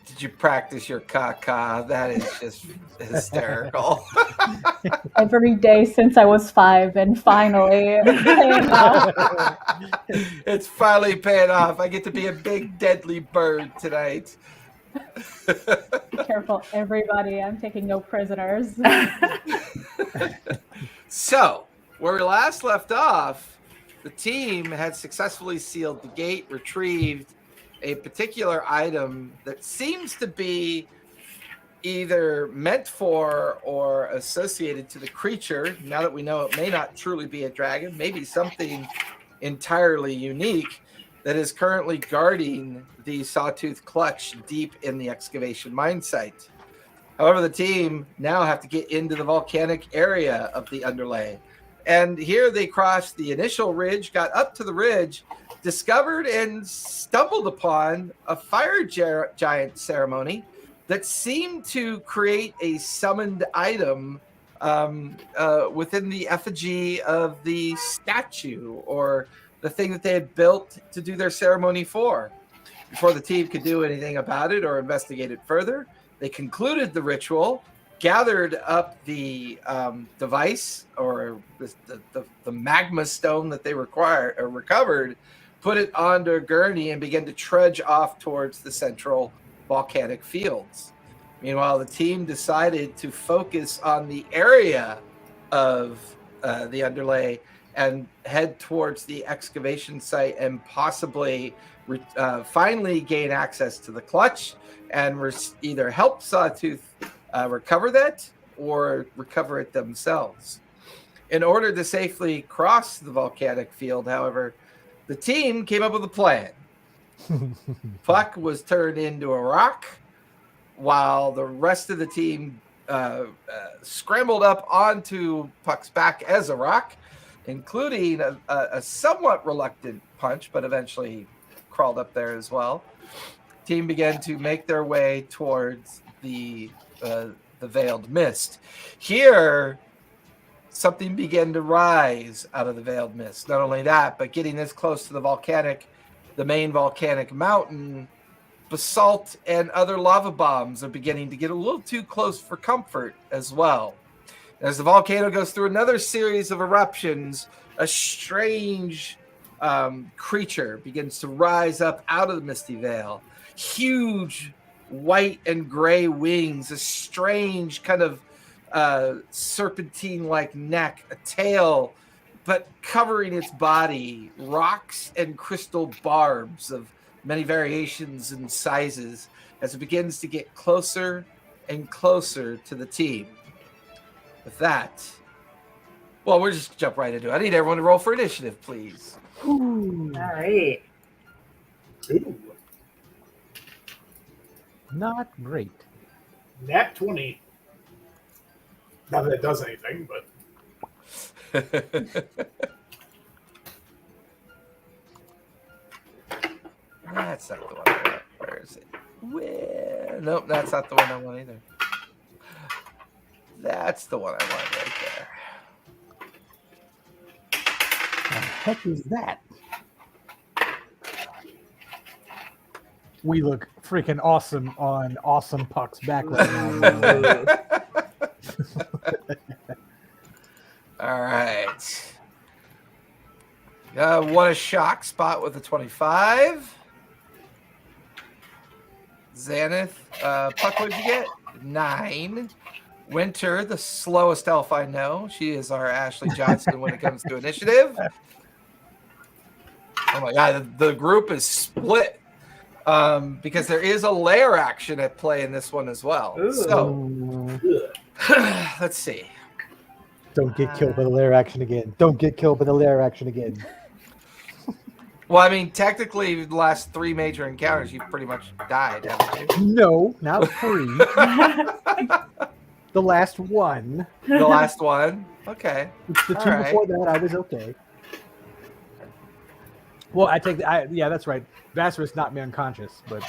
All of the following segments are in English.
Did you practice your caca? That is just hysterical. Every day since I was 5, and finally paying off. It's finally paying off. I get to be a big deadly bird tonight. Be careful, everybody. I'm taking no prisoners. So, where we last left off, the team had successfully sealed the gate, retrieved a particular item that seems to be either meant for or associated to the creature. Now that we know it may not truly be a dragon, maybe something entirely unique that is currently guarding the Sawtooth Clutch deep in the excavation mine site. However, the team now have to get into the volcanic area of the underlay. And here they crossed the initial ridge, got up to the ridge, discovered and stumbled upon a fire giant ceremony that seemed to create a summoned item within the effigy of the statue or the thing that they had built to do their ceremony for. Before the team could do anything about it or investigate it further, they concluded the ritual, gathered up the device or the magma stone that they recovered, put it onto a gurney, and began to trudge off towards the central volcanic fields. Meanwhile, the team decided to focus on the area of the underlay and head towards the excavation site and possibly finally gain access to the clutch and either help Sawtooth recover that or recover it themselves. In order to safely cross the volcanic field, however, the team came up with a plan. Puck was turned into a rock while the rest of the team scrambled up onto Puck's back as a rock, including a somewhat reluctant Punch, but eventually crawled up there as well. Team began to make their way towards the veiled mist. Here, something began to rise out of the veiled mist. Not only that, but getting this close to the main volcanic mountain, basalt and other lava bombs are beginning to get a little too close for comfort as well. As the volcano goes through another series of eruptions, a strange creature begins to rise up out of the misty veil. Huge white and gray wings, a strange kind of serpentine-like neck, a tail, but covering its body, rocks and crystal barbs of many variations and sizes as it begins to get closer and closer to the team. With that, well, we'll just jump right into it. I need everyone to roll for initiative, please. Ooh. All right. Ooh. Not great. Nat 20. Not that it does anything, but That's not the one I want. Where is it? Nope, that's not the one I want either. That's the one I want right there. The heck is that? We look freaking awesome on Awesome Puck's back right now. All right. What a shock spot with a 25. Xanath, Puck, what'd you get? 9. Winter, the slowest elf I know. She is our Ashley Johnson when it comes to initiative. Oh my God, the group is split because there is a lair action at play in this one as well. Ooh. So, let's see. Don't get killed by the lair action again. Don't get killed by the lair action again. Well, I mean, technically, the last 3 major encounters, you've pretty much died, haven't you? No, not 3. The last one. The last one? Okay. The 2 All right. before that, I was okay. Well, yeah, that's right. Vasserus knocked me unconscious, but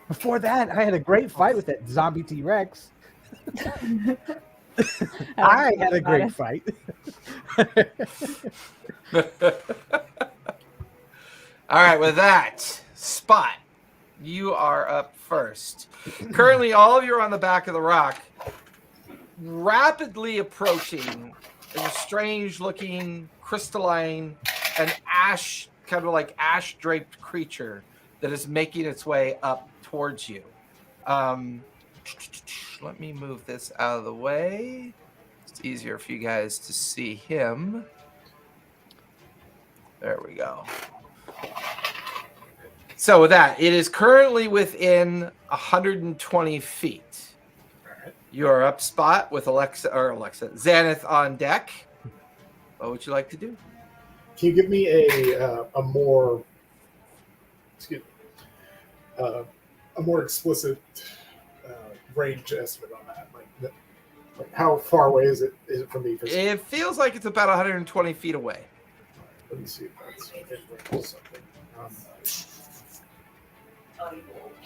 before that, I had a great fight with that zombie T-Rex. I had a great fight. All right, with that, Spot, you are up first. Currently, all of you are on the back of the rock. Rapidly approaching is a strange-looking, crystalline, and kind of like ash-draped creature that is making its way up towards you. Let me move this out of the way. It's easier for you guys to see him. There we go. So with that, it is currently within 120 feet. You are up, Spot, with Xaneth on deck. What would you like to do? Can you give me a more explicit range estimate on that? Like how far away is it from me? It feels like it's about 120 feet away. Let me see if that's something.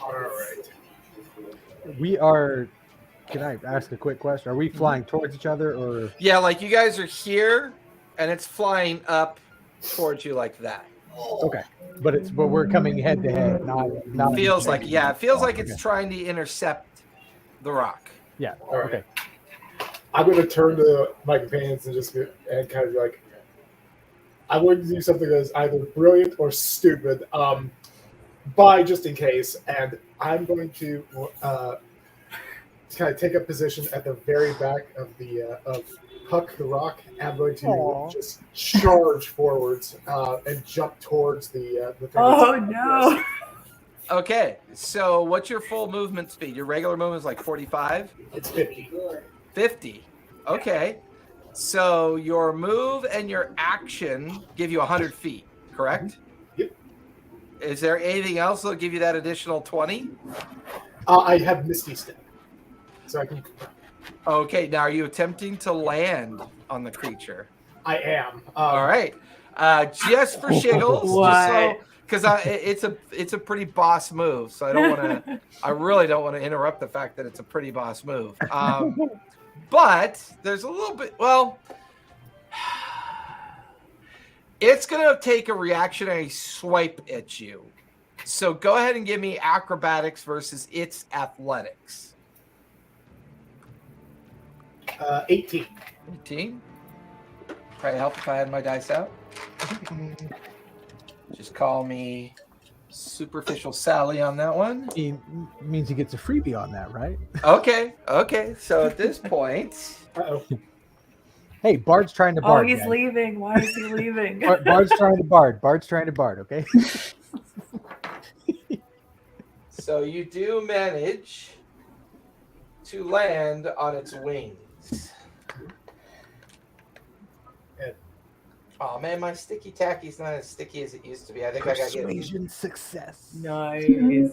All right. We are. Can I ask a quick question? Are we flying towards each other, or? Yeah, like you guys are here, and it's flying up towards you like that. Okay, but we're coming head to head. Not. Feels like it feels like it's trying to intercept the rock. Yeah. All right. Okay. I'm going to turn to my companions and kind of be like, I'm going to do something that is either brilliant or stupid, just in case, and I'm going to kind of take a position at the very back of the of Huck the Rock, and I'm going to just charge forwards and jump towards the thing. Oh no! Okay, so what's your full movement speed? Your regular movement is like 45? It's 50. 50. Okay. So your move and your action give you 100 feet, correct? Yep. Is there anything else that'll give you that additional 20? I have Misty Step, so I can. Okay, now are you attempting to land on the creature? I am. All right. Just for shiggles, Why? because it's a pretty boss move, so I really don't want to interrupt the fact that it's a pretty boss move. But there's a little bit. Well, it's gonna take a reactionary swipe at you. So go ahead and give me acrobatics versus its athletics. 18. 18. Probably help if I had my dice out. Just call me Superficial Sally on that one. He means he gets a freebie on that, right? Okay. So at this point, Uh-oh. Hey, Bard's trying to Oh, bard. he's guys. leaving. Why is he leaving? Bard's trying to bard. Bard's trying to bard. Okay. so you do manage to land on its wings. Oh man, my sticky tacky's not as sticky as it used to be. I think I gotta get Persuasion success. Nice.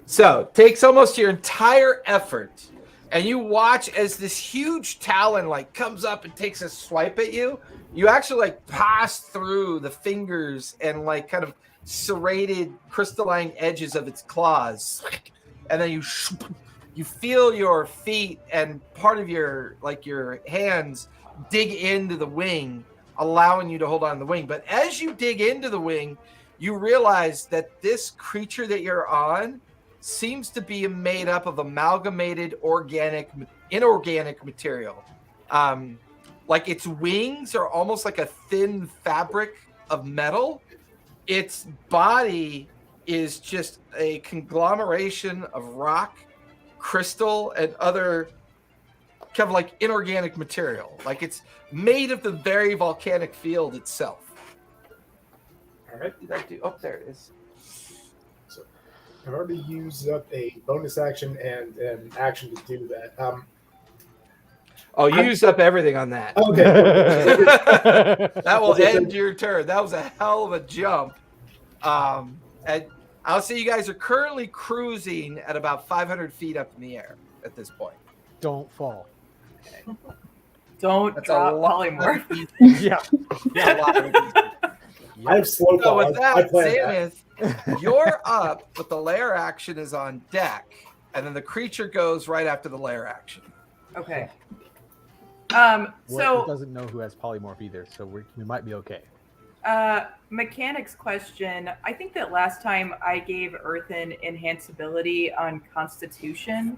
So takes almost your entire effort, and you watch as this huge talon like comes up and takes a swipe at you. You actually like pass through the fingers and like kind of serrated crystalline edges of its claws, and then you feel your feet and part of your hands dig into the wing, allowing you to hold on to the wing. But as you dig into the wing, you realize that this creature that you're on seems to be made up of amalgamated inorganic material. Like its wings are almost like a thin fabric of metal. Its body is just a conglomeration of rock, crystal, and other kind of like inorganic material. Like it's made of the very volcanic field itself. All right. What did I do? Oh, there it is. So I've already used up a bonus action and an action to do that. Oh, you used up everything on that. Okay. That will end your turn. That was a hell of a jump. And I'll say you guys are currently cruising at about 500 feet up in the air at this point. Don't fall. Don't That's drop a lot. polymorph. Yeah. Yeah, a lot of easy. I have slow So fall. with I that, planned that. Xaneth, you're up, but the lair action is on deck, and then the creature goes right after the lair action. Okay. Well, it So, doesn't know who has polymorph either, so we might be okay. mechanics question. I think that last time I gave Earthen enhanceability on Constitution.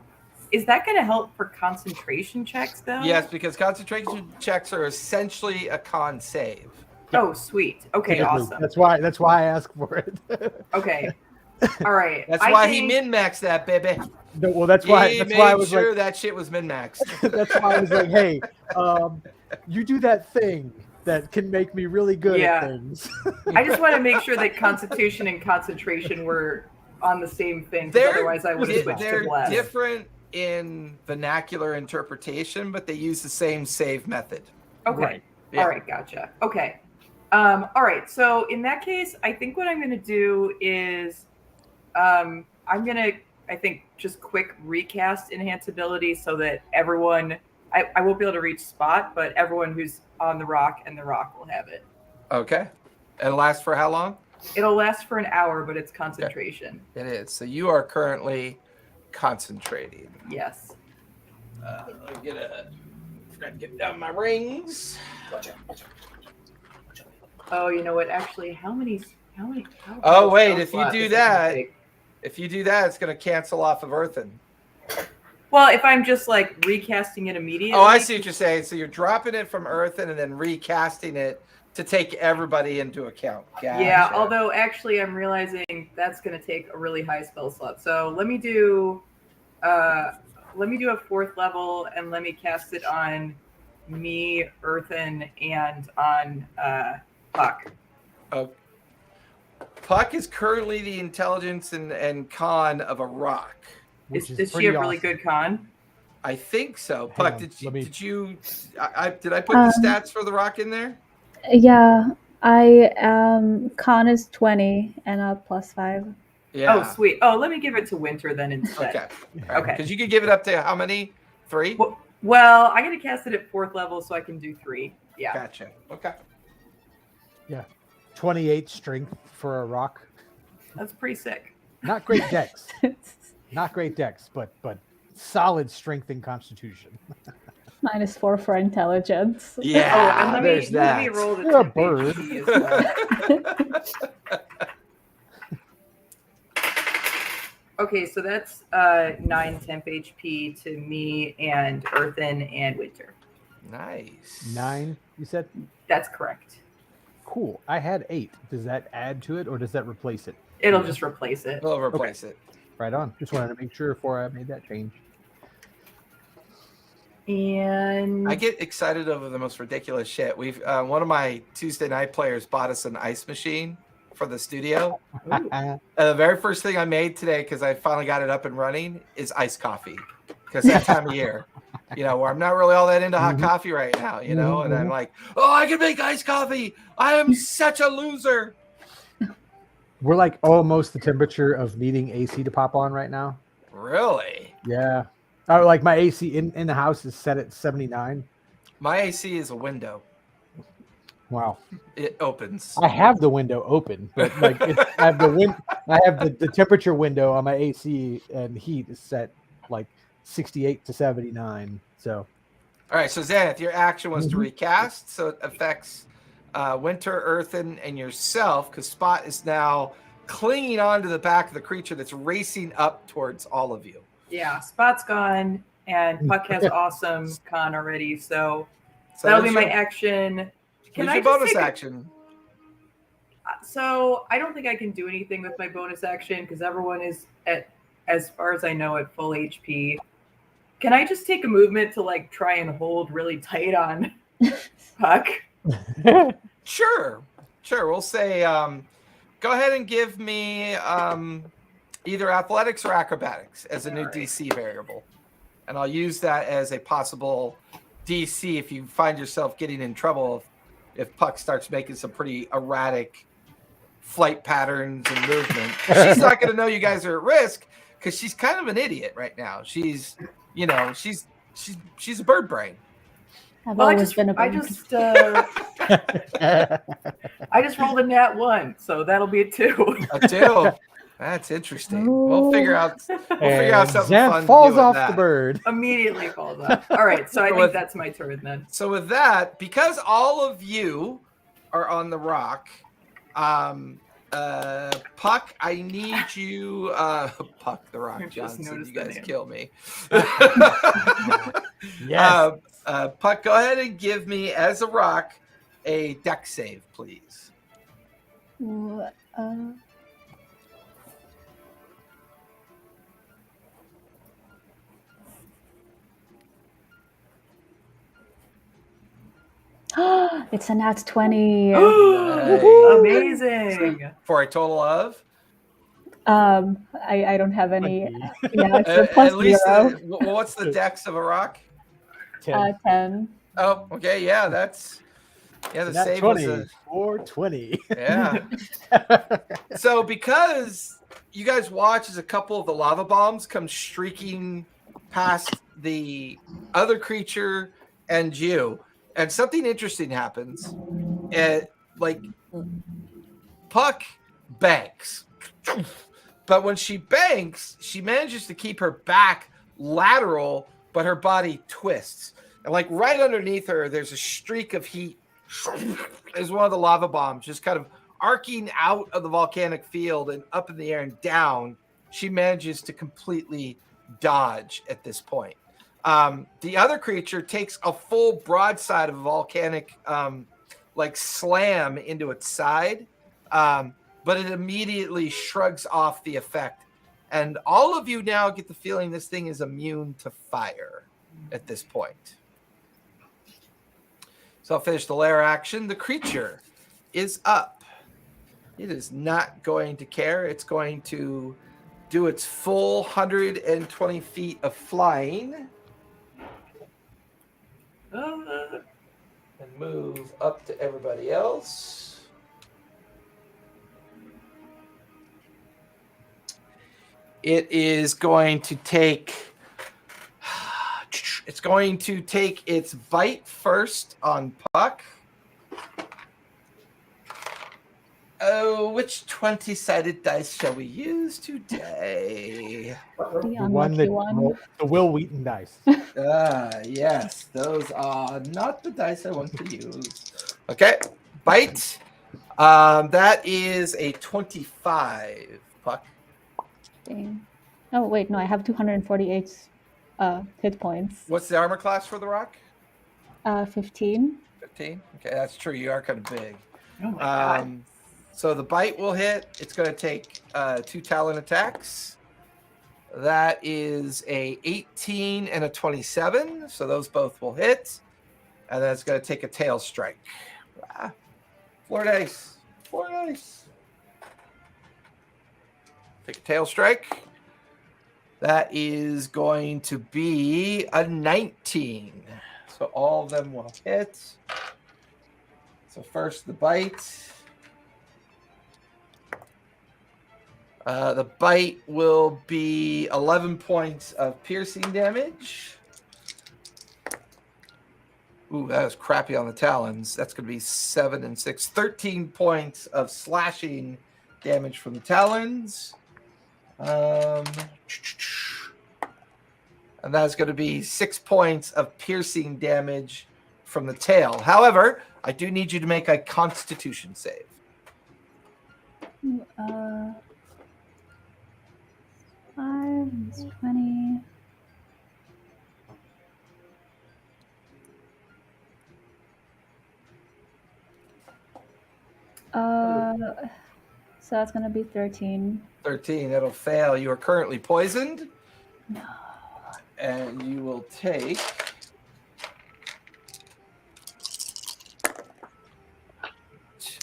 Is that going to help for concentration checks, though? Yes, because concentration checks are essentially a con save. Oh, sweet. Okay, Typically. awesome. That's why I asked for it. Okay. All right. That's I why think... he min-maxed that, baby. No, well, that's why He I made was sure like, that shit was min-maxed. that's why I was like, hey, you do that thing that can make me really good Yeah. at things. I just want to make sure that Constitution and concentration were on the same thing. 'Cause They're, otherwise, I would have switched they're to bless. different in vernacular interpretation, but they use the same save method. Okay. Right. Yeah. All right. Gotcha. Okay. All right. So in that case, I think what I'm going to do is I'm going to, I think, just quick recast enhanceability so that everyone, I won't be able to reach Spot, but everyone who's on the rock and the rock will have it. Okay. And it lasts for how long? It'll last for an hour, but it's concentration. It is. So you are currently concentrating. Yes. Let me get down my rings. Oh, you know what? Actually, how many? Oh, wait, if you slots do is it gonna that- take? If you do that, it's going to cancel off of Earthen. Well, if I'm just like recasting it immediately. Oh, I see what you're saying. So you're dropping it from Earthen and then recasting it to take everybody into account. Gotcha. Yeah, although actually I'm realizing that's going to take a really high spell slot. So let me do a 4th level and let me cast it on me, Earthen, and on Puck. Puck is currently the intelligence and con of a rock. Which Does she pretty have really awesome. good con? I think so. Hang Puck, on, did let me- you did I put the stats for the rock in there? Yeah, I con is 20 and a +5. Yeah. Oh, sweet. Oh, let me give it to Winter then instead. Okay. Okay. Because you could give it up to how many? 3? Well, I'm going to cast it at 4th level so I can do 3. Yeah. Gotcha. Okay. 28 strength for a rock. That's pretty sick. Not great dex. Not great dex, but solid strength and constitution. -4 for intelligence. Yeah. Oh, and let there's me that. roll the You're a temp bird. HP as well. Okay, so that's 9 temp HP to me and Earthen and Winter. Nice. 9, you said? That's correct. Cool. I had 8. Does that add to it or does that replace it? It'll just replace it. We'll replace it. Right on. Just wanted to make sure before I made that change. And I get excited over the most ridiculous shit. We've one of my Tuesday night players bought us an ice machine for the studio. The very first thing I made today, because I finally got it up and running, is iced coffee. Because that time of year, where I'm not really all that into hot coffee right now, and I'm like, oh, I can make iced coffee. I am such a loser. We're like almost the temperature of needing AC to pop on right now. Really? Yeah. Oh, like my AC in the house is set at 79. My AC is a window. Wow. It opens. I have the window open, but like I have the temperature window on my AC and heat is set like 68 to 79. So All right, so Xanath, your action was to recast, so it affects Winter, Earthen, and yourself, because Spot is now clinging onto the back of the creature that's racing up towards all of you. yeah, Spot's gone, and Puck has awesome con already, so So that'll be that's my your- action. Here's I your just bonus take a- action. So I don't think I can do anything with my bonus action because everyone is at, as far as I know, at full HP. Can I just take a movement to like try and hold really tight on Puck? Sure. We'll say, go ahead and give me either athletics or acrobatics as a new All right. DC variable. And I'll use that as a possible DC if you find yourself getting in trouble if Puck starts making some pretty erratic flight patterns and movement. She's not going to know you guys are at risk because she's kind of an idiot right now. She's a bird brain. I've Well, always been a I bird. just rolled a nat 1, so that'll be a 2. A 2. That's interesting. We'll figure out. We'll figure out And something Zeph fun to falls do with off that. the bird. Immediately falls off. All right, so I think that's my turn then. So with that, because all of you are on the rock, Puck, I need you. Puck the Rock I just Johnson, noticed you the guys name. kill me. Yes. Puck, go ahead and give me as a rock a deck save, please. It's a nat 20. Amazing. For a total of? I don't have any. 20. Yeah, it's a plus At least, 0. what's the dex of a rock? 10. 10. Oh, okay, yeah, that's the Nat save 20 was or 20. yeah. So because you guys watch as a couple of the lava bombs come streaking past the other creature and you, and something interesting happens. Like Puck banks, but when she banks, she manages to keep her back lateral, but her body twists. And like right underneath her, there's a streak of heat. There's one of the lava bombs just kind of arcing out of the volcanic field and up in the air and down. She manages to completely dodge at this point. The other creature takes a full broadside of a volcanic like slam into its side, but it immediately shrugs off the effect. And all of you now get the feeling this thing is immune to fire at this point. So I'll finish the lair action. The creature is up. It is not going to care. It's going to do its full 120 feet of flying and move up to everybody else. It is going to take... It's going to take its bite first on Puck. Oh, which 20-sided dice shall we use today? The The one unlucky that one. the Will Wheaton dice. Yes, those are not the dice I want to use. Okay, bite. That is a 25, Puck. Dang. Oh, wait, no, I have 248 hit points. What's the armor class for the rock? 15. 15. Okay, that's true. You are kind of big. Oh my god. So the bite will hit. It's going to take 2 talon attacks. That is a 18 and a 27. So those both will hit. And then it's going to take a tail strike. Floor dice. Floor dice. Take a tail strike. That is going to be a 19. So all of them will hit. So first the bite. The bite will be 11 points of piercing damage. Ooh, that was crappy on the talons. That's going to be 7 and 6. 13 points of slashing damage from the talons. And that's going to be 6 points of piercing damage from the tail. However, I do need you to make a Constitution save. 5 is 20. So that's gonna be 13. 13, that'll fail. You are currently poisoned. No. And you will take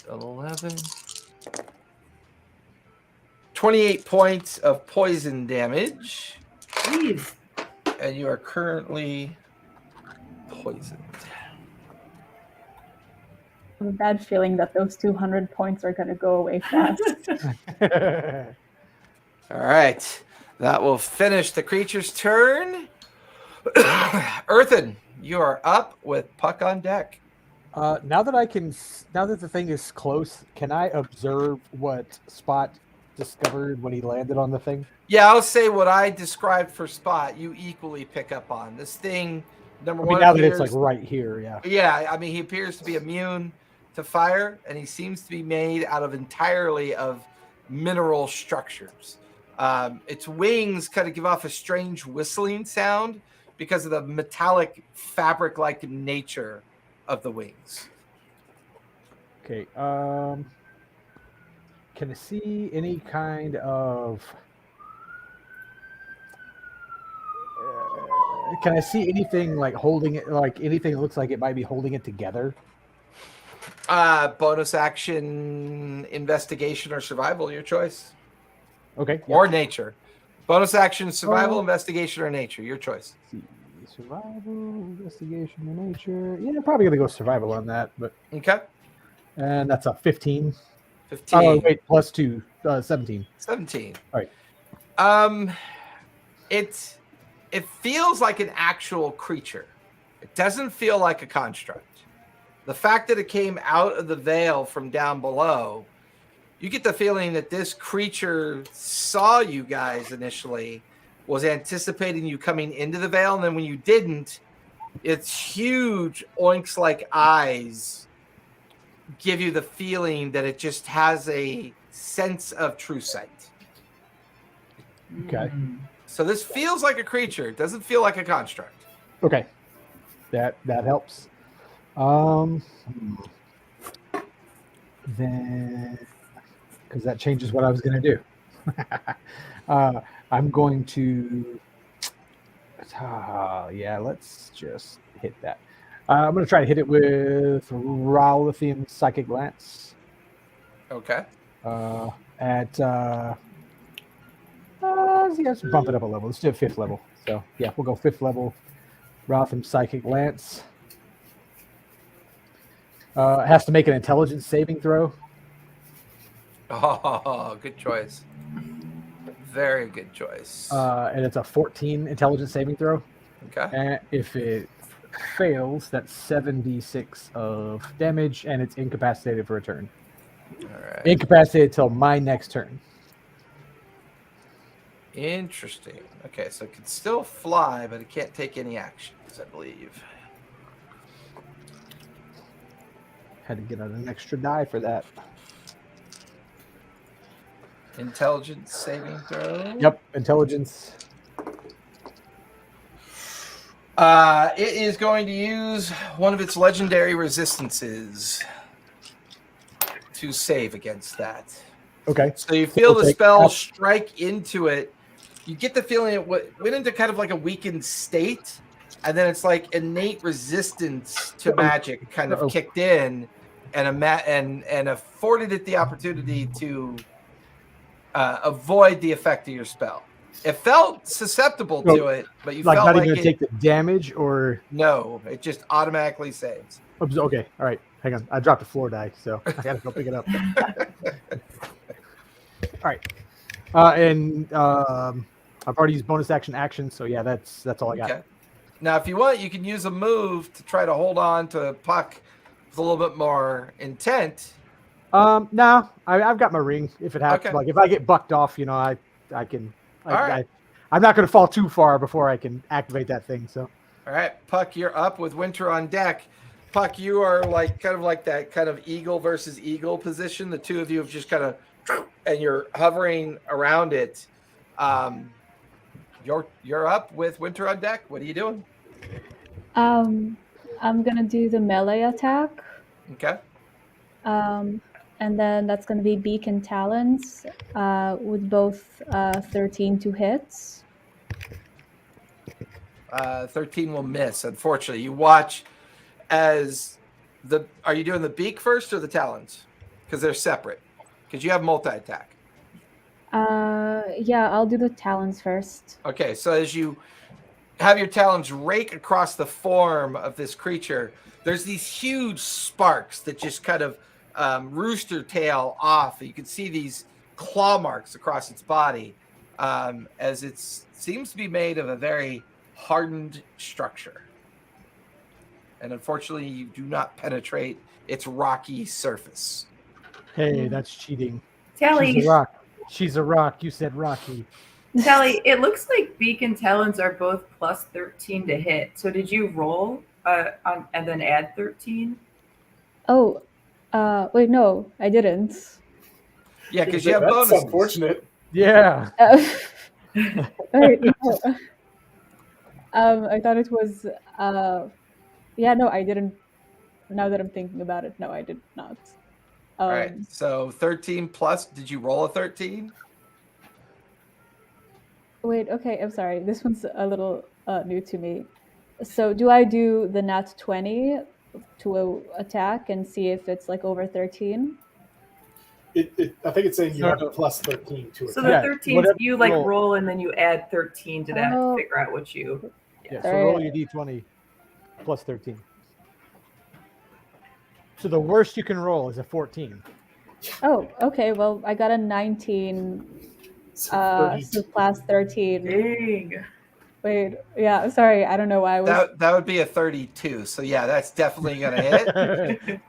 11, 28 points of poison damage. Jeez. And you are currently poisoned. I have a bad feeling that those 200 points are gonna go away fast. All right. That will finish the creature's turn. Earthen, you are up with Puck on deck. Now that the thing is close, can I observe what Spot discovered when he landed on the thing? Yeah, I'll say what I described for Spot. You equally pick up on this thing. Number I mean, one, now that it's appears, like right here, yeah. yeah. I mean, he appears to be immune to fire, and he seems to be made out of entirely of mineral structures. Its wings kind of give off a strange whistling sound because of the metallic fabric-like nature of the wings. Okay. Can I see any kind of? Can I see anything like holding it? Like anything that looks like it might be holding it together? Bonus action, investigation, or survival, your choice. Okay. Yep. Or nature. Bonus action, survival, investigation, or nature, your choice. Let's see. Survival, investigation, or nature. Yeah, probably gonna go survival on that, but Okay. and that's a 15. 15. Oh wait, plus 2, 17. 17. All right. It feels like an actual creature. It doesn't feel like a construct. The fact that it came out of the veil from down below, you get the feeling that this creature saw you guys initially, was anticipating you coming into the veil, and then when you didn't, its huge oinks-like eyes give you the feeling that it just has a sense of true sight. Okay. So this feels like a creature. It doesn't feel like a construct. Okay. That helps. Then, because that changes what I was going to do. I'm going to. Yeah, let's just hit that. I'm going to try to hit it with Rowlithian Psychic Glance. Okay. Let's bump it up a level. Let's do a 5th level. So, yeah, we'll go 5th level. Rowlithian Psychic Glance. It has to make an intelligence saving throw. Oh, good choice. Very good choice. And it's a 14 intelligence saving throw. Okay. And if it fails, that's 7d6 of damage, and it's incapacitated for a turn. All right. Incapacitated till my next turn. Interesting. Okay, so it can still fly, but it can't take any actions, I believe. Had to get out an extra die for that. Intelligence saving throw. Yep, intelligence. It is going to use one of its legendary resistances to save against that. Okay. So you feel We'll the take spell that. strike into it. You get the feeling it went into kind of like a weakened state, and then it's like innate resistance to magic kind of kicked in, and afforded it the opportunity to avoid the effect of your spell. It felt susceptible to it, but you like felt not like even it, take the damage, or no, it just automatically saves. okay. All right, hang on. I dropped a floor die, so I gotta go pick it up. All right, and I've already used bonus action, so yeah, that's all I got. Okay. Now, if you want, you can use a move to try to hold on to a puck with a little bit more intent. No, I've got my ring. If it happens, Okay. like if I get bucked off, I can. All right. I'm not going to fall too far before I can activate that thing. So. All right, Puck, you're up with Winter on deck. Puck, you are kind of that kind of eagle versus eagle position. The two of you have just kind of, and you're hovering around it. You're up with Winter on deck. What are you doing? I'm gonna do the melee attack. Okay. And then that's gonna be beak and talons, with both 13 to hits. 13 will miss. Unfortunately, you watch as Are you doing the beak first or the talons? Because they're separate. Because you have multi-attack. Yeah, I'll do the talons first. Okay, so as you have your talons rake across the form of this creature, there's these huge sparks that just kind of rooster tail off. You can see these claw marks across its body, as it seems to be made of a very hardened structure. And unfortunately, you do not penetrate its rocky surface. Hey, that's cheating. Tally. She's a rock. She's a rock. You said Rocky. Tally, it looks like beak and talons are both plus 13 to hit. So did you roll and then add 13? Oh, wait, no, I didn't. Yeah, because you have That's bonuses. unfortunate. Yeah. Wait, no. I thought it was. Yeah, no, I didn't. Now that I'm thinking about it, no, I did not. All right. So 13 plus. Did you roll a 13? Wait, okay, I'm sorry. This one's a little new to me. So do I do the nat 20 to attack and see if it's like over 13? I think it's saying you No, have no. plus 13 to So attack. the Yeah, 13, whatever you like roll. roll and then you add 13 to that to Oh. figure out what you. Yeah, so Sorry. roll your d20 plus 13. So the worst you can roll is a 14. Oh, okay. Well, I got a 19 So so plus 13. Dang. Wait, yeah, sorry. I don't know why I was. That would be a 32. So yeah, that's definitely gonna hit.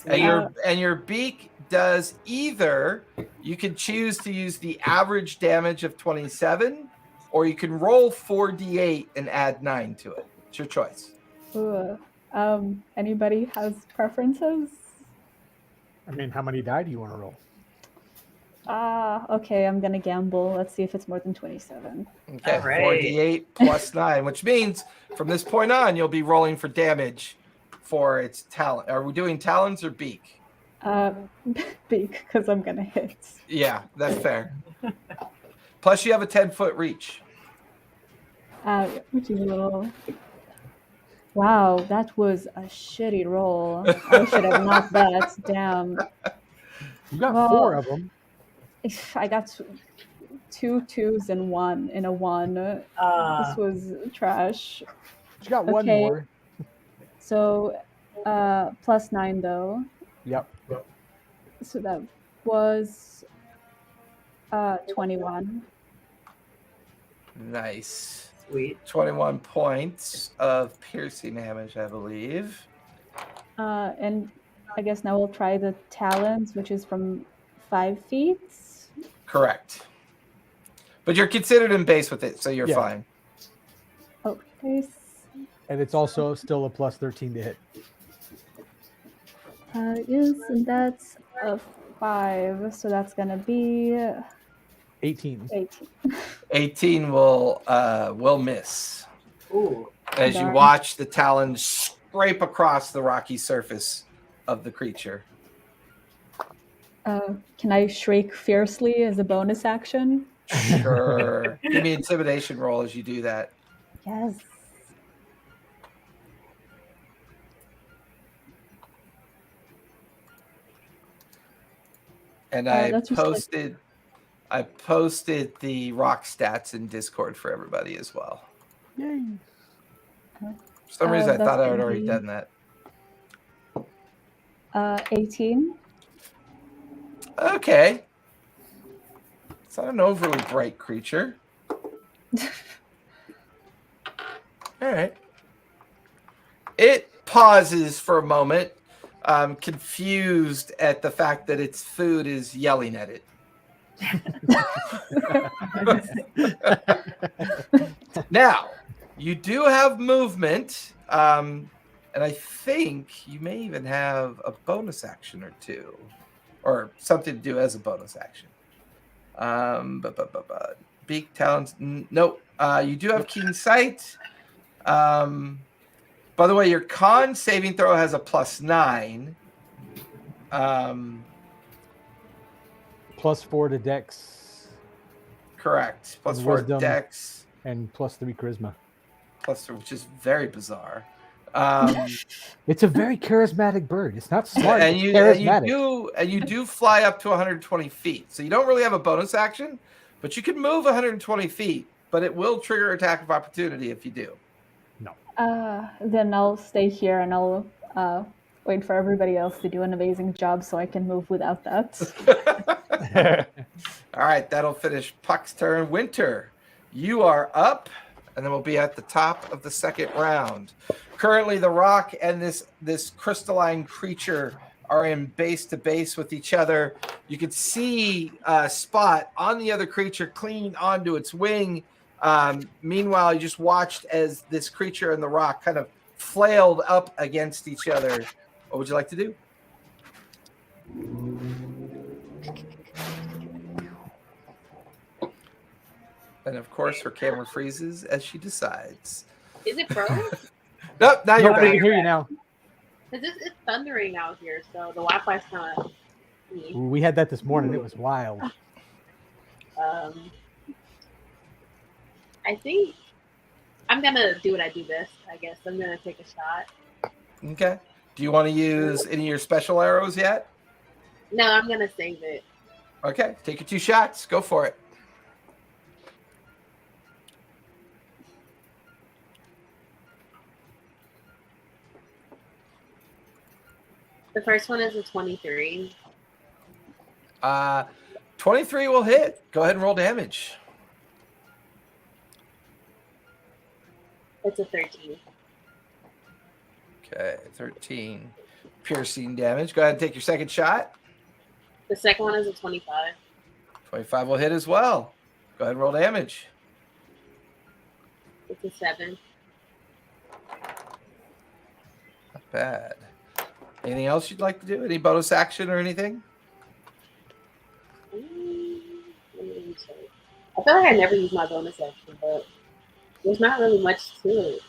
And your beak does either you can choose to use the average damage of 27, or you can roll 4d8 and add 9 to it. It's your choice. Ooh. Anybody has preferences? I mean, how many die do you want to roll? Okay, I'm gonna gamble. Let's see if it's more than 27. Okay, All right. 4d8 plus 9, which means from this point on you'll be rolling for damage for its talon. Are we doing talons or beak? Beak, because I'm gonna hit. Yeah, that's fair. Plus you have a 10-foot reach. Which is a little. Wow, that was a shitty roll. I should have knocked that. Damn. You got Well, 4 of them. I got 2 2s and 1 in a 1. This was trash. You got one Okay. more. So, plus 9 though. Yep. So that was 21. Nice. Sweet. 21 points of piercing damage, I believe. And I guess now we'll try the talons, which is from 5 feet. Correct. But you're considered in base with it, so you're Yeah. fine. Okay. And it's also still a plus 13 to hit. Yes, and that's a 5, so that's gonna be 18. 18. 18 will miss Ooh. as you Darn. watch the talons scrape across the rocky surface of the creature. Can I shriek fiercely as a bonus action? Sure. Give me an intimidation roll as you do that. Yes. And That's just I posted the rock stats in Discord for everybody as well. Yay. For some reason, I that's thought I had gonna already be- done that. 18. Okay. It's not an overly bright creature. All right. It pauses for a moment, confused at the fact that its food is yelling at it. Now, you do have movement, and I think you may even have a bonus action or two, or something to do as a bonus action. Beak, talons, nope. You do have keen sight. By the way, your con saving throw has a +9. Plus 4 to dex Correct. +4 Wisdom. dex, and plus 3 charisma. +3, which is very bizarre. It's a very charismatic bird. It's not smart. and it's you charismatic. do fly up to 120 feet. So you don't really have a bonus action, but you can move 120 feet. But it will trigger attack of opportunity if you do. Then I'll stay here and I'll wait for everybody else to do an amazing job so I can move without that. All right, that'll finish Puck's turn. Winter, you are up, and then we'll be at the top of the second round. Currently, the rock and this crystalline creature are in base to base with each other. You can see Spot on the other creature clinging onto its wing. Meanwhile, you just watched as this creature and the rock kind of flailed up against each other. What would you like to do? And of course, her camera freezes as she decides. Is it froze? Nope, now you're I back. can hear you now. Because it's thundering out here, so the Wi-Fi's kind of. We had that this morning. It was wild. I think I'm gonna do what I do best. I guess I'm gonna take a shot. Okay. Do you want to use any of your special arrows yet? No, I'm gonna save it. Okay, take your 2 shots. Go for it. The first one is a 23. 23 will hit. Go ahead and roll damage. It's a 13. Okay, 13 piercing damage. Go ahead and take your second shot. The second one is a 25. 25 will hit as well. Go ahead and roll damage. It's a 7. Not bad. Anything else you'd like to do? Any bonus action or anything? Let me check. I feel like I never use my bonus action, but there's not really much to it.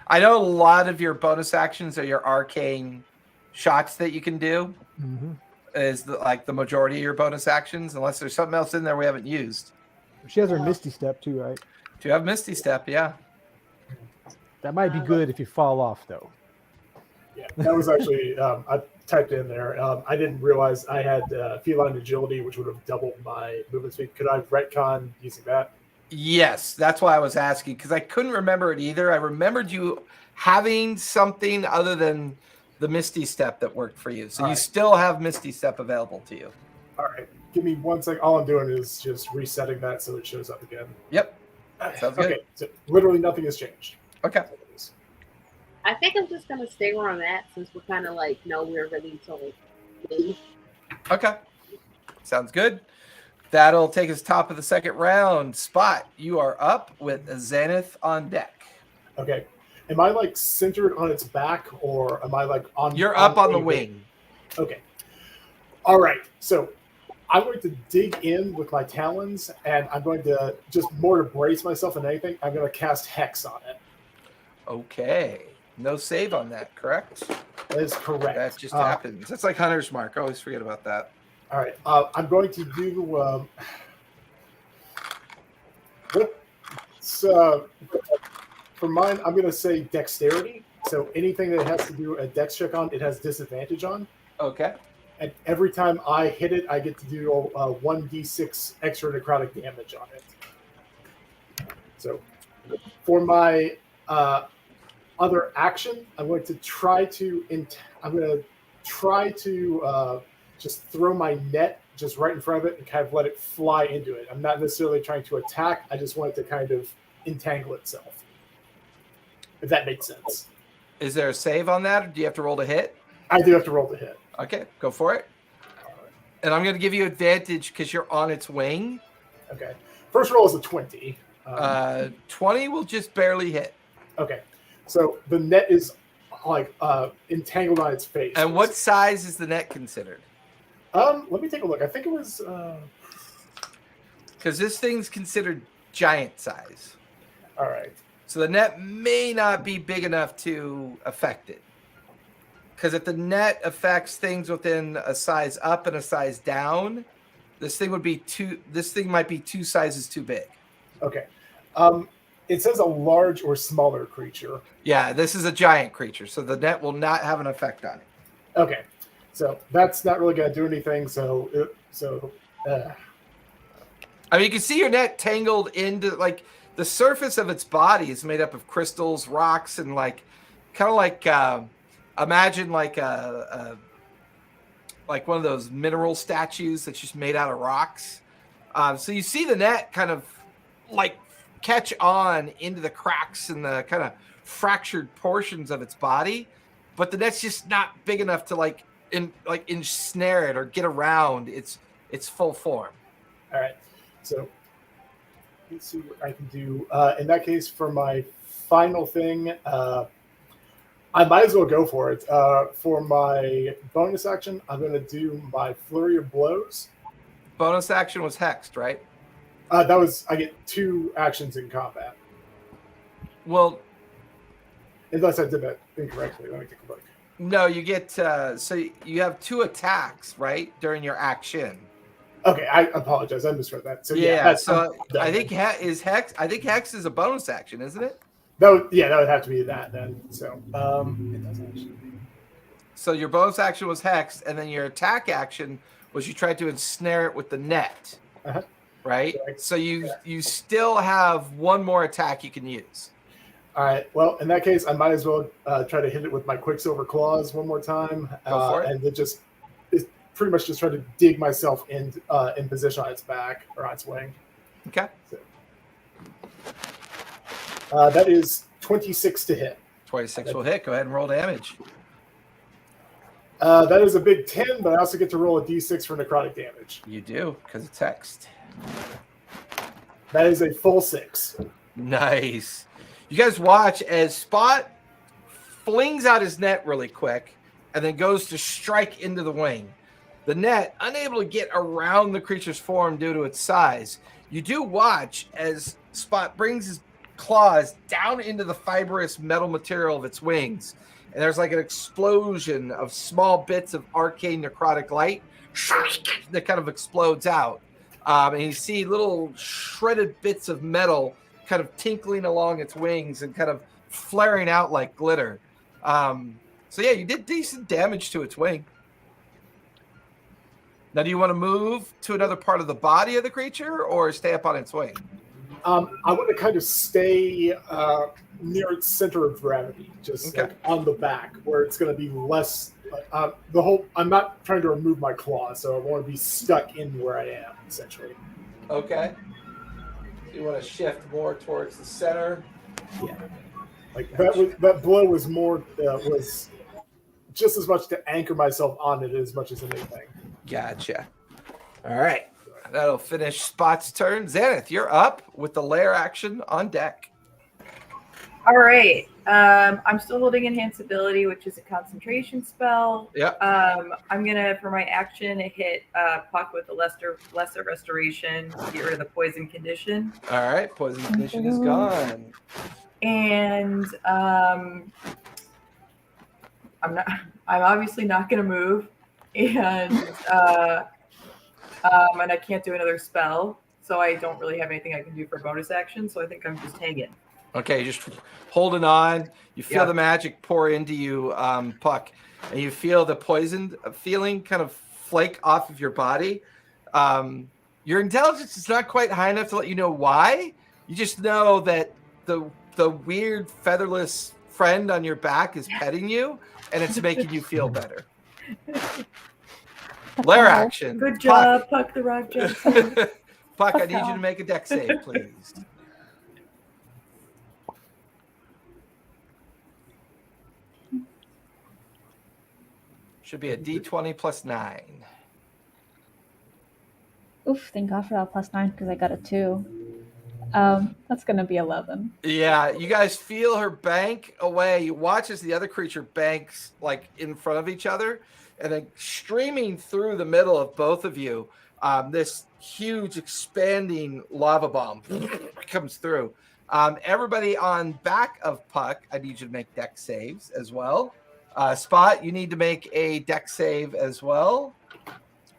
I know a lot of your bonus actions are your arcane shots that you can do. Mm-hmm. Is the majority of your bonus actions, unless there's something else in there we haven't used. She has her Misty Step too, right? Do you have Misty Step? Yeah. That might be good if you fall off, though. Yeah, that was actually I typed in there. I didn't realize I had feline agility, which would have doubled my movement speed. Could I retcon using that? Yes, that's why I was asking, because I couldn't remember it either. I remembered you having something other than the Misty Step that worked for you. So All you right. still have Misty Step available to you. All right, give me 1 second. All I'm doing is just resetting that so it shows up again. Yep. Sounds good. Okay, so literally nothing has changed. Okay. I think I'm just gonna stay where I'm at since we're kind of like, no, we're ready to like leave. Okay. Sounds good. That'll take us top of the second round. Spot, you are up with a Zenith on deck. Okay, am I like centered on its back, or am I like on? You're up on the wing. Okay. All right. So I'm going to dig in with my talons, and I'm going to just more to brace myself than anything. I'm going to cast Hex on it. Okay. No save on that, correct? That is correct. That just happens. That's like Hunter's Mark. I always forget about that. All right. I'm going to do. For mine, I'm going to say Dexterity. So anything that has to do a Dex check on, it has disadvantage on. Okay. And every time I hit it, I get to do 1d6 extra necrotic damage on it. So for my other action, I'm going to try to just throw my net just right in front of it and kind of let it fly into it. I'm not necessarily trying to attack. I just want it to kind of entangle itself. If that makes sense. Is there a save on that, or do you have to roll to hit? I do have to roll to hit. Okay, go for it. And I'm going to give you advantage because you're on its wing. Okay. First roll is a 20. 20 will just barely hit. Okay. So the net is like entangled on its face. And what size is the net considered? Let me take a look. I think it was because this thing's considered giant size. all right. So the net may not be big enough to affect it. Because if the net affects things within a size up and a size down, this thing might be 2 sizes too big. Okay. It says a large or smaller creature. Yeah, this is a giant creature, so the net will not have an effect on it. Okay. So that's not really going to do anything. I mean, you can see your net tangled into, like, the surface of its body is made up of crystals, rocks, and like, kind of like, imagine like like one of those mineral statues that's just made out of rocks. So you see the net kind of like catch on into the cracks and the kind of fractured portions of its body. but the net's just not big enough to like ensnare it or get around its full form. All right. So let's see what I can do. In that case, for my final thing, I might as well go for it. For my bonus action, I'm going to do my flurry of blows. Bonus action was hexed, right? I get 2 actions in combat. Well, Unless I did that incorrectly. Let me take a look. no, you get so you have 2 attacks, right, during your action. Okay, I apologize. I misread that. So So I think hex is a bonus action, isn't it? that would have to be that then. So it does actually. So your bonus action was hexed, and then your attack action was you tried to ensnare it with the net, right? Correct. So you still have 1 more attack you can use. All right. Well, in that case, I might as well try to hit it with my Quicksilver Claws one more time, Go for it. and then it's pretty much just try to dig myself in position on its back or on its wing. Okay. So, that is 26 to hit. 26 will hit. Go ahead and roll damage. That is a big 10, but I also get to roll a d6 for necrotic damage. You do, because it's hexed. That is a full 6. Nice. You guys watch as Spot flings out his net really quick and then goes to strike into the wing. The net, unable to get around the creature's form due to its size. You do watch as Spot brings his claws down into the fibrous metal material of its wings. And there's like an explosion of small bits of arcane necrotic light that kind of explodes out. And you see little shredded bits of metal kind of tinkling along its wings and kind of flaring out like glitter. So yeah, you did decent damage to its wing. Now, do you want to move to another part of the body of the creature or stay up on its wing? I want to kind of stay near its center of gravity, just like on the back, where it's going to be less. I'm not trying to remove my claw, so I want to be stuck in where I am, essentially. Okay. You want to shift more towards the center. Yeah. Like that blow was more was just as much to anchor myself on it as much as anything. Gotcha. All right. That'll finish Spot's turn. Xanath, you're up with the lair action on deck. All right. I'm still holding Enhance Ability, which is a concentration spell. Yep. I'm gonna, for my action, hit Puck with the lesser restoration to get rid of the poison condition. All right. Poison condition is gone. And I'm obviously not gonna move, and I can't do another spell, so I don't really have anything I can do for bonus action. So I think I'm just hanging. Okay, just holding on. You feel the magic pour into you, Puck, and you feel the poisoned feeling kind of flake off of your body. Your intelligence is not quite high enough to let you know why. You just know that the weird featherless friend on your back is petting you, and it's making you feel better. Lair action. Good job, Puck the Rock Jackson. Puck, I need you to make a deck save, please. Should be a D20 plus 9. Oof, thank God for that +9 because I got a 2. That's going to be 11. Yeah, you guys feel her bank away. You watch as the other creature banks like in front of each other, and then streaming through the middle of both of you, this huge expanding lava bomb comes through. Everybody on back of Puck, I need you to make deck saves as well. Spot, you need to make a deck save as well.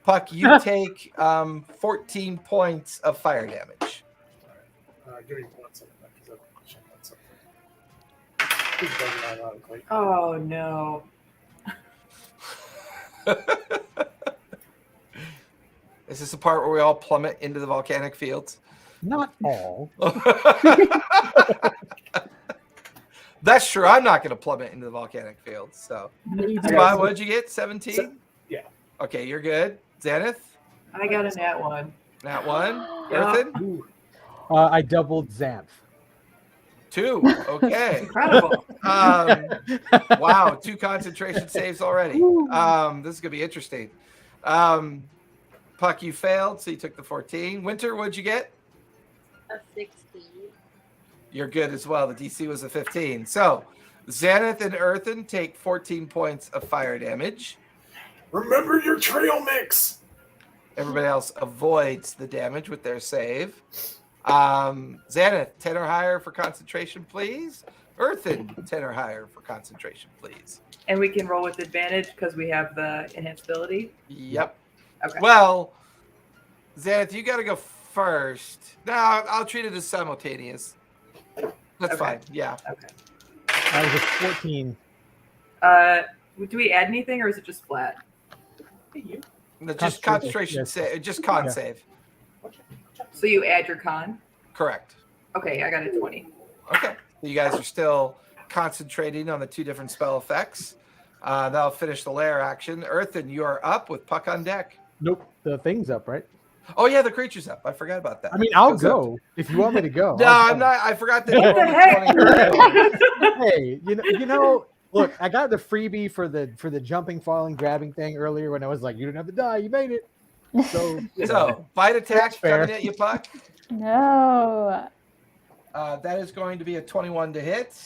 Puck, you take 14 points of fire damage. Give me 1 second, because I've checked that something. Oh no. Is this the part where we all plummet into the volcanic fields? Not all. That's true. I'm not going to plummet into the volcanic fields. So, Spot, what did you get? 17? Yeah. Okay, you're good. Xanath? I got a nat 1. Nat 1? Yeah. Earthen? I doubled Xanth. 2. Okay. Incredible. Wow, 2 concentration saves already. This is gonna be interesting. Puck, you failed, so you took the 14. Winter, what'd you get? A 16. You're good as well. The DC was a 15. So Xanath and Earthen take 14 points of fire damage. Remember your trail mix. Everybody else avoids the damage with their save. Xanath, 10 or higher for concentration, please. Earthen, 10 or higher for concentration, please. And we can roll with advantage because we have the enhanceability. Yep. Okay. Well, Xanath, you got to go first. No, I'll treat it as simultaneous. That's Okay. fine. Yeah. Okay. I was a 14. Do we add anything or is it just flat? Just concentration save. Just con save. So you add your con? Correct. Okay, I got a 20. Okay. You guys are still concentrating on the 2 different spell effects. That'll finish the lair action. Earthen, you are up with Puck on deck. Nope, the thing's up, right? Oh yeah, the creature's up. I forgot about that. I mean, I'll Goes up. go if you want me to go. No, I'll I'm go. not. I forgot that. What the heck? Hey, you know. Look, I got the freebie for the jumping, falling, grabbing thing earlier when I was like, "You didn't have to die, you made it." So, So bite attack That's fair. coming at you, Puck. No. That is going to be a 21 to hit.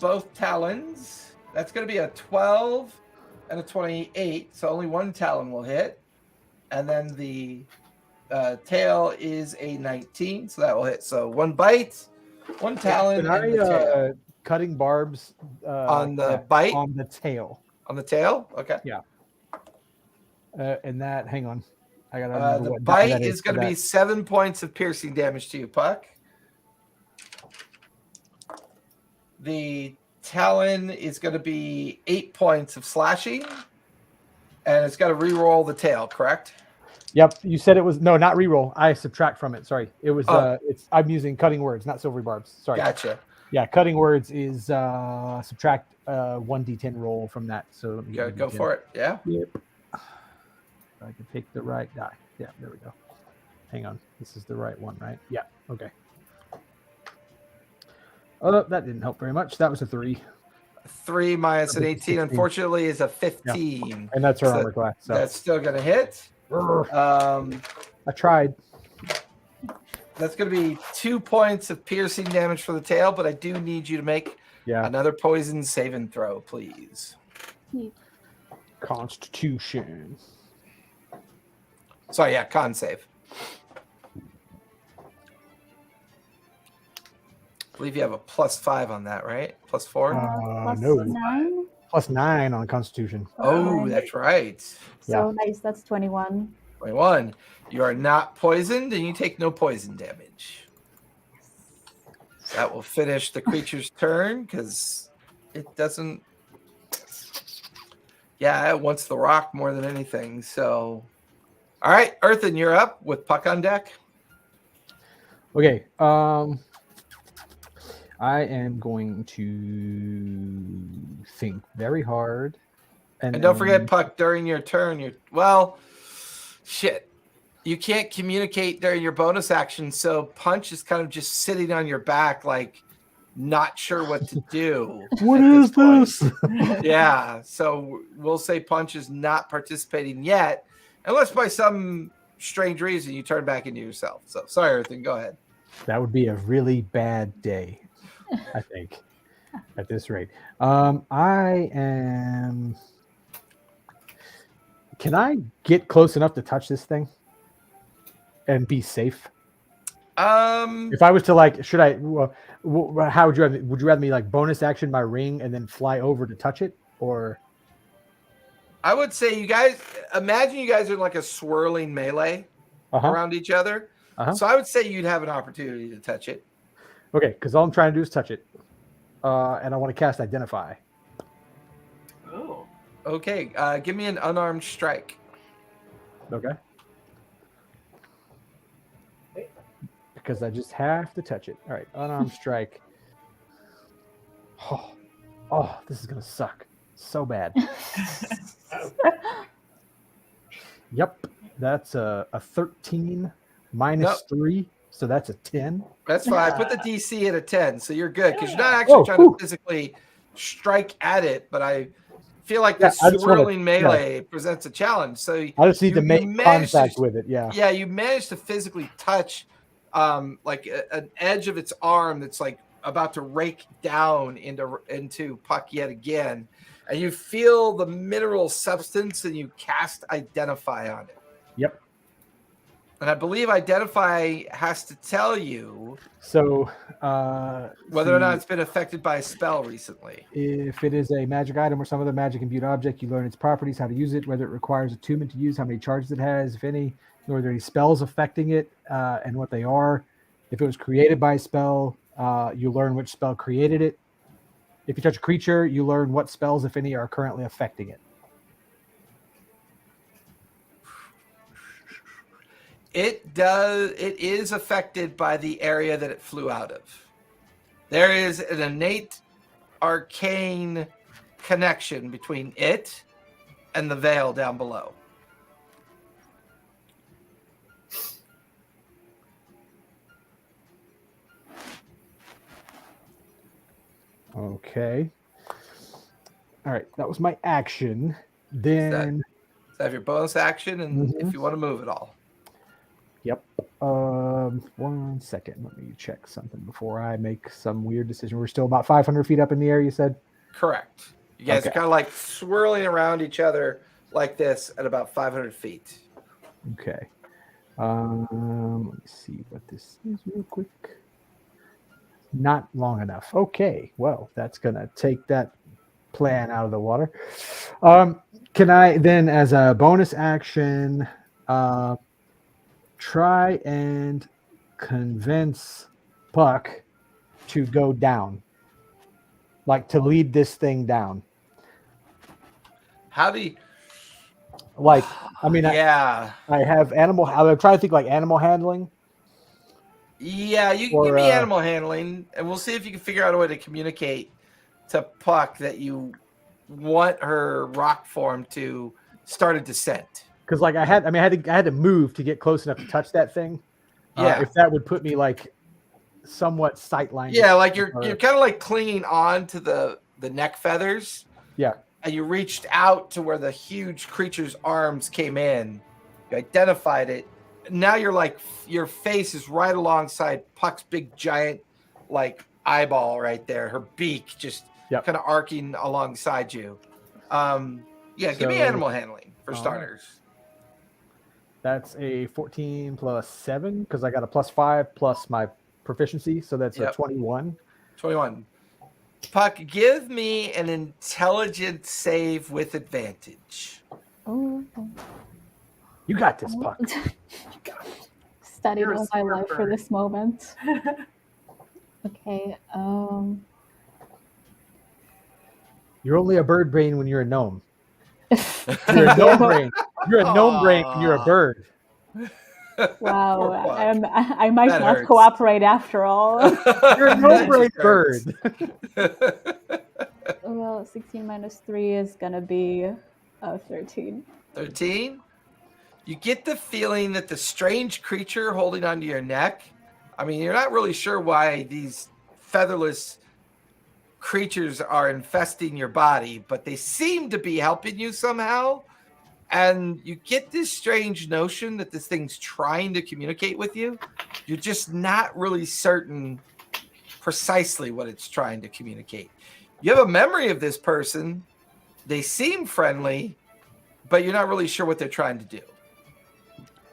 Both talons. That's going to be a 12 and a 28. So only one talon will hit. And then the tail is a 19. So that will hit. So 1 bite, 1 talon, Can and the tail. cutting barbs On the bite? on the tail, On the tail? Okay. and that. Hang on, I gotta. The what die bite that is going for to be that. 7 points of piercing damage to you, Puck. The talon is going to be 8 points of slashing, and it's got to re-roll the tail. Correct? Yep, you said it was no, not reroll. I subtract from it. Sorry, it was. Oh. It's I'm using cutting words, not silvery barbs. Sorry. Gotcha. Yeah, cutting words is subtract 1d10 roll from that. So let me Go for it. Yeah. Yep. I can take the right die. Yeah, there we go. Hang on, this is the right one, right? Yeah. Okay. Oh, that didn't help very much. That was a 3, 3 minus an 18, 16. unfortunately, is a 15. and that's her So armor class. So That's still going to hit. I tried. That's going to be 2 points of piercing damage for the tail, but I do need you to make Yeah. another poison saving throw, please. Constitution. Sorry, yeah, con save. I believe you have a +5 on that, right? +4? Plus No. 9. Plus 9 on Constitution. Oh, Okay. that's right. So nice. That's 21. 21. You are not poisoned, and you take no poison damage. That will finish the creature's turn because it doesn't. Yeah, it wants the rock more than anything. So, all right, Earthen, you're up with Puck on deck. Okay. I am going to think very hard. And don't forget, Puck, during your turn, shit. You can't communicate during your bonus action, so Punch is kind of just sitting on your back, like not sure what to do. What at is this this? point. Yeah, so we'll say Punch is not participating yet, unless by some strange reason you turn back into yourself. So sorry, everything. Go ahead. That would be a really bad day, I think, at this rate. I am. Can I get close enough to touch this thing and be safe? If I was to should I? How would you? Would you rather me bonus action my ring and then fly over to touch it, or? I would say you guys imagine you guys are like a swirling melee around each other. So I would say you'd have an opportunity to touch it. Okay, because all I'm trying to do is touch it, and I want to cast Identify. Oh. Okay, give me an unarmed strike. Okay. Because I just have to touch it. All right, unarmed strike. Oh, this is gonna suck so bad. Yep, that's a 13 minus Nope. 3, So that's a 10. That's fine. Put the DC at a 10, so you're good because you're not actually trying to physically strike at it. But I feel like this swirling melee presents a challenge. So I just need to make contact with it. Yeah. Yeah, you managed to physically touch like an edge of its arm that's like about to rake down into Puck yet again. And you feel the mineral substance and you cast Identify on it. Yep. And I believe Identify has to tell you whether or not it's been affected by a spell recently. If it is a magic item or some other magic imbued object, you learn its properties, how to use it, whether it requires attunement to use, how many charges it has, if any, or are there any spells affecting it, and what they are. If it was created by a spell, you learn which spell created it. If you touch a creature, you learn what spells, if any, are currently affecting it. It is affected by the area that it flew out of. There is an innate arcane connection between it and the veil down below. Okay. All right. That was my action. Then have your bonus action, and if you want to move at all. Yep. 1 second. Let me check something before I make some weird decision. We're still about 500 feet up in the air, you said? Correct. You guys are kind of like swirling around each other like this at about 500 feet. Okay. Let me see what this is real quick. Not long enough. Okay. Well, that's going to take that plan out of the water. Can I then, as a bonus action, try and convince Puck to go down, like to lead this thing down? How do you? Like, I mean, yeah, I have animal. I'm trying to think like animal handling. Yeah, you can give me animal handling, and we'll see if you can figure out a way to communicate to Puck that you want her rock form to start a descent. Because like I had to move to get close enough to touch that thing. Yeah, if that would put me like somewhat sightline. Yeah, like you're kind of like clinging on to the neck feathers. Yeah, and you reached out to where the huge creature's arms came in. You identified it. Now you're like your face is right alongside Puck's big giant like eyeball right there. Her beak just kind of arcing alongside you. Give me animal handling for starters. That's a 14 plus 7 because I got a +5 plus my proficiency, so that's a 21. 21. Puck, give me an intelligence save with advantage. Oh. You got this, Puck. Studied all my life for this moment. Okay. You're only a bird brain when you're a gnome. You're a gnome brain. You're a gnome brain when you're a bird. Wow. I might not cooperate after all. You're a gnome brain bird. Well, 16 minus 3 is going to be 13. 13? You get the feeling that the strange creature holding onto your neck, I mean, you're not really sure why these featherless creatures are infesting your body, but they seem to be helping you somehow. And you get this strange notion that this thing's trying to communicate with you. You're just not really certain precisely what it's trying to communicate. You have a memory of this person. They seem friendly, but you're not really sure what they're trying to do.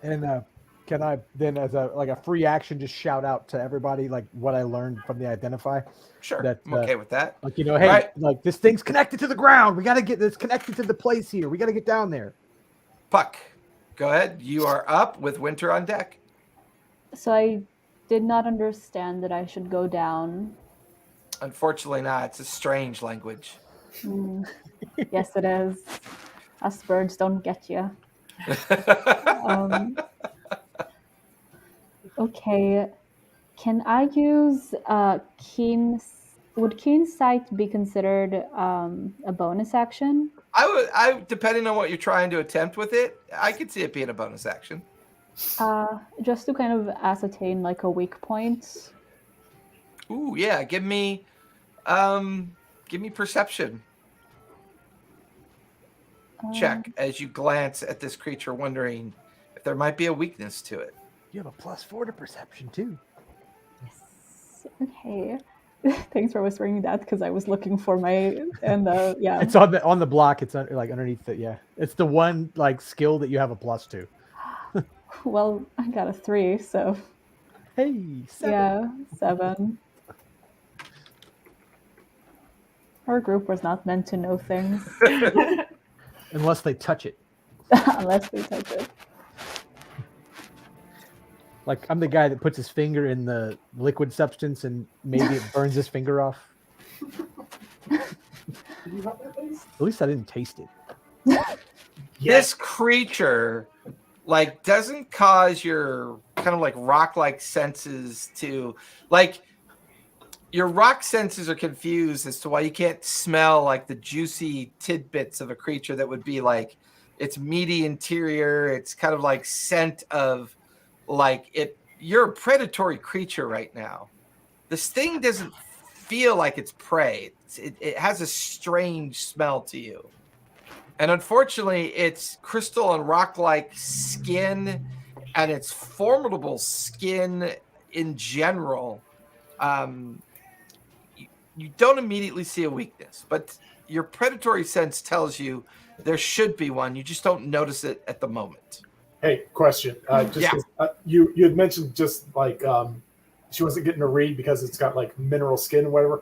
And can I then, as a free action, just shout out to everybody like what I learned from the Identify? Sure, I'm okay with that. Like, hey, like this thing's connected to the ground. We got to get this connected to the place here. We got to get down there. Puck, go ahead. You are up with Winter on deck. So I did not understand that I should go down. Unfortunately not. It's a strange language. Yes, it is. Us birds don't get you. Okay. Can I use would keen sight be considered a bonus action? I depending on what you're trying to attempt with it, I could see it being a bonus action. Just to kind of ascertain like a weak point. Ooh, yeah. Give me perception check as you glance at this creature, wondering if there might be a weakness to it. You have a +4 to perception too. Yes. Okay. Thanks for whispering that because I was looking for my yeah. It's on the block. It's like underneath it. Yeah, it's the one like skill that you have a +2. Well, I got a 3, so Hey, 7. yeah, 7. Our group was not meant to know things Unless they touch it. unless we touch it. Like I'm the guy that puts his finger in the liquid substance and maybe it burns his finger off. Do you have that base? At least I didn't taste it. This creature like doesn't cause your kind of like rock-like senses to like your rock senses are confused as to why you can't smell like the juicy tidbits of a creature that would be like its meaty interior, its kind of like scent of like it. You're a predatory creature right now. This thing doesn't feel like it's prey. It has a strange smell to you. And unfortunately, its crystal and rock-like skin and its formidable skin in general, you don't immediately see a weakness, but your predatory sense tells you there should be one. You just don't notice it at the moment. Hey, question. You had mentioned just like she wasn't getting a read because it's got like mineral skin or whatever.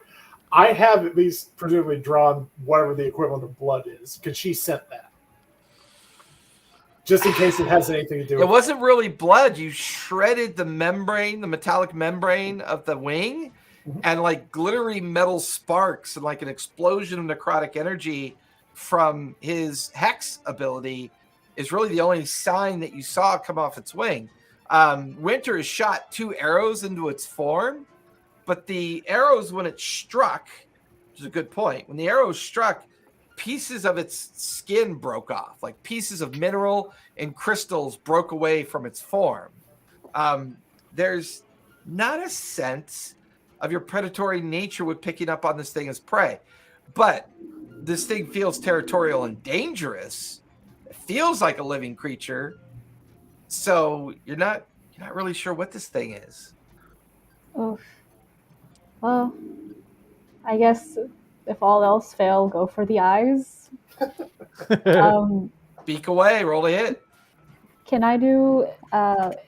I have at least presumably drawn whatever the equivalent of blood is. Could she scent that? Just in case it has anything to do with it. Wasn't really blood. You shredded the membrane, the metallic membrane of the wing, and like glittery metal sparks and like an explosion of necrotic energy from his hex ability is really the only sign that you saw come off its wing. Winter has shot 2 arrows into its form, but the arrows, when it struck, which is a good point, when the arrows struck, pieces of its skin broke off, like pieces of mineral and crystals broke away from its form. There's not a sense of your predatory nature with picking up on this thing as prey, but this thing feels territorial and dangerous. It feels like a living creature, so you're not really sure what this thing is. Oh, well, I guess if all else fail, go for the eyes. Beak away, roll a hit. Can I do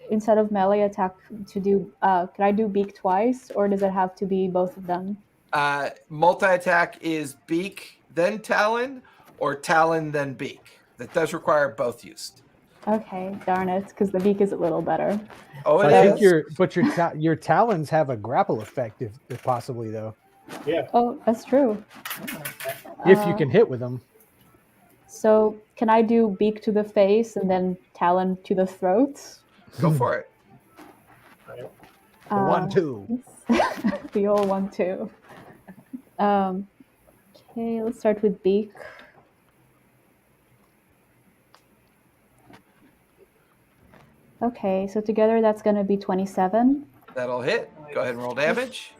instead of melee attack to do? Can I do beak twice, or does it have to be both of them? Multi-attack is beak then talon, or talon then beak. That does require both used. Okay, darn it, because the beak is a little better. Oh, I think your talons have a grapple effect, if possibly though. Yeah. Oh, that's true. If you can hit with them. So can I do beak to the face and then talon to the throat? Go for it. The 1-2. The old 1-2. Okay, let's start with beak. Okay, so together that's going to be 27. That'll hit. Go ahead and roll damage.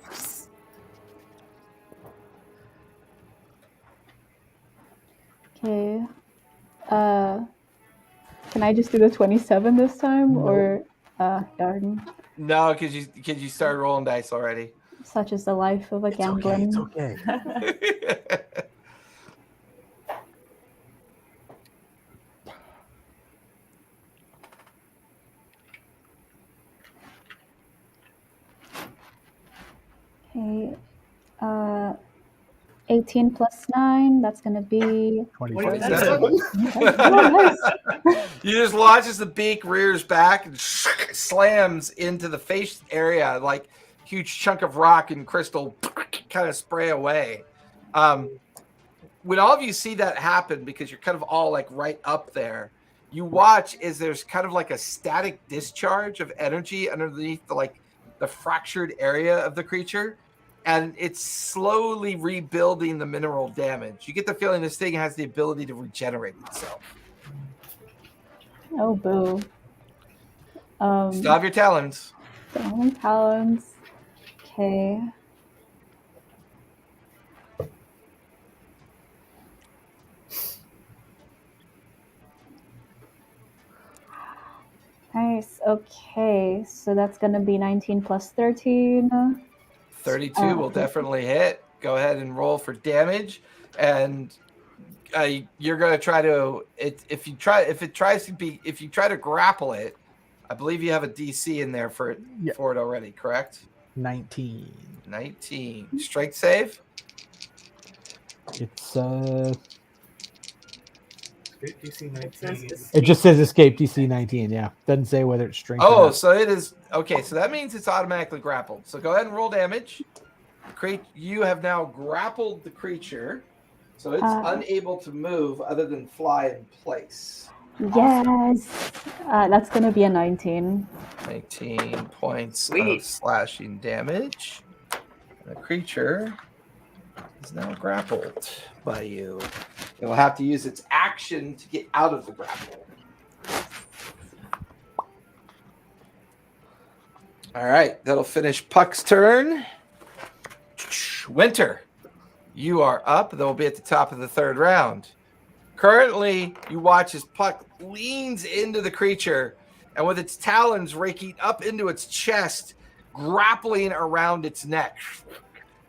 Okay. Can I just do the 27 this time, or darn? No, because you started rolling dice already. Such is the life of a gambler. It's okay. Okay. 18 plus 9, that's going to be 27. You just watch as the beak rears back and slams into the face area, like huge chunk of rock and crystal kind of spray away. When all of you see that happen, because you're kind of all like right up there, you watch as there's kind of like a static discharge of energy underneath the fractured area of the creature. And it's slowly rebuilding the mineral damage. You get the feeling this thing has the ability to regenerate itself. Oh, boo. Still have your talons. Talons. Okay. Nice. Okay. So that's going to be 19 plus 13. 32 will definitely hit. Go ahead and roll for damage. And you're going to try to if you try to grapple it, I believe you have a DC in there for it already, correct? 19. Strength save? It's DC 19. it just says escape DC 19, yeah. Doesn't say whether it's strength. Oh, so it is okay, so that means it's automatically grappled. So go ahead and roll damage. You have now grappled the creature. So it's unable to move other than fly in place. Yes. That's going to be a 19. 19 points of slashing damage. The creature is now grappled by you. It will have to use its action to get out of the grapple. All right, that'll finish Puck's turn. Winter, you are up. They'll be at the top of the third round. Currently, you watch as Puck leans into the creature, and with its talons raking up into its chest, grappling around its neck.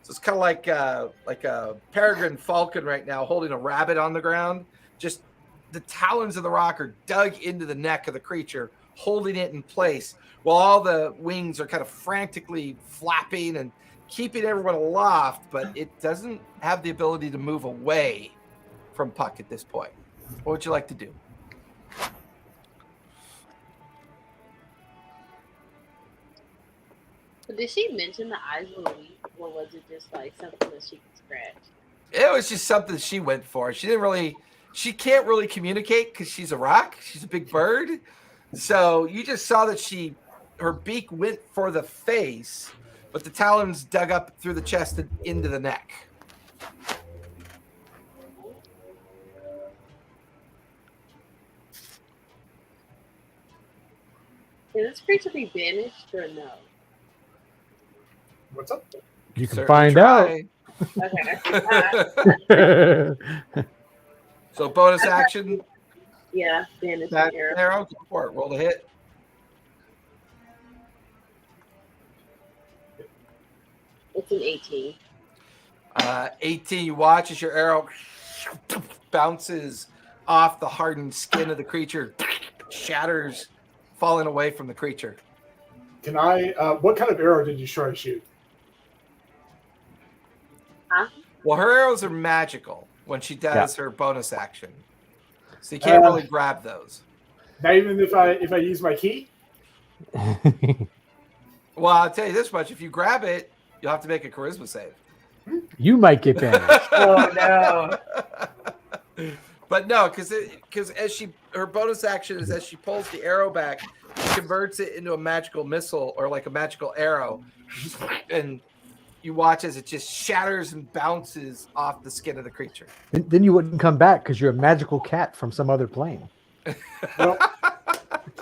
So it's kind of like a peregrine falcon right now, holding a rabbit on the ground. Just the talons of the rock are dug into the neck of the creature, holding it in place, while all the wings are kind of frantically flapping and keeping everyone aloft, but it doesn't have the ability to move away from Puck at this point. What would you like to do? Did she mention the eyes were weak, or was it just like something that she could scratch? It was just something she went for. She can't really communicate because she's a rock. She's a big bird. So you just saw that her beak went for the face, but the talons dug up through the chest and into the neck. Can this creature be banished or no? What's up? You can Certainly find try. out. So bonus action. Yeah, banish That an arrow. arrow. Go for it. Roll to hit. It's an 18. 18. You watch as your arrow bounces off the hardened skin of the creature, shatters, falling away from the creature. Can I? What kind of arrow did you try to shoot? Huh? Well, her arrows are magical when she does her bonus action, so you can't really grab those. Not even if I use my key. Well, I'll tell you this much: if you grab it, you'll have to make a charisma save. You might get banished. Oh no! But no, because as her bonus action is as she pulls the arrow back, she converts it into a magical missile or like a magical arrow, and you watch as it just shatters and bounces off the skin of the creature. Then you wouldn't come back because you're a magical cat from some other plane. Well,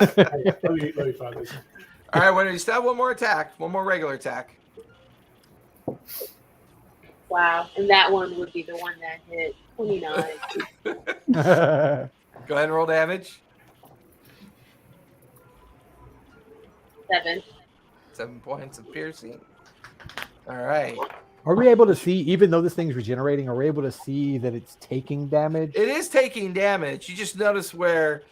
let me find this. All right, when you still have one more attack, one more regular attack. Wow. And that one would be the one that hit 29. Go ahead and roll damage. 7. 7 points of piercing. All right. Are we able to see, even though this thing's regenerating, are we able to see that it's taking damage? It is taking damage. You just notice where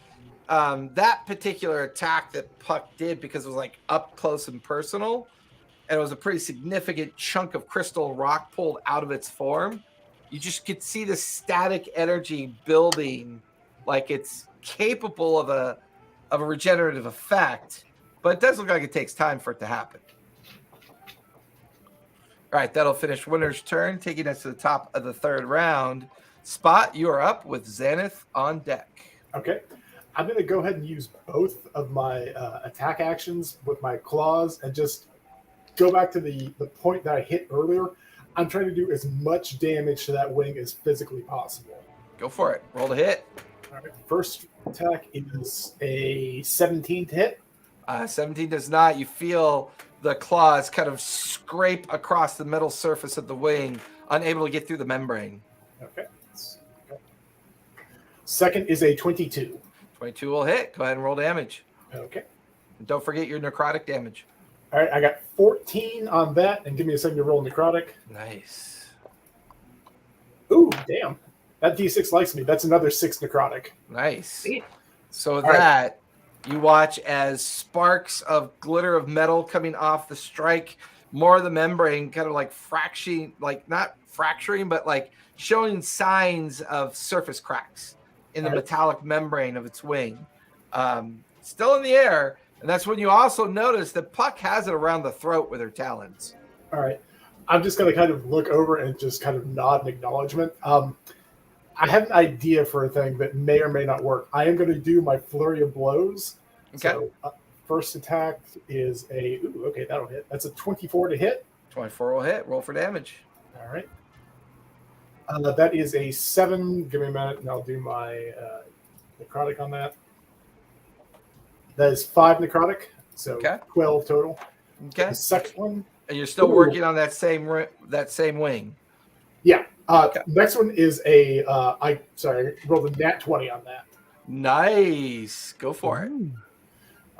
that particular attack that Puck did, because it was like up close and personal, and it was a pretty significant chunk of crystal rock pulled out of its form. You just could see the static energy building, like it's capable of a regenerative effect, but it does look like it takes time for it to happen. All right, that'll finish Winter's turn, taking us to the top of the third round. Spot, you are up with Xanath on deck. Okay. I'm going to go ahead and use both of my attack actions with my claws and just go back to the point that I hit earlier. I'm trying to do as much damage to that wing as physically possible. Go for it. Roll to hit. All right. First attack is a 17 to hit. 17 does not. You feel the claws kind of scrape across the metal surface of the wing, unable to get through the membrane. Okay. Second is a 22. 22 will hit. Go ahead and roll damage. Okay. And don't forget your necrotic damage. All right, I got 14 on that, and give me a second to roll necrotic. Nice. Ooh, damn. That D6 likes me. That's another 6 necrotic. Nice. Sweet. So with All right. that, you watch as sparks of glitter of metal coming off the strike, more of the membrane kind of like fracturing, like not fracturing, but like showing signs of surface cracks in the All right. metallic membrane of its wing. Still in the air. And that's when you also notice that Puck has it around the throat with her talons. All right. I'm just going to kind of look over and just kind of nod in acknowledgement. I have an idea for a thing that may or may not work. I am going to do my flurry of blows. Okay. So, first attack is okay, that'll hit. That's a 24 to hit. 24 will hit. Roll for damage. All right. That is a 7. Give me a minute, and I'll do my necrotic on that. That is 5 necrotic, so Okay. 12 total. Okay. The second one, And you're still working on that same wing. yeah. Okay. Next one is I rolled a nat 20 on that. Nice. Go for it.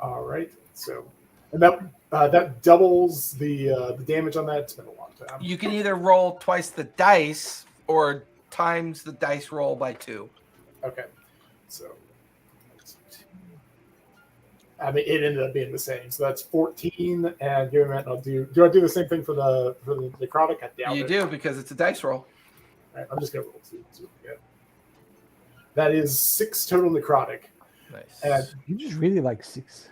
All right. So, and that doubles the damage on that. It's been a long time. You can either roll twice the dice or times the dice roll by 2. Okay. So, I mean, it ended up being the same. So that's 14, and give me a minute. I'll do I do the same thing for the necrotic? I doubt You it. do because it's a dice roll. All right, I'm just gonna roll 2. That is 6 total necrotic. Nice. And You just really like 6.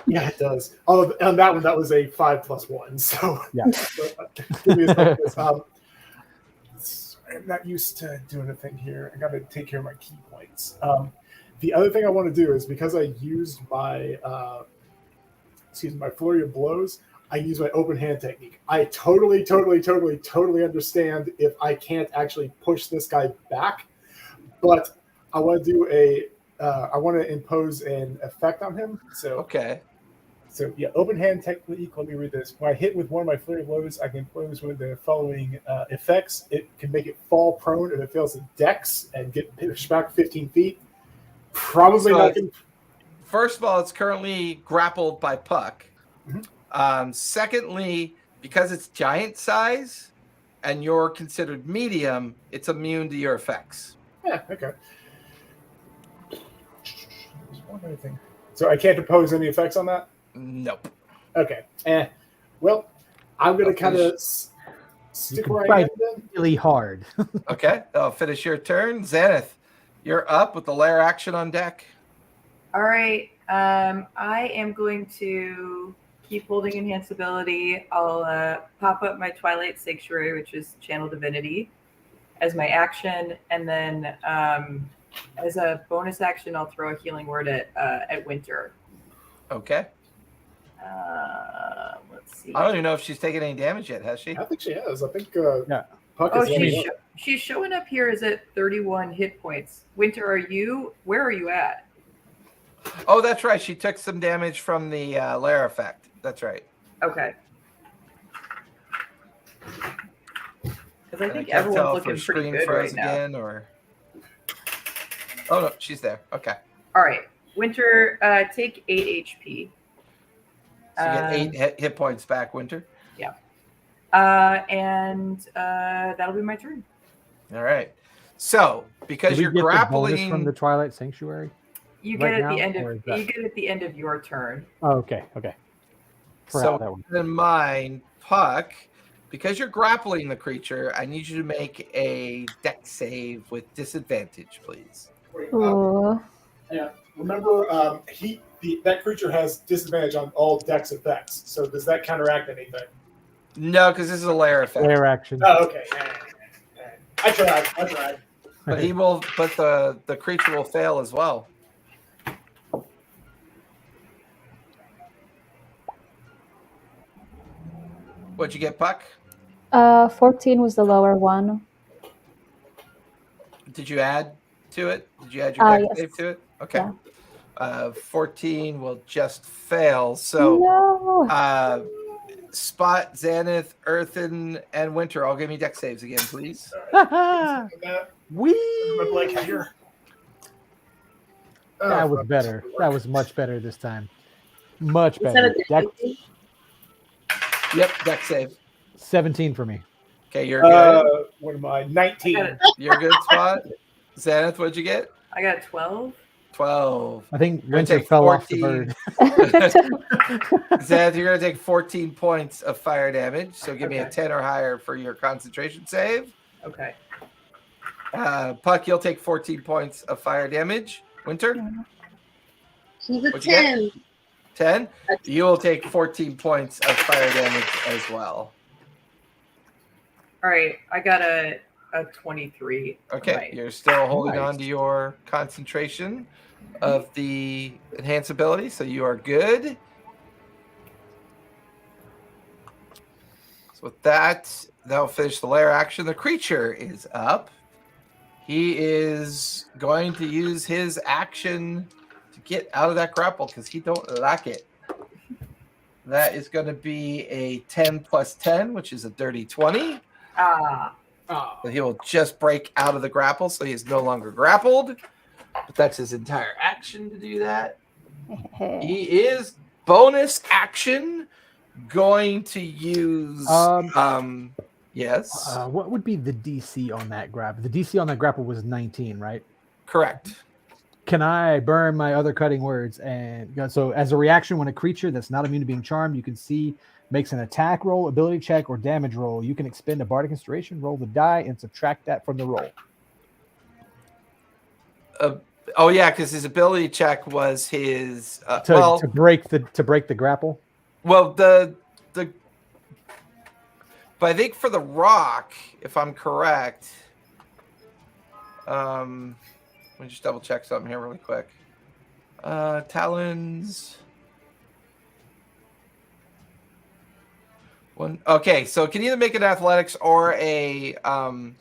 yeah, it does. Oh, on that one, that was a 5 + 1. So Yeah. give me a second. I'm not used to doing a thing here. I got to take care of my key points. The other thing I want to do is because I used my my flurry of blows, I use my open hand technique. I totally understand if I can't actually push this guy back, but I want to do I want to impose an effect on him. So Okay. So yeah, open hand technique. Let me read this. When I hit with one of my flurry blows, I can close with the following effects. It can make it fall prone if it fails the dex and get pushed back 15 feet. Probably So not. Gonna... First of all, it's currently grappled by Puck. Mm-hmm. Secondly, because it's giant size and you're considered medium, it's immune to your effects. Yeah. Okay. There's one other thing. So I can't impose any effects on that. Nope. Okay. Well, I'm gonna kind of stick where I am then. Really hard. Okay. I'll finish your turn. Xanath, you're up with the lair action on deck. All right. I am going to keep holding enhanced ability. I'll pop up my Twilight Sanctuary, which is Channel Divinity, as my action, and then as a bonus action, I'll throw a healing word at Winter. Okay. Let's see. I don't even know if she's taken any damage yet, has she? I think she has. I think Yeah. Puck Oh, is she's showing up here as at 31 hit points. Winter, where are you at? Oh, that's right. She took some damage from the lair effect. That's right. Okay. Because I think can't everyone's tell if looking her pretty screen good froze right now. again, or... Oh, no, she's there. Okay. All right. Winter, take 8 HP. So you get 8 hit points back, Winter. Yeah. And that'll be my turn. All right. So, because Do we you're get the bonus grappling from the Twilight Sanctuary. You Right get at now, the end or of is that- you get at the end of your turn. Oh, okay. So, that one. keep in mind, Puck, because you're grappling the creature, I need you to make a dex save with disadvantage, please. Ooh. Yeah. Remember, that creature has disadvantage on all dex effects. So does that counteract anything? No, because this is a lair effect. Lair action. Oh, okay. I tried. But he will. But the creature will fail as well. What'd you get, Puck? 14 was the lower one. Did you add to it? Did you add your dex Yes. save to it? Okay. Yeah. 14 will just fail. So No. Spot, Xanath, Earthen, and Winter, all give me deck saves again, please. Wee! That was better. That was much better this time. Much Instead better. of Deck, Yep, deck save. 17 for me. Okay, you're good. What am I? 19. You're good, Spot. Xanath, what'd you get? I got 12. 12. I think You're gonna Winter take fell off the 14. bird. Xanath, you're going to take 14 points of fire damage. So give me a Okay. 10 or higher for your concentration save. Okay. Puck, you'll take 14 points of fire damage. Winter, She's a What'd you get? 10. 10. You will take 14 points of fire damage as well. All right. I got a 23. Okay, Right. you're still holding Nice. on to your concentration of the enhance ability, so you are good. So with that, that'll finish the lair action. The creature is up. He is going to use his action to get out of that grapple because he don't like it. That is going to be a 10 plus 10, which is a dirty 20. Ah. So he will just break out of the grapple, so he is no longer grappled. But that's his entire action to do that. He is bonus action going to use yes. What would be the DC on that grapple? The DC on that grapple was 19, right? Correct. Can I burn my other cutting words? And so as a reaction, when a creature that's not immune to being charmed, you can see makes an attack roll, ability check, or damage roll, you can expend a bardic inspiration, roll the die, and subtract that from the roll. Oh yeah, because his ability check was his To break the grapple. Well, but I think for the rock, if I'm correct, let me just double check something here really quick. Talons. One. Okay, so it can either make an athletics or an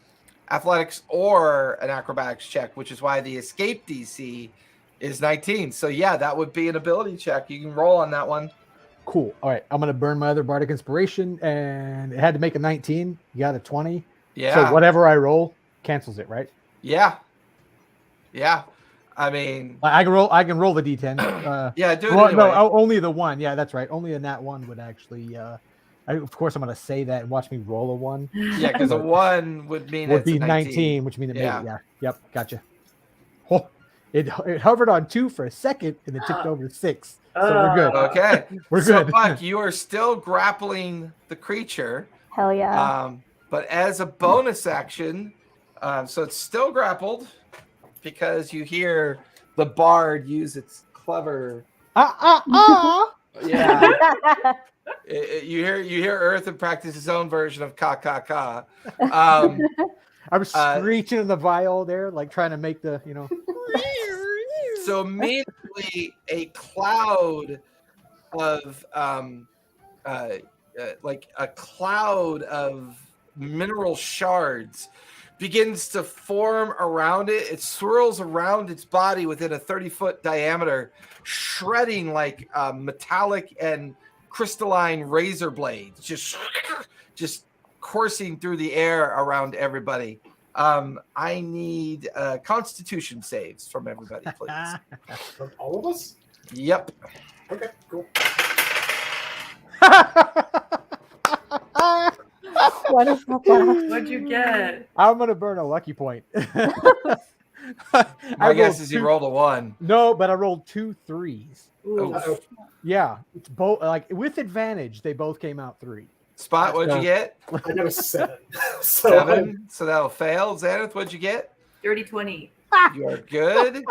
acrobatics check, which is why the escape DC is 19. So yeah, that would be an ability check. You can roll on that one. Cool. All right, I'm gonna burn my other bardic inspiration, and it had to make a 19. You got a 20. Yeah. So whatever I roll cancels it, right? Yeah. Yeah. I mean, I can roll the D10. yeah, do it well, anyway. No, only the one. Yeah, that's right. Only a nat one would actually. Of course, I'm gonna say that and watch me roll a one. Yeah, because a 1 would mean Would it's be a 19, which means it Yeah. made it. Yeah. Yep. Gotcha. Oh, it hovered on 2 for a second and it tipped over to 6. So we're good. Okay. We're So, good. Buck, you are still grappling the creature. Hell yeah. But as a bonus action, so it's still grappled because you hear the bard use its clever. Yeah. You hear Earthen practice his own version of ka ka ka. I'm screeching in the viol there, like trying to make the So immediately a cloud of like a cloud of mineral shards begins to form around it. It swirls around its body within a 30-foot diameter, shredding like metallic and crystalline razor blades, just coursing through the air around everybody. I need Constitution saves from everybody, please. From all of us? Yep. Okay, cool. What is that? What'd you get? I'm gonna burn a lucky point. My guess is you rolled a 1. No, but I rolled 2 3s. Ooh. Oh. Yeah, it's both like with advantage. They both came out 3. Spot, what'd you get? I got a 7. So 7. So that'll fail. Xanath, what'd you get? Dirty 20. You are good.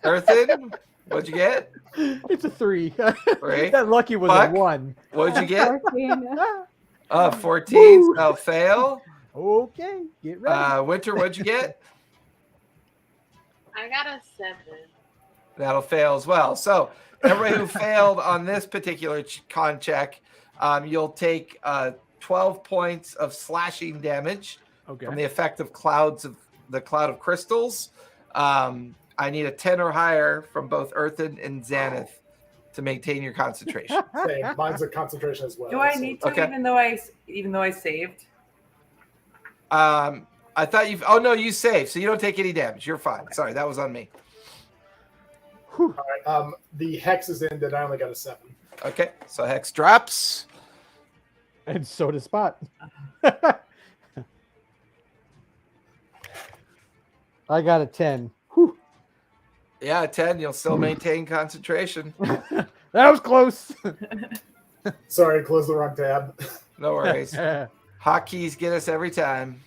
Earthen, what'd you get? It's a 3. 3. That lucky was Buck? a 1. What'd you get? 14. 14. So that'll fail. Okay, get ready. Winter, what'd you get? I got a 7. That'll fail as well. So everybody who failed on this particular con check, you'll take 12 points of slashing damage Okay. from the effect of the cloud of crystals. I need a 10 or higher from both Earthen and Xanath to maintain your concentration. Same. Mine's a concentration as well. Do I so- need to Okay. even though I saved? I thought you. Oh no, you saved, so you don't take any damage. You're fine. Sorry, that was on me. All right. The hex is in, then I only got a 7. Okay, so Hex drops. And so does Spot. I got a 10. Whew. Yeah, 10. You'll still maintain concentration. That was close. Sorry, close the wrong tab. No worries. Hotkeys get us every time.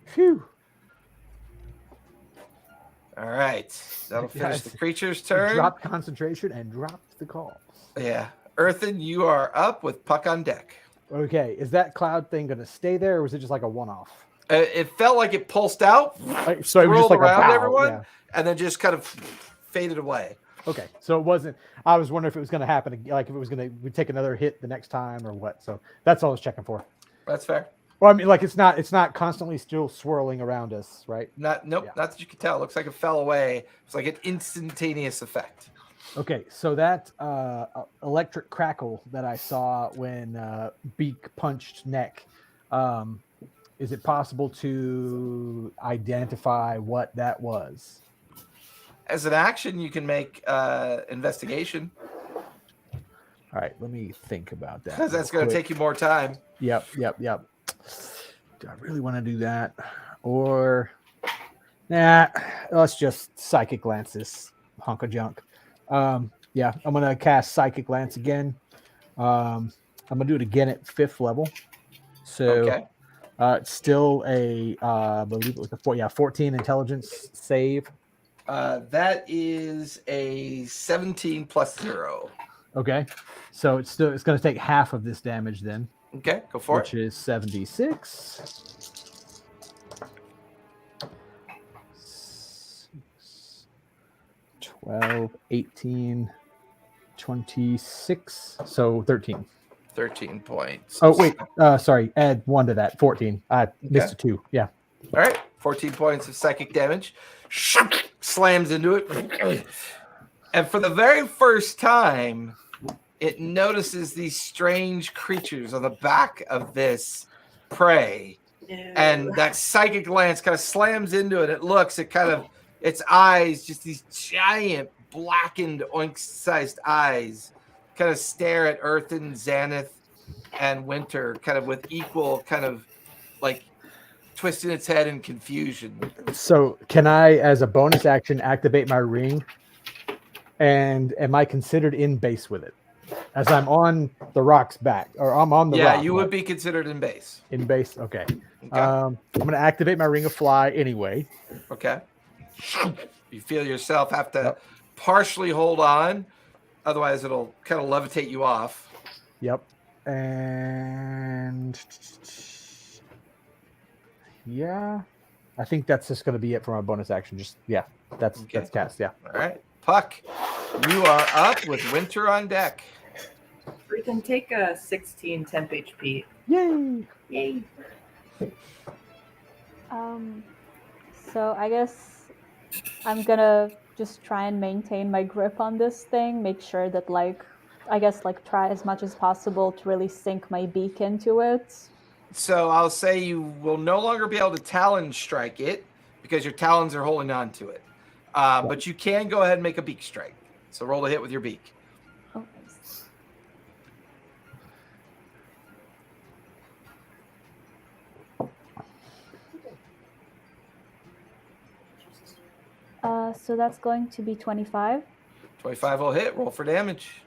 Phew. All right, that'll finish Yes. the creature's turn. Dropped concentration and dropped the call. Yeah, Earthen, you are up with Puck on deck. Okay, is that cloud thing going to stay there, or was it just like a one-off? It felt like it pulsed out, So it was just swirled like a around bow, everyone, yeah. and then just kind of faded away. Okay, so it wasn't. I was wondering if it was going to happen, like if it was going to take another hit the next time or what. So that's all I was checking for. That's fair. Well, I mean, like it's not constantly still swirling around us, right? Nope, Yeah. not that you can tell. It looks like it fell away. It's like an instantaneous effect. Okay, so that electric crackle that I saw when Beak punched Neck, is it possible to identify what that was? As an action, you can make investigation All right, let me think about that. because that's real going to quick. take you more time. Yep. Do I really want to do that? Or, nah, let's just Psychic Glance this hunk of junk. Yeah, I'm going to cast Psychic Glance again. I'm going to do it again at 5th level. So Okay. it's still I believe it was a 14 intelligence save. That is a 17 plus 0. Okay. So it's going to take half of this damage then. Okay, go for Which is 76. 12, 18, 26. So 13. it. 13 points. Oh, wait. Sorry. Add 1 to that. 14. I missed a 2. Yeah. All right, 14 points of psychic damage. Slams into it. And for the very first time, it notices these strange creatures on the back of this prey. And that psychic lance kind of slams into it. It looks, its eyes, just these giant blackened oink-sized eyes, kind of stare at Earthen, Xanath, and Winter, kind of with equal kind of like twisting its head in confusion. So can I, as a bonus action, activate my ring? And am I considered in base with it? As I'm on the rock's back, or I'm on the rock. Yeah, you would be considered in base. in base. Okay. Okay. I'm going to activate my ring of fly anyway. Okay. You feel yourself have to Yep. partially hold on, otherwise it'll kind of levitate you off. Yep. And yeah, I think that's just going to be it for my bonus action. That's cast. Yeah. All right. Puck, you are up with Winter on deck. We can take a 16 temp HP. Yay. Yay. So I guess I'm gonna just try and maintain my grip on this thing, make sure that try as much as possible to really sink my beak into it. So I'll say you will no longer be able to talon strike it because your talons are holding on to it. But you can go ahead and make a beak strike. So roll a hit with your beak. Oh, nice. So that's going to be 25. 25 will hit. Roll for damage.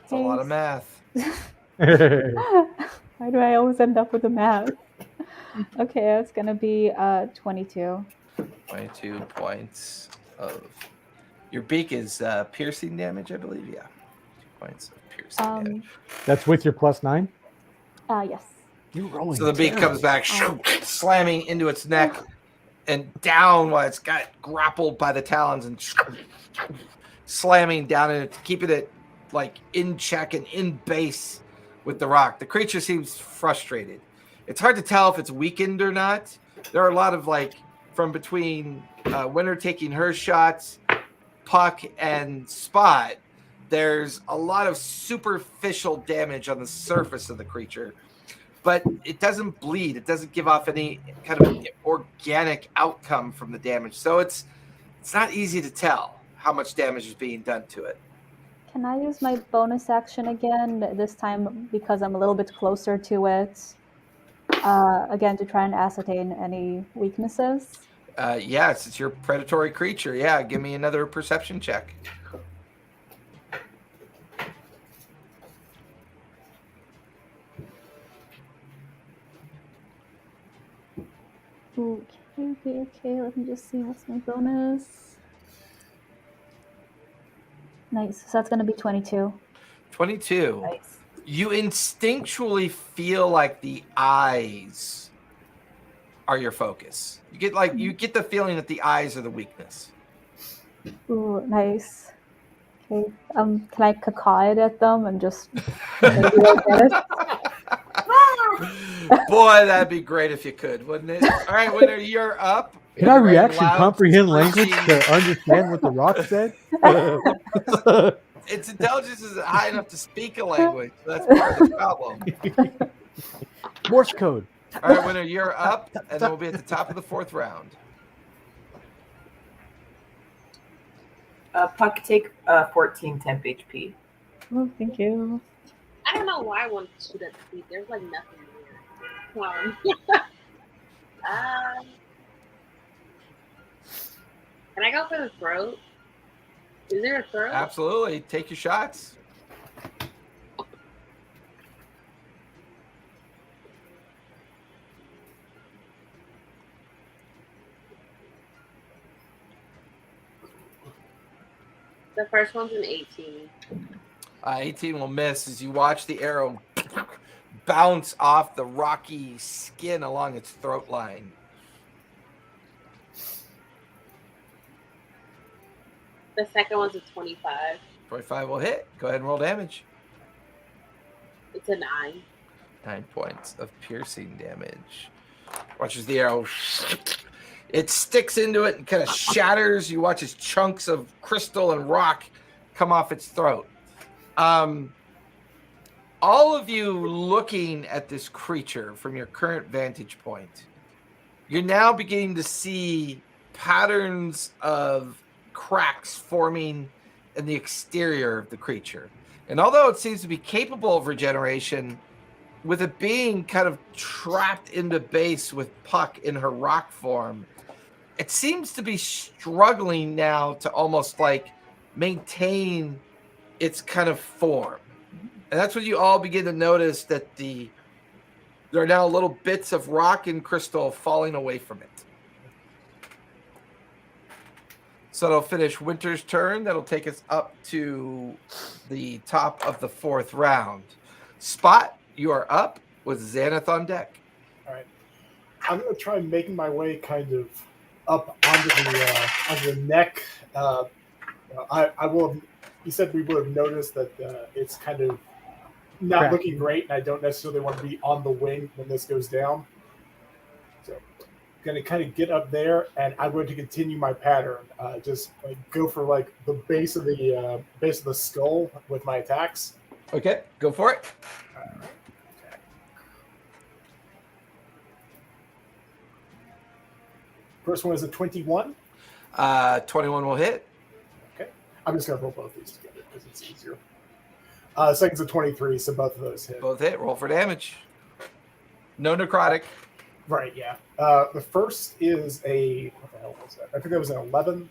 It's a lot of math. Why do I always end up with the math? Okay, that's gonna be 22. 22 points of your beak is piercing damage, I believe. Yeah, 2 points of piercing damage. That's with your +9. Yes. You rolling? So the beak comes back, slamming into its neck and down while it's got grappled by the talons and slamming down in it, keeping it like in check and in base with the rock. The creature seems frustrated. It's hard to tell if it's weakened or not. There are a lot of from between Winter taking her shots, Puck and Spot. There's a lot of superficial damage on the surface of the creature, but it doesn't bleed. It doesn't give off any kind of organic outcome from the damage. So it's not easy to tell how much damage is being done to it. Can I use my bonus action again, this time because I'm a little bit closer to it, again, to try and ascertain any weaknesses? Yes, it's your predatory creature. Yeah, give me another perception check. Okay. Let me just see what's my bonus. Nice. So that's going to be 22. 22. Nice. You instinctually feel like the eyes are your focus. You get the feeling that the eyes are the weakness. Ooh, nice. Okay. Can I cacaw it at them and just maybe they'll get it? Boy, that'd be great if you could, wouldn't it? All right, Winter, you're up. Can I Very reaction loud, comprehend language screeching. to understand what the rock said? Its intelligence isn't high enough to speak a language. That's part of the problem. Morse code. All right, Winter, you're up, and then we'll be at the top of the 4th round. Puck, take 14 temp HP. Oh, thank you. I don't know why I want to shoot at the feet. There's like nothing there. Come on. Can I go for the throat? Is there a throat? Absolutely. Take your shots. The first one's an 18. 18 will miss as you watch the arrow bounce off the rocky skin along its throat line. The second one's a 25. 25 will hit. Go ahead and roll damage. It's a 9. 9 points of piercing damage. Watch as the arrow, it sticks into it and kind of shatters. You watch as chunks of crystal and rock come off its throat. All of you looking at this creature from your current vantage point, you're now beginning to see patterns of cracks forming in the exterior of the creature. And although it seems to be capable of regeneration, with it being kind of trapped into base with Puck in her rock form, it seems to be struggling now to almost maintain its kind of form. And that's when you all begin to notice that there are now little bits of rock and crystal falling away from it. So that'll finish Winter's turn. That'll take us up to the top of the 4th round. Spot, you are up with Xanath on deck. All right. I'm going to try making my way kind of up onto the neck. I will have, you said we would have noticed that it's kind of not looking great, and I don't necessarily want to be on the wing when this goes down. So going to kind of get up there, and I'm going to continue my pattern. Just go for the base of the skull with my attacks. Okay, go for it. All right. Okay. First one is a 21. 21 will hit. Okay, I'm just going to roll both these together because it's easier. Second's a 23, so both of those hit. Both hit. Roll for damage. No necrotic. Right, yeah. The first is what the hell was that? I think that was an 11.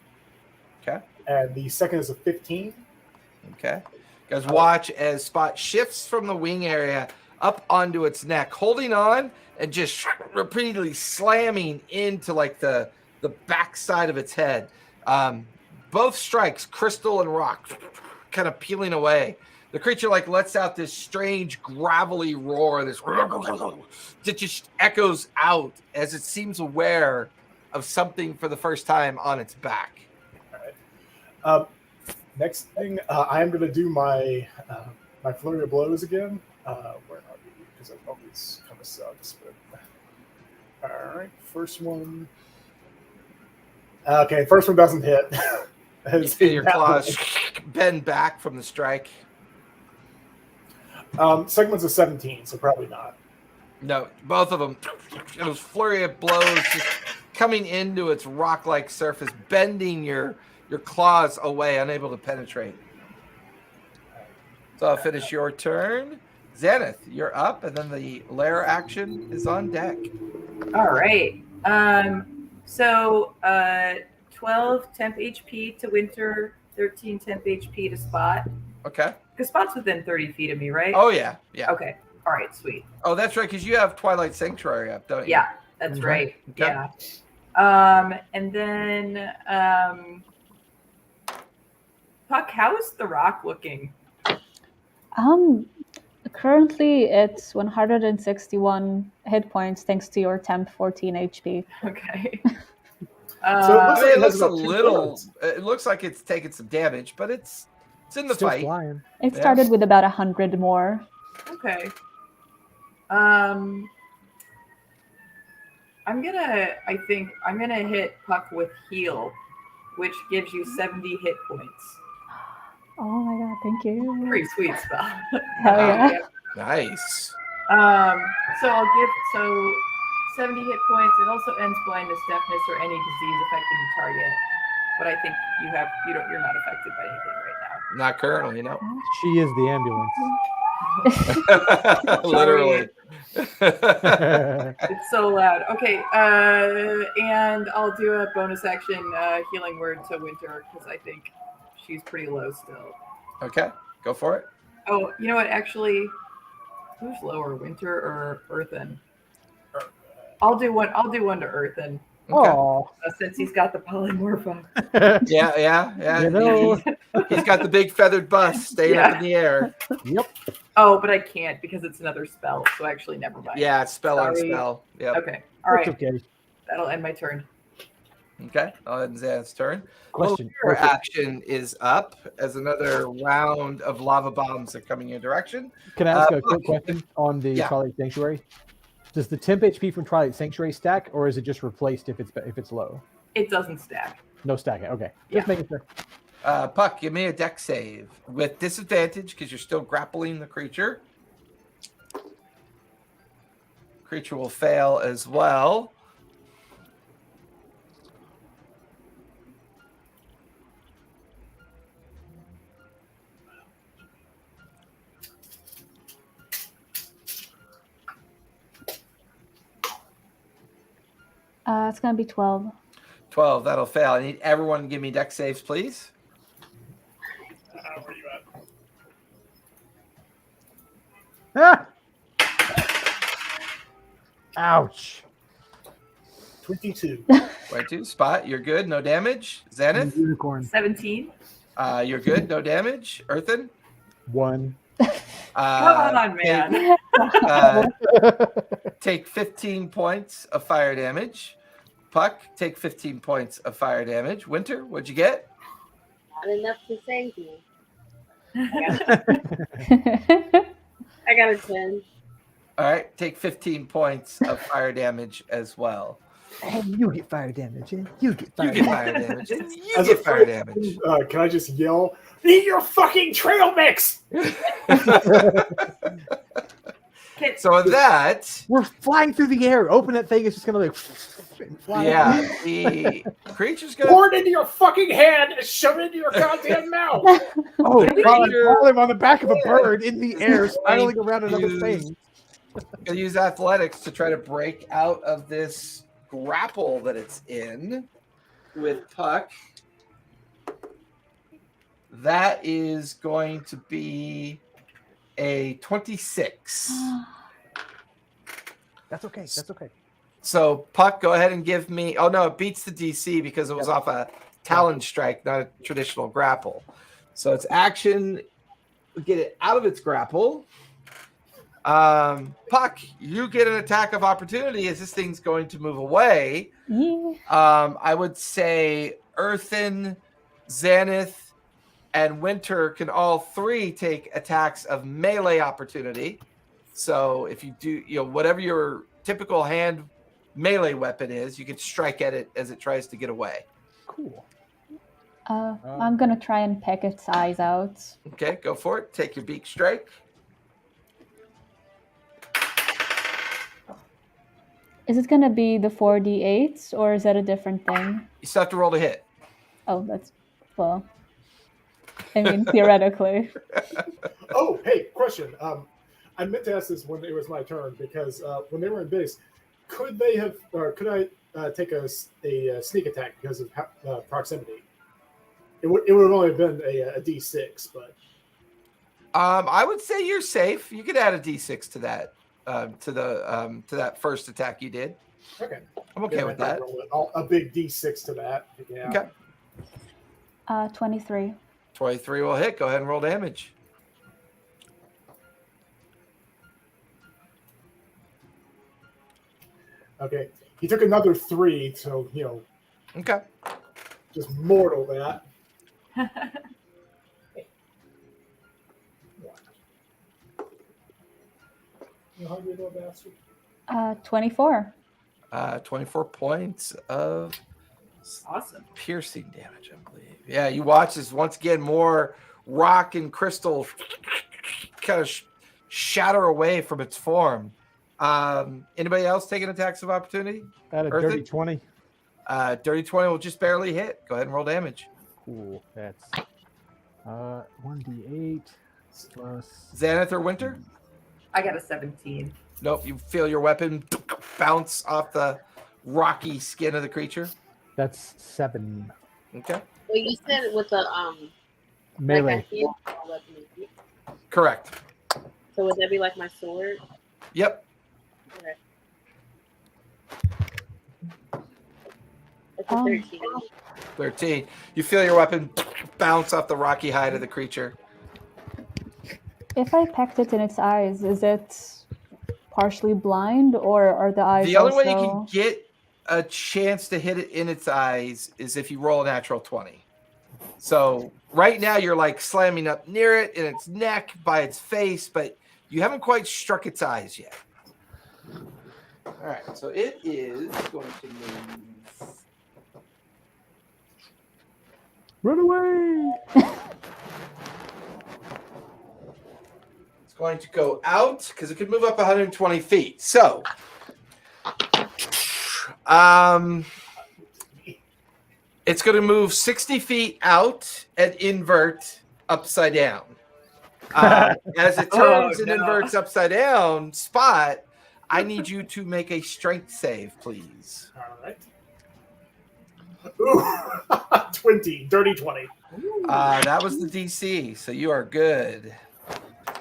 Okay. And the second is a 15. Okay. You guys watch as Spot shifts from the wing area up onto its neck, holding on and just repeatedly slamming into the backside of its head. Both strikes, crystal and rock, kind of peeling away. The creature like lets out this strange gravelly roar, this that just echoes out as it seems aware of something for the first time on its back. All right. Next thing, I am going to do my my flurry of blows again. Where are we? Because I've always kind of sucks. But all right, first one. Okay, first one doesn't hit. You feel your claws bend back from the strike. Second one's a 17, so probably not. No, both of them. It was flurry of blows just coming into its rock-like surface, bending your claws away, unable to penetrate. So I'll finish your turn. Xanath, you're up, and then the lair action is on deck. All right. So 12 temp HP to Winter, 13 temp HP to Spot. Okay. Because Spot's within 30 feet of me, right? Oh, yeah. Yeah. Okay. All right, sweet. Oh, that's right, because you have Twilight Sanctuary up, don't you? Yeah, that's right. Okay. Yeah. And then Puck, how is the rock looking? Currently it's 161 hit points thanks to your temp 14 HP. Okay. So it looks a little. It looks like it's taking some damage, but it's in the Still fight. flying. It started with about 100 more. Okay. I'm gonna hit Puck with heal, which gives you 70 hit points. Oh my god, thank you. Pretty sweet spell. Hell yeah. Nice. So I'll give 70 hit points. It also ends blindness, deafness, or any disease affecting the target. But I think you're not affected by anything right Not currently, no. She is the ambulance. Literally. now. It's so loud. Okay, and I'll do a bonus action healing word to Winter because I think she's pretty low still. Okay, go for it. Oh, you know what? Actually, who's lower, Winter or Earthen? I'll do one to Earthen. Okay. Oh, Since he's got the polymorph. Yeah. You know. He's got the big feathered bust staying up in the air. Yep. Oh, but I can't because it's another spell. So actually, never mind. Yeah, it's spell on Sorry. spell. Yep. Okay. All right. That's okay. That'll end my turn. Okay. I'll end Zan's turn. Question. Your action is up as another round of lava bombs are coming your direction. Can I ask a quick question on the Twilight Sanctuary? Does the temp HP from Twilight Sanctuary stack, or is it just replaced if it's low? It doesn't stack. No stacking. Okay. Yeah. Just making sure. Puck, give me a dex save with disadvantage because you're still grappling the creature. Creature will fail as well. It's gonna be 12. 12, that'll fail. I need everyone to give me dex saves, please. Where are you Ah! at? Ouch. 22. 22, Spot, you're good, no damage. Zenith, Unicorn. 17. you're good, no damage. Earthen, 1. Come on, man. Take 15 points of fire damage. Puck, take 15 points of fire damage. Winter, what'd you get? Not enough to save me. I got a 10. All right, take 15 points of fire damage as well. Hey, you get fire damage. And you get You fire get damage. fire damage. And you As get a fire first- damage. Can I just yell, eat your fucking trail mix? So with that, We're flying through the air. Open that thing. It's just going to fly. yeah, the creature's gonna. Pour it into your fucking hand and shove it into your goddamn mouth. Oh, The while creature- I'm on the back of a bird in the air, spiraling around another thing. Gonna use athletics to try to break out of this grapple that it's in with Puck. That is going to be a 26. That's okay. That's okay. So Puck, go ahead and give me. Oh no, it beats the DC because it was off a Talon strike, not a traditional grapple. So it's action get it out of its grapple. Puck, you get an attack of opportunity as this thing's going to move away. Yeah. I would say Earthen, Xanath, and Winter can all three take attacks of melee opportunity. So if you do, whatever your typical hand melee weapon is, you can strike at it as it tries to get away. Cool. I'm gonna try and peck its eyes out. Okay, go for it. Take your beak strike. Is it gonna be the 4d8s or is that a different thing? You still have to roll to hit. Oh, well. I mean, theoretically. Oh, hey, question. I meant to ask this when it was my turn because when they were in base, could I take a sneak attack because of proximity? It would have only been a D6, but I would say you're safe. You could add a D6 to that, to that first attack you did. okay, I'm okay with that. A big D6 to that. Yeah. Okay. 23. 23 will hit. Go ahead and roll damage. Okay. He took another 3, so Okay. just mortal that. How do you know, bastard? 24. 24 points of Awesome. piercing damage, I believe. Yeah, you watch as once again more rock and crystal kind of shatter away from its form. Anybody else taking attacks of opportunity? At a Earthen? dirty 20. Dirty 20 will just barely hit. Go ahead and roll damage. Cool. That's 1d8 plus. Xanath or Winter? I got a 17. Nope. You feel your weapon bounce off the rocky skin of the creature. That's 7. Okay. Well, you said with the Melee. like a hand weapon. Correct. So would that be like my sword? Yep. Okay. It's a 13. 13. You feel your weapon bounce off the rocky hide of the creature. If I pecked it in its eyes, is it partially blind or are the eyes The only way you also- can get a chance to hit it in its eyes is if you roll a natural 20. So right now you're like slamming up near it in its neck by its face, but you haven't quite struck its eyes yet. All right, so it is going to move. Run away! It's going to go out because it could move up 120 feet. So, it's going to move 60 feet out and invert upside down. As it turns and inverts upside down, Spot, I need you to make a strength save, please. All right. Ooh, 20, dirty 20. That was the DC, so you are good.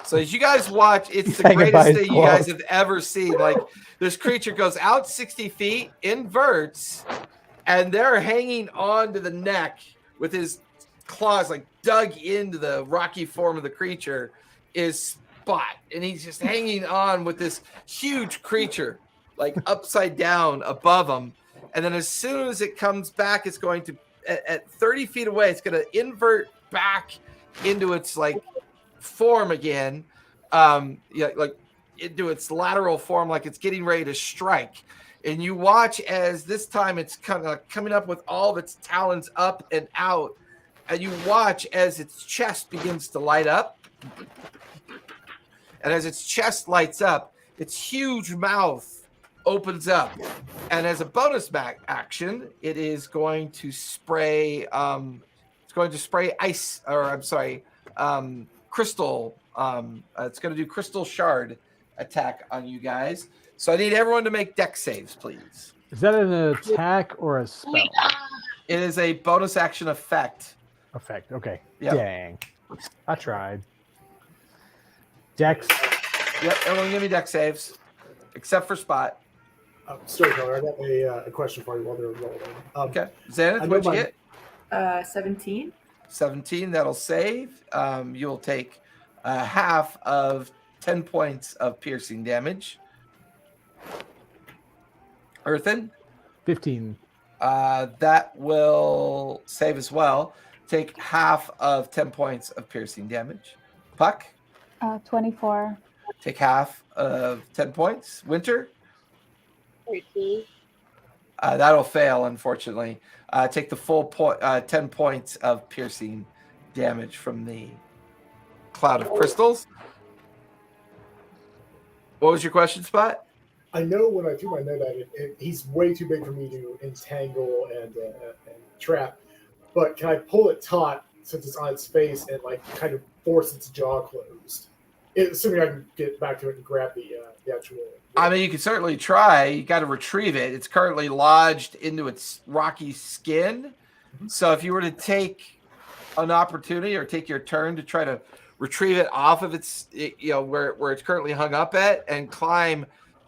So as you guys watch, it's He's the hanging by greatest his thing you guys claws. have ever seen. Like this creature goes out 60 feet, inverts, and they're hanging on to the neck with his claws like dug into the rocky form of the creature is Spot. And he's just hanging on with this huge creature like upside down above him. And then as soon as it comes back, it's going to, at 30 feet away, it's going to invert back into its like form again, like into its lateral form, like it's getting ready to strike. And you watch as this time it's kind of coming up with all of its talons up and out, and you watch as its chest begins to light up. And as its chest lights up, its huge mouth opens up, and as a bonus action, it is going to spray. It's going to spray ice, or I'm sorry, crystal. It's going to do crystal shard attack on you guys. So I need everyone to make dex saves, please. Is that an attack or a spell? It is a bonus action effect. Effect. Okay. Yep. Dang. I tried. Dex. Yep, everyone give me dex saves, except for Spot. Storyteller, I got a question for you while they're rolling. Okay, Xanath, I what'd you know get? 17. 17, that'll save. You'll take half of 10 points of piercing damage. Earthen? 15. That will save as well. Take half of 10 points of piercing damage. Puck? 24. Take half of 10 points. Winter? 13. That'll fail, unfortunately. Take the full 10 points of piercing damage from the cloud of crystals. What was your question, Spot? I know when I threw my net at it, he's way too big for me to entangle and trap. But can I pull it taut since it's on its face and like kind of force its jaw closed? Assuming I can get back to it and grab the actual. I mean, you can certainly try. You got to retrieve it. It's currently lodged into its rocky skin. Mm-hmm. So if you were to take an opportunity or take your turn to try to retrieve it off of its, where it's currently hung up at, and climb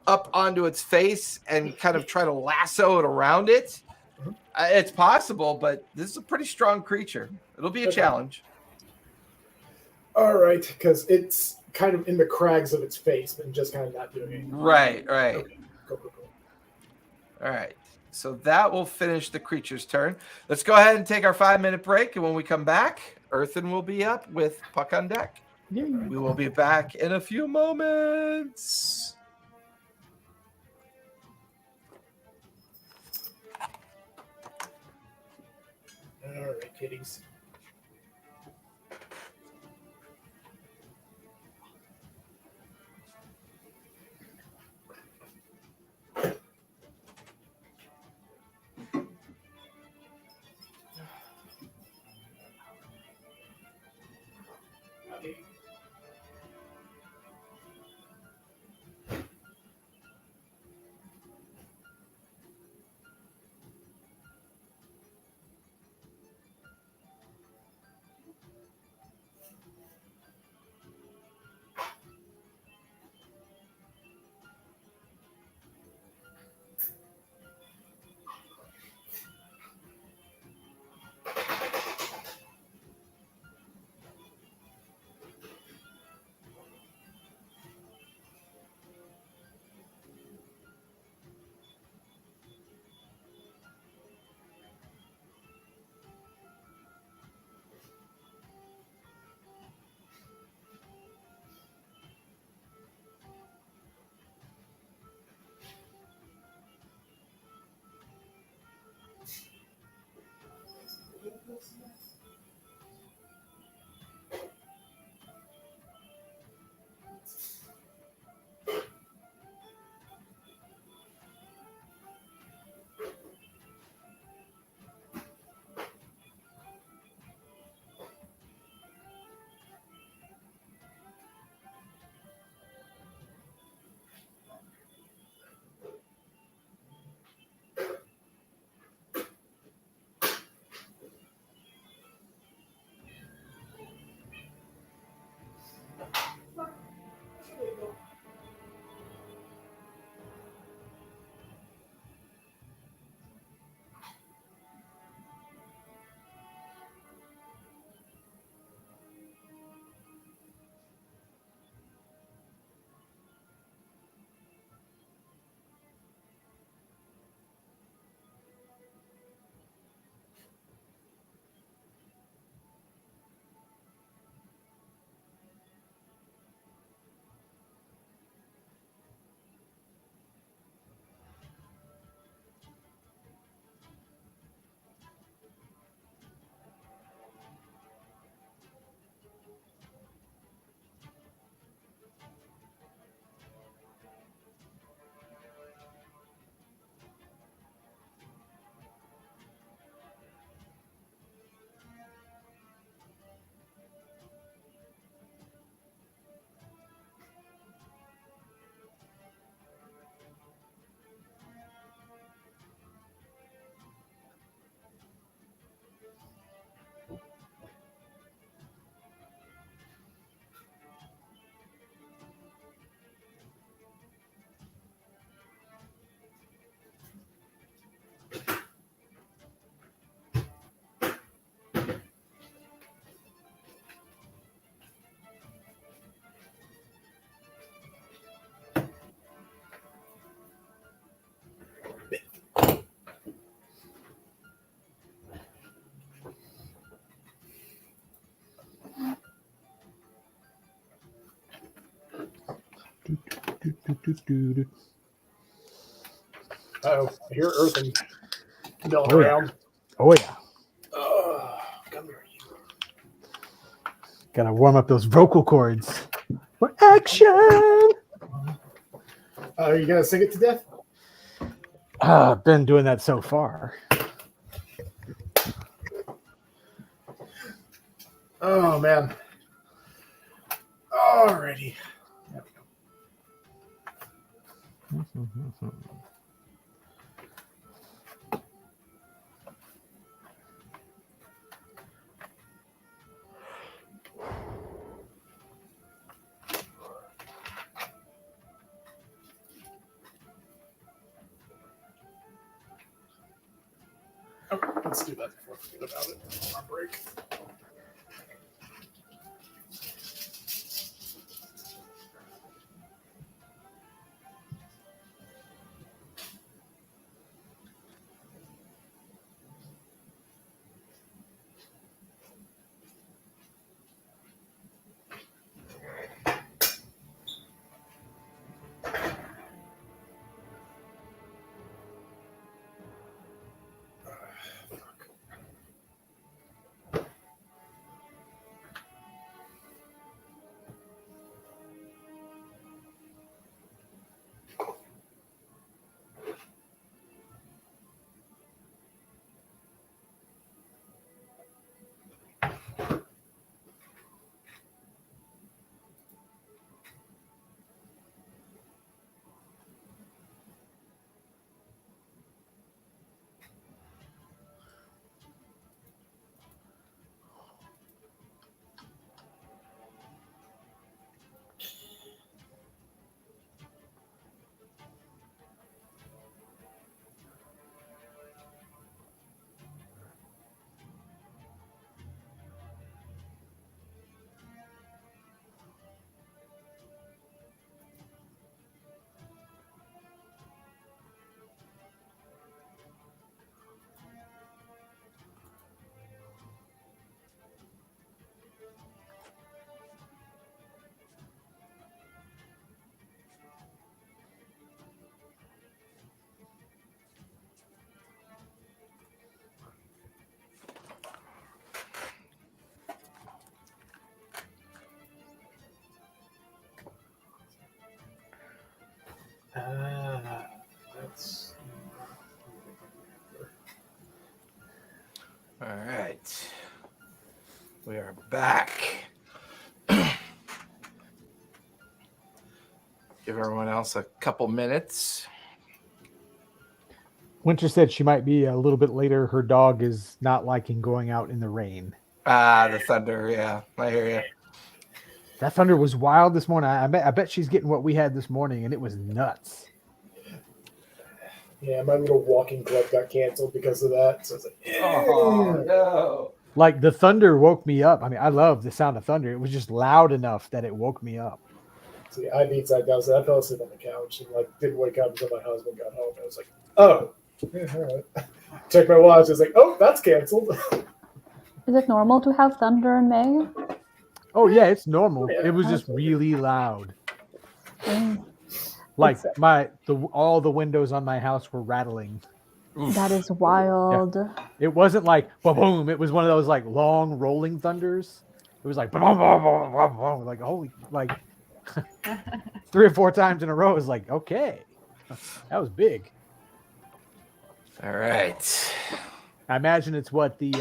up onto its face and kind of try to lasso it around it, it's possible, but this is a pretty strong creature. It'll be a challenge. All right, because it's kind of in the crags of its face, but just kind of not doing anything. Right. Okay. Cool. All right. So that will finish the creature's turn. Let's go ahead and take our 5-minute break. And when we come back, Earthen will be up with Puck on deck. Yay. We will be back in a few moments. All right, kitties. Oh, I hear Earthen milling Oh, yeah. around. Oh yeah. Come here, you. Gotta warm up those vocal cords for action. Are you gonna sing it to death? I've been doing that so far. Oh man. Alrighty. There we go. Oh, let's do that before I forget about it. On break. That's. All right. We are back. Give everyone else a couple minutes. Winter said she might be a little bit later. Her dog is not liking going out in the rain. The thunder. Yeah, I hear you. That thunder was wild this morning. I bet she's getting what we had this morning, and it was nuts. Yeah, my little walking club got canceled because of that. So it's like, Oh no! Like the thunder woke me up. I mean, I love the sound of thunder. It was just loud enough that it woke me up. See, I beat side down, so I fell asleep on the couch and like didn't wake up until my husband got home. I was like, oh, yeah, all right. Check my watch. It's like, oh, that's canceled. Is it normal to have thunder in May? Oh yeah, it's normal. Yeah, It was just really loud. Mm. Like all the windows on my house were rattling. Oof. That is wild. Yeah. It wasn't like boom. It was one of those like long rolling thunders. It was like boom, boom, boom, boom, boom, like holy, like 3 or 4 times in a row. It was like, okay, that was big. All right. I imagine it's what the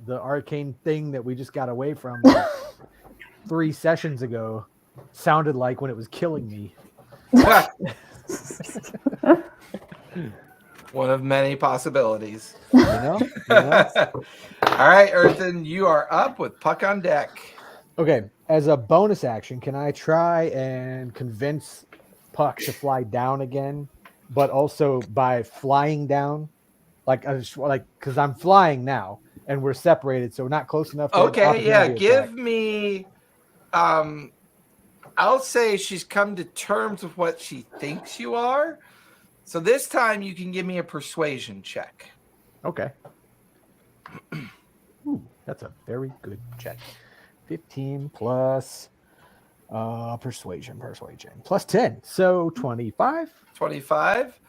arcane thing that we just got away from 3 sessions ago sounded like when it was killing me. One of many possibilities. You know? All right, Earthen, you are up with puck on deck. Okay, as a bonus action, can I try and convince Puck to fly down again, but also by flying down, because I'm flying now and we're separated, so we're not close enough. Okay, yeah. Give me. I'll say she's come to terms with what she thinks you are. So this time you can give me a persuasion check. Okay. Ooh, that's a very good check. 15 plus Persuasion. Plus 10. So 25. 25.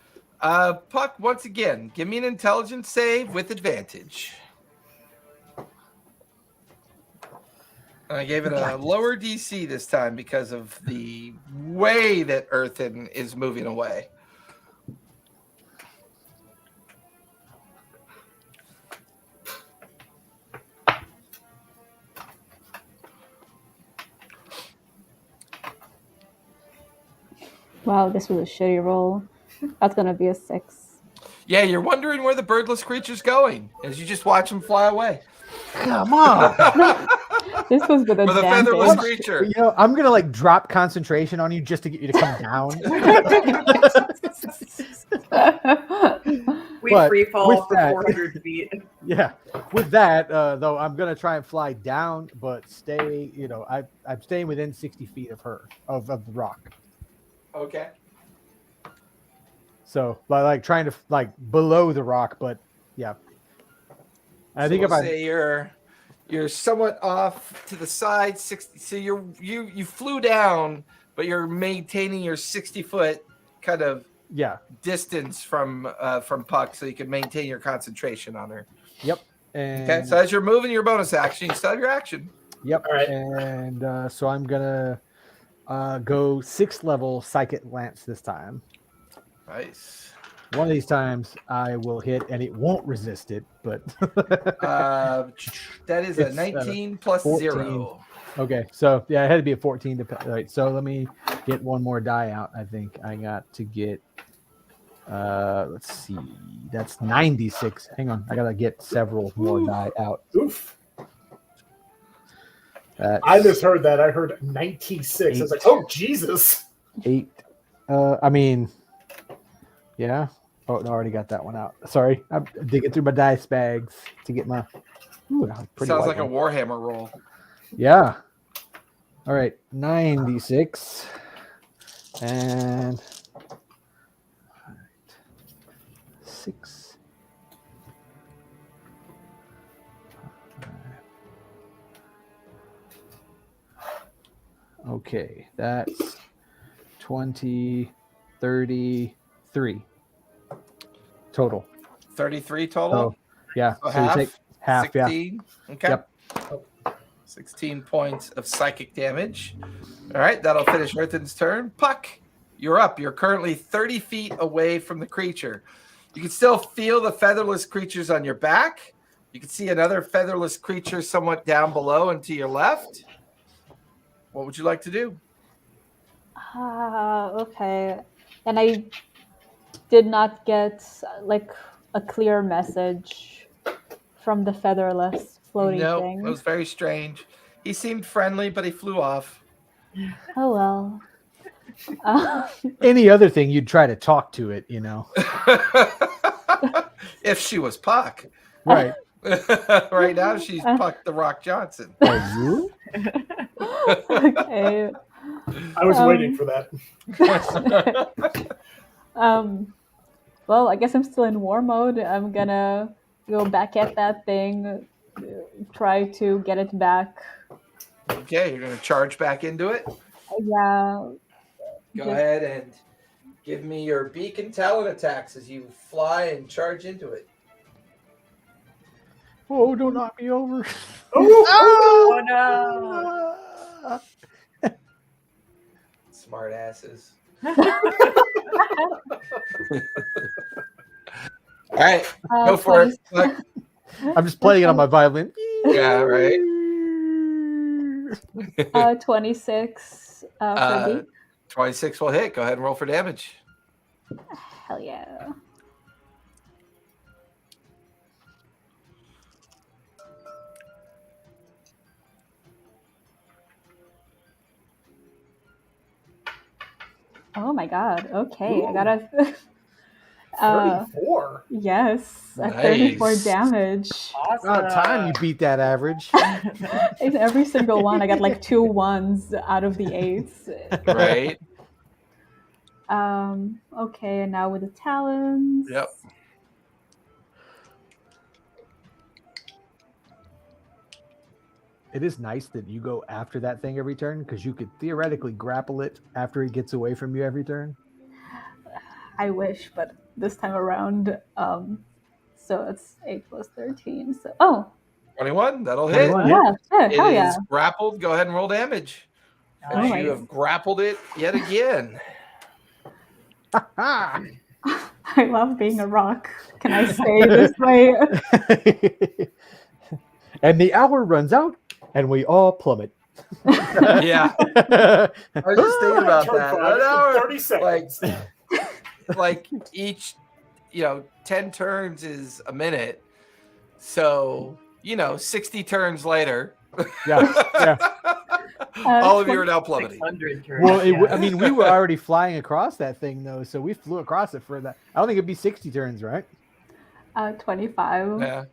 Puck, once again, give me an intelligence save with advantage. And I gave it a lower DC this time because of the way that Earthen is moving away. Wow, this was a shitty roll. That's gonna be a 6. Yeah, you're wondering where the birdless creature's going as you just watch him fly away. Come on. This was with For the advantage. featherless creature. You know, I'm gonna like drop concentration on you just to get you to come down. We But free fall with for that- 400 feet. Yeah. With that, though, I'm gonna try and fly down, but stay. You know, I'm staying within 60 feet of her of the rock. Okay. So like trying to like below the rock, but yeah. I think we'll if say you're somewhat off to the side, 60. So you flew down, but you're maintaining your 60-foot kind of distance from Puck, so you can maintain your concentration on her. Yep. And Okay. So as you're moving your bonus action, you still have your action. Yep. All right. And so I'm gonna go 6th level psychic lance this time. Nice. One of these times I will hit and it won't resist it, but that is a It's, 19 plus 14. 0. okay. So yeah, it had to be a 14 to right. So let me get one more die out. I think I got to get let's see, that's 96. Hang on, I gotta get several more die out. Oof. That's I misheard that. I heard 96. I was like, oh, Jesus. 8. I mean, yeah. Oh, no, I already got that one out. Sorry. I'm digging through my dice bags to get my. Ooh, that was pretty Sounds white like a one. Warhammer roll. Yeah. All right. 96. And. 6. Okay. That's 20, 33 total. 33 total. Oh, yeah. So So you take half. 16. Okay. Yep. 16 points of psychic damage. All right, that'll finish Earthen's turn. Puck, you're up. You're currently 30 feet away from the creature. You can still feel the featherless creatures on your back. You can see another featherless creature somewhat down below and to your left. What would you like to do? Okay. And I did not get like a clear message from the featherless floating thing. It was very strange. He seemed friendly, but he flew off. Oh well. Any other thing you'd try to talk to it, you know. If she was Puck. Right. Right now she's Puck the Rock Johnson. Are you? Okay. I was waiting for that. Well, I guess I'm still in war mode. I'm gonna go back at that thing, try to get it back. Okay, you're going to charge back into it. Yeah. Go ahead and give me your beak and talon attacks as you fly and charge into it. Oh, don't knock me over. Oh no! Smart asses. All right, go for it. Look. I'm just playing it on my violin. Yeah, right. 26 for beak. 26 will hit. Go ahead and roll for damage. Hell yeah. Oh my god. Okay. Ooh. I got a 34. yes, a Nice. 34 damage. About time you beat that average. In every single one, I got like 2 1s out of the 8s. Right. Okay, and now with the talons. Yep. it is nice that you go after that thing every turn because you could theoretically grapple it after it gets away from you every turn. I wish, but this time around, so it's 8 plus 13. So 21. That'll hit. 21 yeah, shit, It hell is yeah! grappled. Go ahead and roll damage. Oh As my you God. have grappled it yet again. I love being a rock. Can I stay this way? And the hour runs out, and we all plummet. Yeah. I was just thinking about Turn that. 5 An hour, 30 seconds. like each 10 turns is a minute, so 60 turns later, Yeah. all of you are now plummeting. 600 turns. Well, yeah. I mean, we were already flying across that thing though, so we flew across it for that. I don't think it'd be 60 turns, right? 25. Yeah.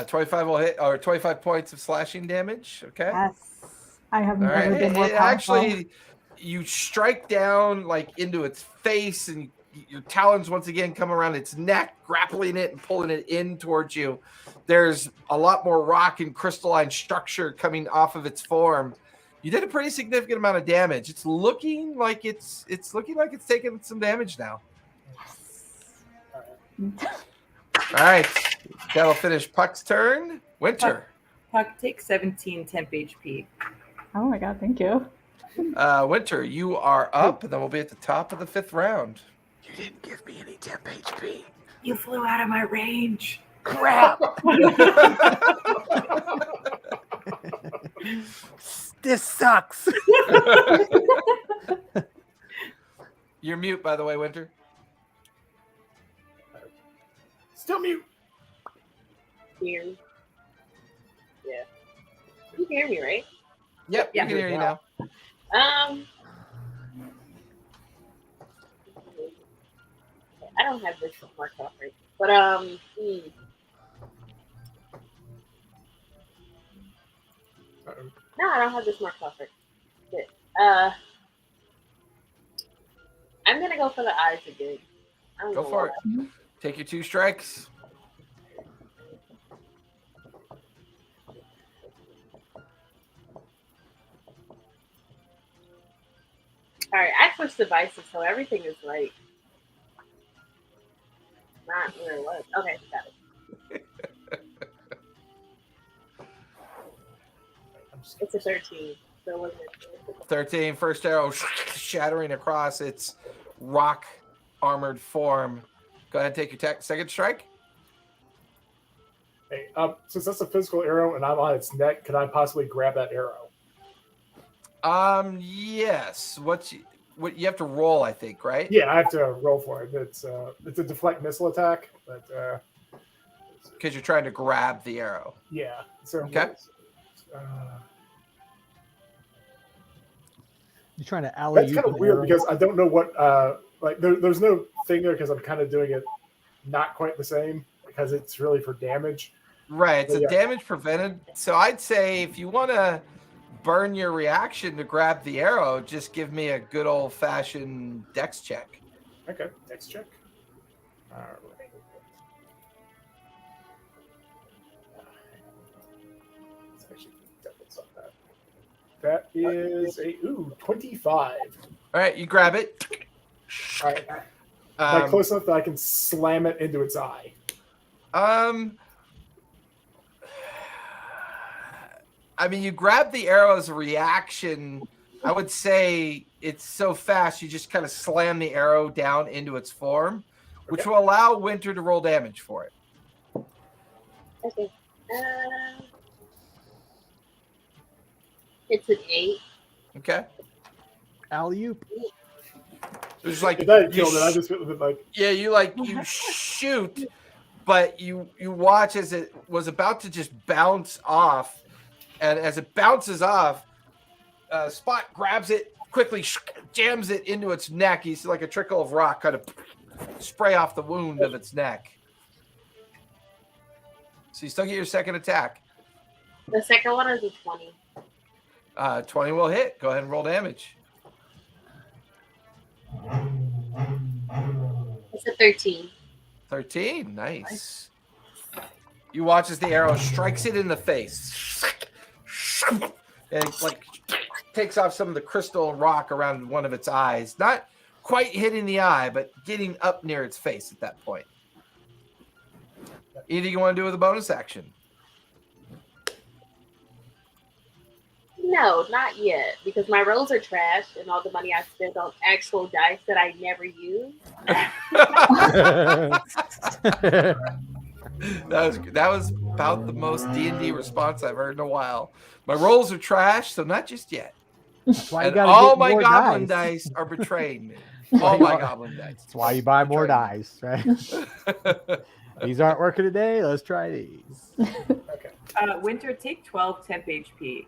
25 will hit, or 25 points of slashing damage. Okay. Yes. I have All never right. been more powerful. Actually, you strike down like into its face, and your talons once again come around its neck, grappling it and pulling it in towards you. There's a lot more rock and crystalline structure coming off of its form. You did a pretty significant amount of damage. It's looking like it's taking some damage now. All right. That'll finish Puck's turn. Winter. Puck takes 17 temp HP. Oh my god, thank you. Winter, you are up, and then we'll be at the top of the 5th round. You didn't give me any temp HP. You flew out of my range. Crap. This sucks. You're mute, by the way, Winter. Still mute. Hear me? Yeah. You hear me, right? Yep, Yeah. we can hear you now. I don't have this marked off right, but no, I don't have this marked off right. Good. I'm gonna go for the eyes again. Go for it. Take your 2 strikes. All right, I switched devices, so everything is like not where it was. Okay, got it. It's a 13. So wasn't it? 13, first arrow shattering across its rock armored form. Go ahead and take your second strike. Hey, since that's a physical arrow and I'm on its neck, can I possibly grab that arrow? Yes. What you have to roll, I think, right? Yeah, I have to roll for it. It's a deflect missile attack, but Because you're trying to grab the arrow. yeah. So Okay. You're trying to alley. That's kind of weird because I don't know what there's no thing there because I'm kind of doing it not quite the same because it's really for damage. Right. It's Yeah. a damage prevented. So I'd say if you want to burn your reaction to grab the arrow, just give me a good old fashioned dex check. Okay, next check. All right. Let's actually double check that. That is a 25. All right, you grab it. All right. Am I close enough that I can slam it into its eye? I mean, you grab the arrow as a reaction. I would say it's so fast, you just kind of slam the arrow down into its form, which will allow Winter to roll damage for it. Okay. It's an 8. Okay. Alley-oop. It's like If that killed it, I just feel a bit like you shoot, but you watch as it was about to just bounce off, and as it bounces off, Spot grabs it quickly, jams it into its neck. You see like a trickle of rock kind of spray off the wound of its neck. So you still get your second attack. The second one is a 20. 20 will hit. Go ahead and roll damage. It's a 13. 13. Nice. You watch as the arrow strikes it in the face. And like takes off some of the crystal and rock around one of its eyes. Not quite hitting the eye, but getting up near its face at that point. Anything you want to do with a bonus action? No, not yet, because my rolls are trash and all the money I spent on actual dice that I never use. That was about the most D&D response I've heard in a while. My rolls are trash, so not just yet. And all my goblin dice are betraying me. All my goblin dice. That's why you buy more dice, right? These aren't working today. Let's try these. Okay. Winter, take 12 temp HP.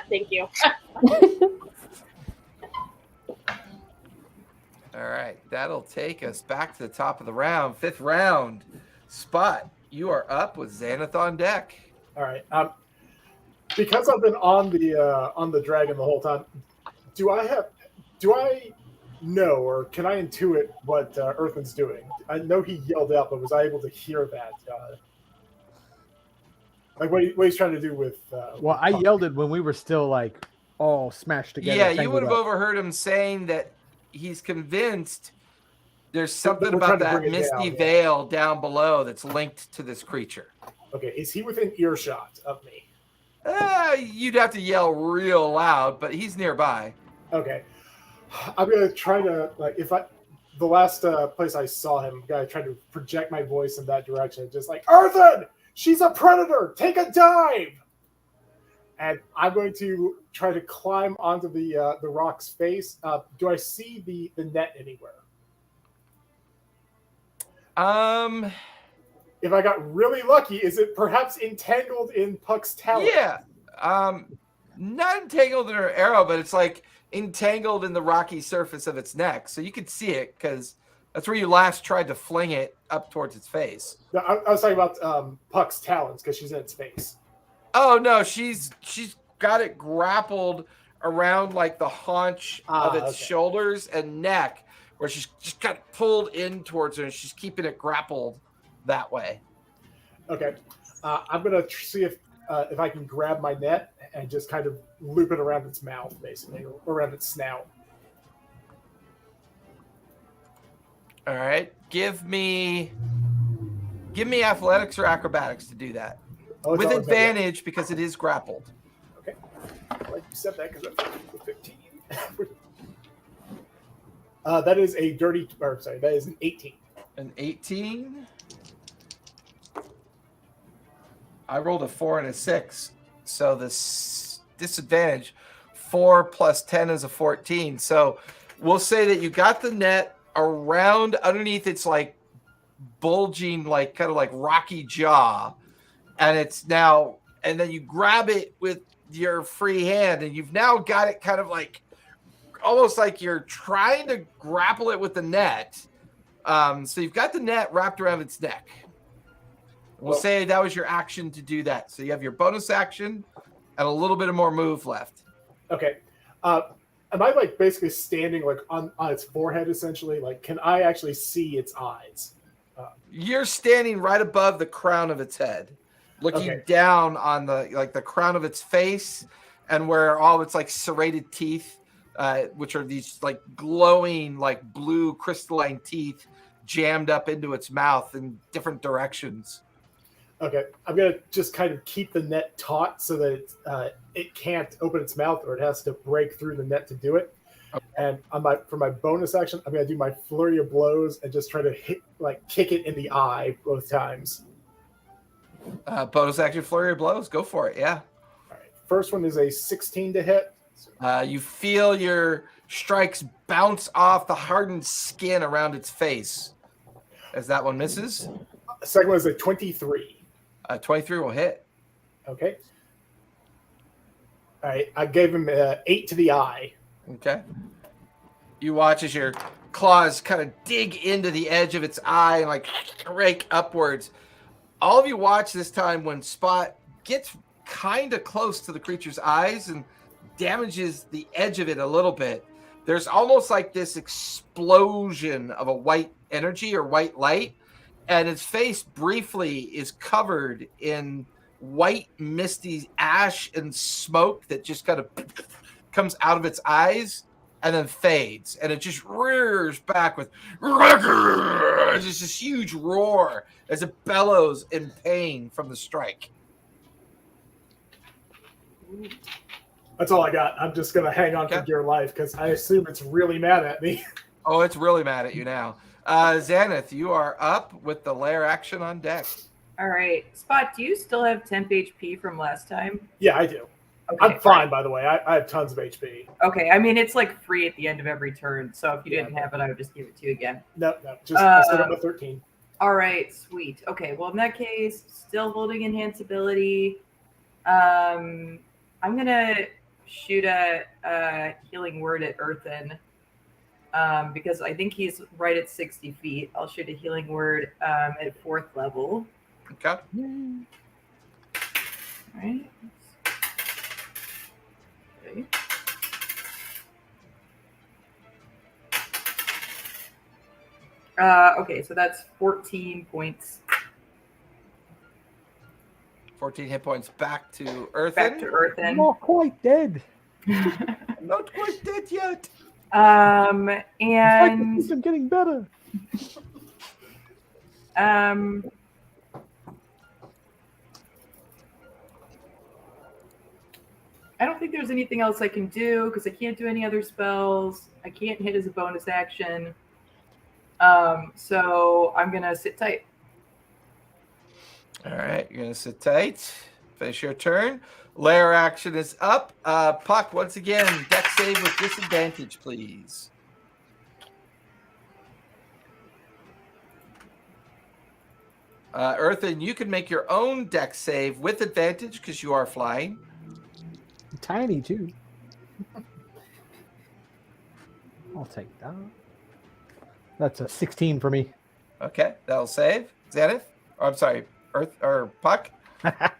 Thank you. All right, that'll take us back to the top of the round. 5th round. Spot, you are up with Xanath on deck. All right. Because I've been on the dragon the whole time, do I know, or can I intuit what Earthman's doing? I know he yelled out, but was I able to hear that? Like what he's trying to do with? Well, I yelled it when we were still like all smashed together. Yeah, you would have overheard him saying that he's convinced there's something about that misty veil down below that's linked to this creature. Okay, is he within earshot of me? You'd have to yell real loud, but he's nearby. Okay, I'm gonna try to the last place I saw him, I tried to project my voice in that direction, just like Earthen, she's a predator. Take a dive. And I'm going to try to climb onto the rock's face. Do I see the net anywhere? If I got really lucky, is it perhaps entangled in Puck's talon? Yeah. Not entangled in her arrow, but it's like entangled in the rocky surface of its neck. So you could see it because that's where you last tried to fling it up towards its face. No, I was talking about Puck's talons because she's in its face. Oh no, she's got it grappled around like the haunch of its shoulders and neck, where she's just got pulled in towards her, and she's keeping it grappled that way. Okay, I'm gonna see if I can grab my net and just kind of loop it around its mouth, basically, or around its snout. All right, give me athletics or acrobatics to do that. With advantage because it is grappled. Okay. Like you said that because that's 15. That is that is an 18. An 18? I rolled a 4 and a 6. So this disadvantage, 4 plus 10 is a 14. So we'll say that you got the net around underneath its like bulging, like kind of like rocky jaw. And it's now, and then you grab it with your free hand, and you've now got it kind of like, almost like you're trying to grapple it with the net. So you've got the net wrapped around its neck. We'll say that was your action to do that. So you have your bonus action and a little bit of more move left. Okay. Am I like basically standing like on its forehead essentially? Like, can I actually see its eyes? You're standing right above the crown of its head, looking down on the crown of its face, and where all its like serrated teeth, which are these like glowing like blue crystalline teeth, jammed up into its mouth in different directions. Okay, I'm gonna just kind of keep the net taut so that it can't open its mouth, or it has to break through the net to do it. Okay. And for my bonus action, I'm gonna do my flurry of blows and just try to kick it in the eye both times. Bonus action flurry of blows. Go for it. Yeah. All right. First one is a 16 to hit. You feel your strikes bounce off the hardened skin around its face as that one misses. The second one is a 23. 23 will hit. Okay. All right. I gave him 8 to the eye. Okay. You watch as your claws kind of dig into the edge of its eye and like rake upwards. All of you watch this time when Spot gets kind of close to the creature's eyes and damages the edge of it a little bit. There's almost like this explosion of a white energy or white light, and its face briefly is covered in white, misty ash and smoke that just kind of comes out of its eyes and then fades, and it just rears back with just this huge roar as it bellows in pain from the strike. That's all I got. I'm just gonna hang on for dear life because I assume it's really mad at me. Oh, it's really mad at you now. Xanath, you are up with the lair action on deck. All right. Spot, do you still have temp HP from last time? Yeah, I do. Okay, I'm fine, by the way. I have tons of HP. Okay, I mean, it's like free at the end of every turn, so if you didn't have it, I would just give it to you again. No, just I still got my 13. All right, sweet. Okay, well, in that case, still holding enhance ability. I'm going to shoot a healing word at Earthen because I think he's right at 60 feet. I'll shoot a healing word at 4th level. Okay. All right. Okay, so that's 14 points. 14 hit points back to Earthen. Back to Earthen. I'm not quite dead. Not quite dead yet. And I'm getting better. I don't think there's anything else I can do because I can't do any other spells. I can't hit as a bonus action. So I'm going to sit tight. All right, you're going to sit tight. Finish your turn. Lair action is up. Puck, once again, deck save with disadvantage, please. Earthen, you can make your own deck save with advantage because you are flying. Tiny, too. I'll take that. That's a 16 for me. Okay, that'll save. Xanath? Oh, I'm sorry, Puck? That's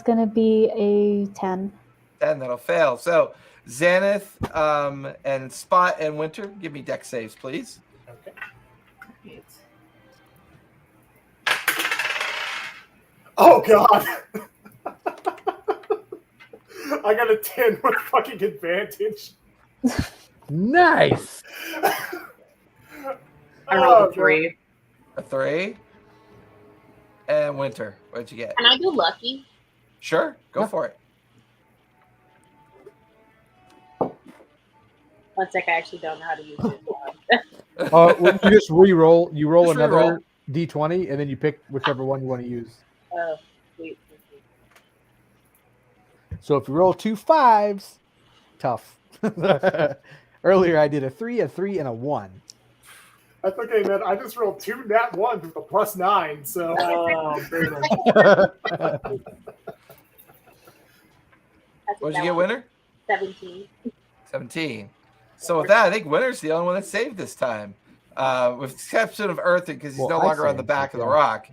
going to be a 10. 10, that'll fail. So, Xanath and Spot and Winter, give me deck saves, please. Okay. Oh, God. I got a 10 with fucking advantage. Nice. I rolled a 3. A 3. And Winter, what'd you get? Can I do lucky? Sure, go for it. 1 sec, I actually don't know how to use it. Well, you just re-roll. You roll Just another re-roll. D20, and then you pick whichever one you want to use. Oh, sweet. So if you roll 2 5s, tough. Earlier I did a 3, and a 1. That's okay, man. I just rolled 2 nat 1s with a +9, so. Oh, brutal. What'd you get, Winter? 17. 17. So with that, I think Winter's the only one that saved this time. With the exception of Earthen, because he's no longer on the back of the rock.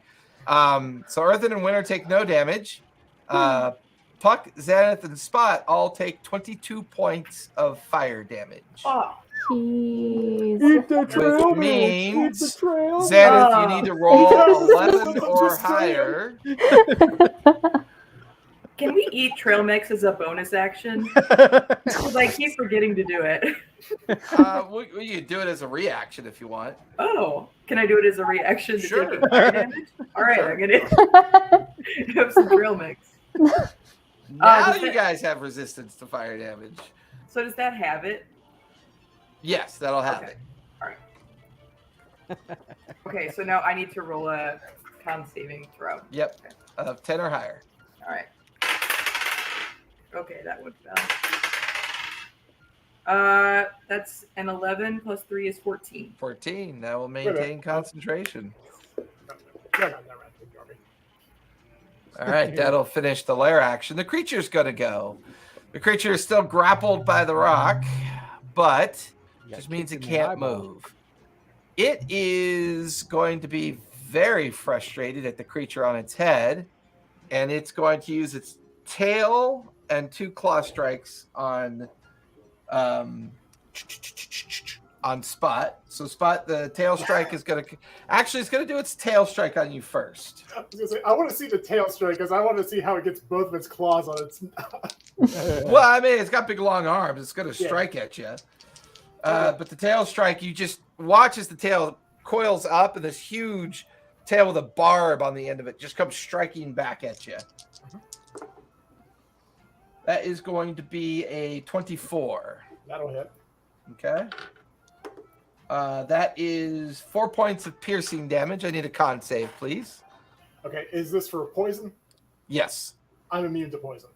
So Earthen and Winter take no damage. Puck, Xanath, and Spot all take 22 points of fire damage. Oh, Jeez. Eat the trail, Which means, Eat the trail. Xanath, you need to roll 11 or higher. can we eat trail mix as a bonus action? Because I keep forgetting to do it. You do it as a reaction if you want. Oh, can I do it as a reaction to Sure. take fire damage? All right, Sure. I'm gonna have some trail mix. Now does you that- guys have resistance to fire damage. So does that have it? Yes, that'll have Okay. it. All right. Okay, so now I need to roll a con saving throw. Yep, 10 or higher. All right. Okay, that would fail. That's an 11 plus 3 is 14. 14. That will maintain concentration. No. All right, that'll finish the lair action. The creature's going to go. The creature is still grappled by the rock, but just means it can't move. It is going to be very frustrated at the creature on its head, and it's going to use its tail and 2 claw strikes on on Spot. So Spot, the tail strike is going to it's going to do its tail strike on you first. I was gonna say, I want to see the tail strike because I want to see how it gets both of its claws on its. Well, I mean, it's got big long arms. It's going to strike at you. But the tail strike, you just watch as the tail coils up, and this huge tail with a barb on the end of it just comes striking back at you. That is going to be a 24. That'll hit. Okay. That is 4 points of piercing damage. I need a con save, please. Okay, is this for poison? Yes. I'm immune to poison.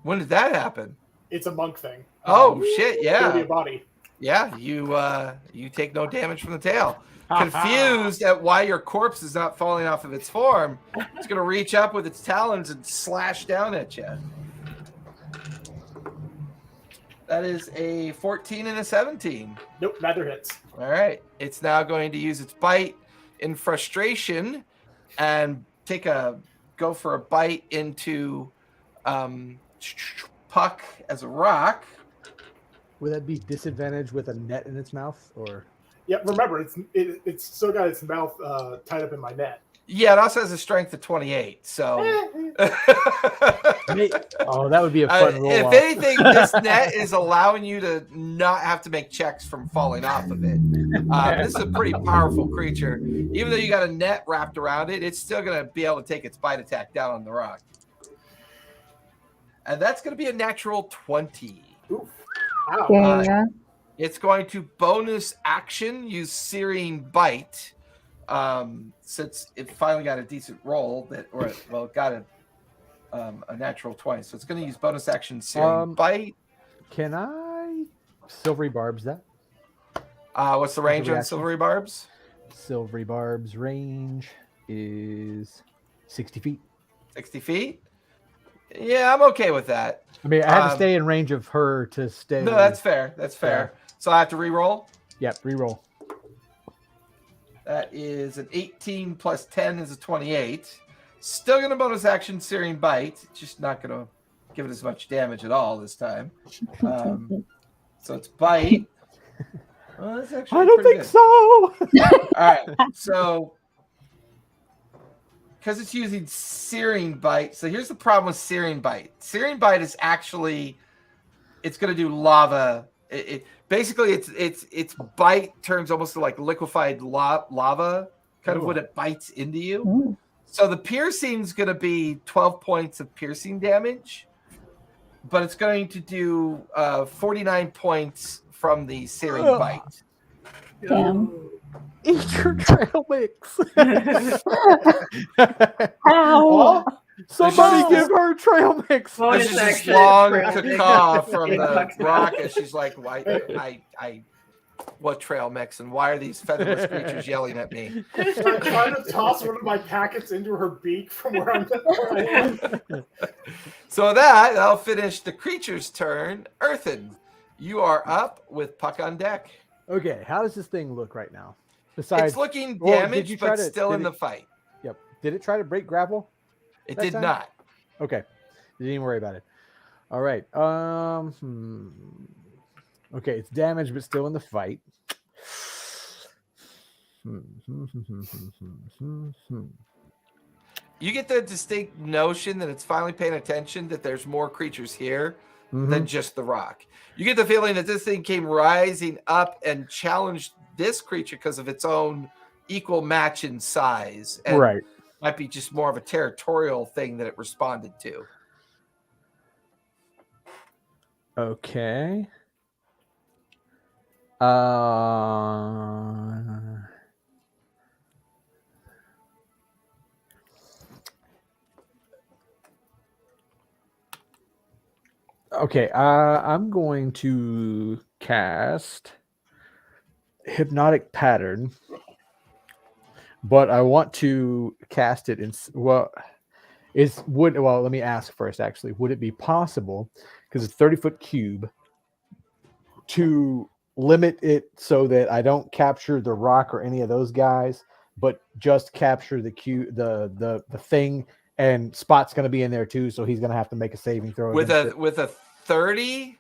When did that happen? It's a monk thing. Oh, shit, yeah. Dirty body. Yeah, you take no damage from the tail. Confused at why your corpse is not falling off of its form, it's going to reach up with its talons and slash down at you. That is a 14 and a 17. Nope, neither hits. All right. It's now going to use its bite in frustration and go for a bite into Puck as a rock. Would that be disadvantage with a net in its mouth, or? Yeah, remember it's still got its mouth tied up in my net. Yeah, it also has a strength of 28. So, oh, that would be a fun roll. If anything, this net is allowing you to not have to make checks from falling off of it. This is a pretty powerful creature. Even though you got a net wrapped around it, it's still going to be able to take its bite attack down on the rock. And that's going to be a natural 20. Oof. Wow. It's going to bonus action use Searing Bite. Since it finally got a decent roll got a natural 20, so it's going to use bonus action Searing Bite. Can I Silvery Barbs that? What's the range on Silvery Barbs? Silvery Barbs range is 60 feet. 60 feet? Yeah, I'm okay with that. I mean, I had to stay in range of her to stay. No, that's fair. That's fair. Yeah. So I have to re-roll? Yep, re-roll. That is an 18 plus 10 is a 28. Still going to bonus action Searing Bite. Just not going to give it as much damage at all this time. So it's Bite. Well, that's actually I don't think good. so. All right. So, because it's using Searing Bite. So here's the problem with Searing Bite. Searing Bite is actually, it's going to do lava. Basically, its bite turns almost to like liquefied lava, kind of when it bites into you. Ooh. So the piercing is going to be 12 points of piercing damage, but it's going to do 49 points from the Searing Bite. Damn. Eat your trail mix. Ow. Somebody give her trail mix. This is just long caw from the rock, and she's like, "Why? What trail mix? And why are these featherless creatures yelling at me?" I'm trying to toss one of my packets into her beak from where I'm. So that'll finish the creature's turn. Earthen, you are up with Puck on deck. Okay, how does this thing look right now? Besides, it's looking damaged, but still in the fight. Yep. Did it try to break grapple? It did not. Okay. Didn't even worry about it. All right. Okay, it's damaged, but still in the fight. You get the distinct notion that it's finally paying attention that there's more creatures here than just the rock. You get the feeling that this thing came rising up and challenged this creature because of its own equal match in size. And right. Might be just more of a territorial thing that it responded to. Okay. Okay, I'm going to cast Hypnotic Pattern, but I want to cast it in let me ask first. Actually, would it be possible, because it's a 30-foot cube, to limit it so that I don't capture the rock or any of those guys, but just capture the cube, the thing, and Spot's going to be in there too, so he's going to have to make a saving throw with a 30.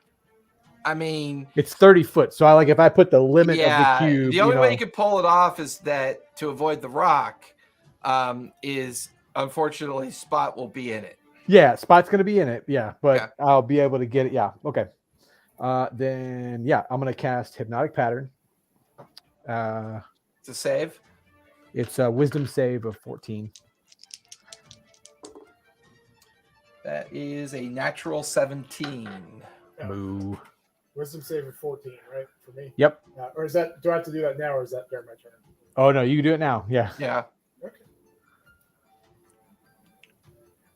I mean, it's 30 foot. So if I put the limit of the yeah, cube, the only way you could pull it off is that to avoid the rock, is unfortunately Spot will be in it. Yeah, Spot's going to be in it. Yeah, but Yeah. I'll be able to get it. Yeah, okay. Then I'm going to cast Hypnotic Pattern. It's a save. It's a Wisdom save of 14. That is a natural 17. Boo. Wisdom save of 14, right? For me. Yep. Or is that? Do I have to do that now, or is that during my turn? Oh no, you can do it now. Yeah. Yeah. Okay.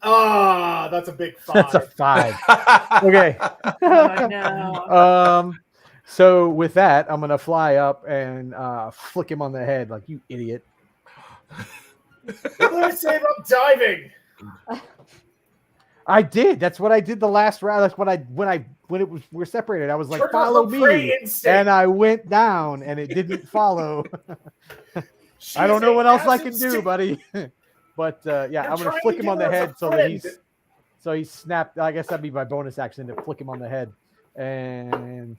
Ah, that's a big 5. That's a 5. Okay. Oh, no. So with that, I'm gonna fly up and flick him on the head, like, you idiot. What did I say about diving? I did. That's what I did the last round. That's what we're separated. I was like, Trigger follow the prey me, instinct. and I went down, and it didn't follow. I don't know what else I can do, buddy. But I'm gonna flick him on the head so that he's snapped. I guess that'd be my bonus action to flick him on the head. And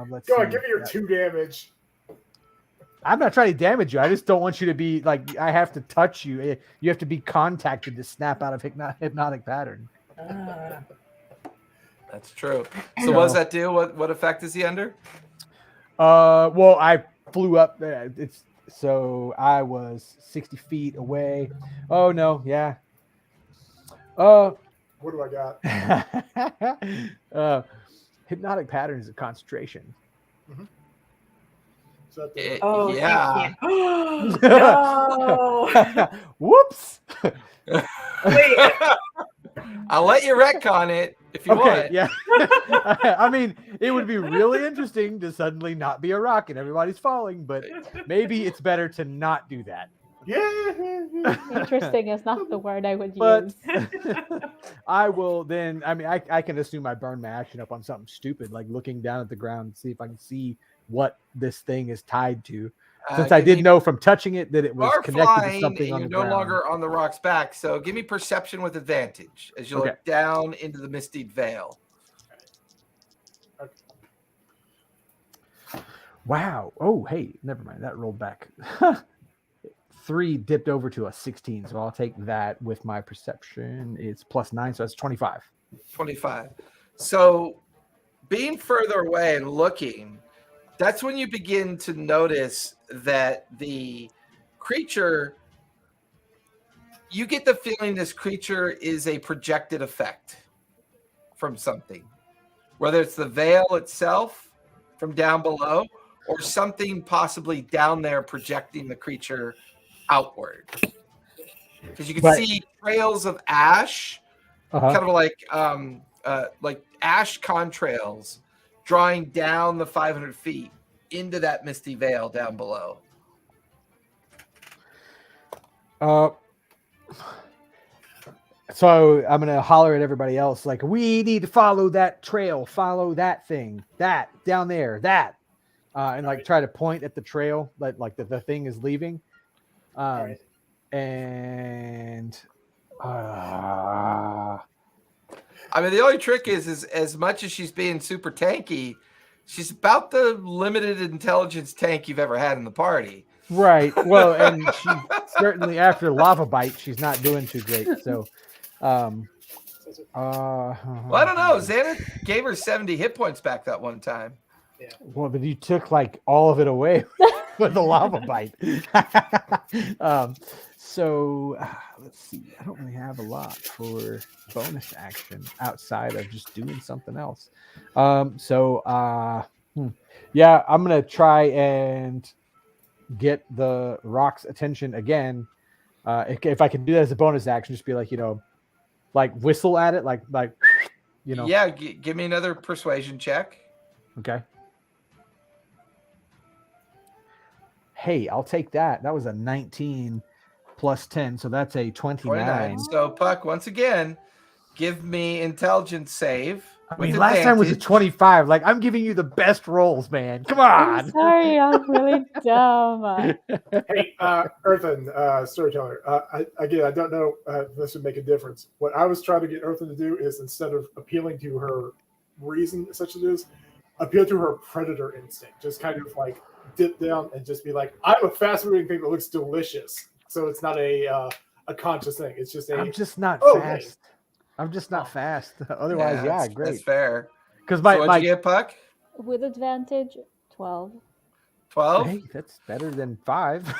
let's Go see. on, give me your 2 damage. I'm not trying to damage you. I just don't want you to be like, I have to touch you. You have to be contacted to snap out of hypnotic pattern. That's true. So what does that do? What effect is he under? Well, I flew up. So I was 60 feet away. Oh no, yeah. What do I got? Hypnotic pattern is a concentration. Mm-hmm. So Yeah. No. Whoops. Wait. I'll let you retcon it if you want. Yeah. I mean, it would be really interesting to suddenly not be a rock and everybody's falling, but maybe it's better to not do that. Yeah. Interesting is not the word I would But use. I will then, I can assume I burn my action up on something stupid, like looking down at the ground and see if I can see what this thing is tied to. Since I did know from touching it that it was connected to something on the ground. You're no longer on the rock's back, so give me perception with advantage as you look down into the misty veil. Okay. Wow. Oh, hey, never mind. That rolled back. 3 dipped over to a 16, so I'll take that with my perception. It's +9, so that's 25. 25. So being further away and looking, that's when you begin to notice that the creature, you get the feeling this creature is a projected effect from something, whether it's the veil itself from down below or something possibly down there projecting the creature outward. Because you can see trails of ash, kind of like ash contrails drawing down the 500 feet into that misty veil down below. So I'm going to holler at everybody else, like, we need to follow that trail, follow that thing, that down there, that. And like try to point at the trail, like the thing is leaving. And I mean, the only trick is as much as she's being super tanky, she's about the limited intelligence tank you've ever had in the party. Right. Well, and she certainly after Lava Bite, she's not doing too great. So, well, I don't know. Xana gave her 70 hit points back that one time. Yeah. Well, but you took like all of it away with the Lava Bite. So let's see. I don't really have a lot for bonus action outside of just doing something else. Yeah, I'm gonna try and get the rock's attention again. If I can do that as a bonus action, just be like, like whistle at it, like. Yeah, give me another persuasion check. Okay. Hey, I'll take that. That was a 19 plus 10, so that's a 29. So, Puck, once again, give me intelligence save. I mean, last time was a 25. Like, I'm giving you the best rolls, man. Come on. I'm sorry, I'm really dumb. Hey, Earthen, storyteller. I don't know if this would make a difference. What I was trying to get Earthen to do is, instead of appealing to her reason, such as it is, appeal to her predator instinct. Just kind of like dip down and just be like, I'm a fast-moving thing that looks delicious. So it's not a conscious thing. It's just I'm just not okay. fast. I'm just not fast. Otherwise, that's great. That's fair. Because So what'd you get, Puck? With advantage, 12. 12? Hey, that's better than 5.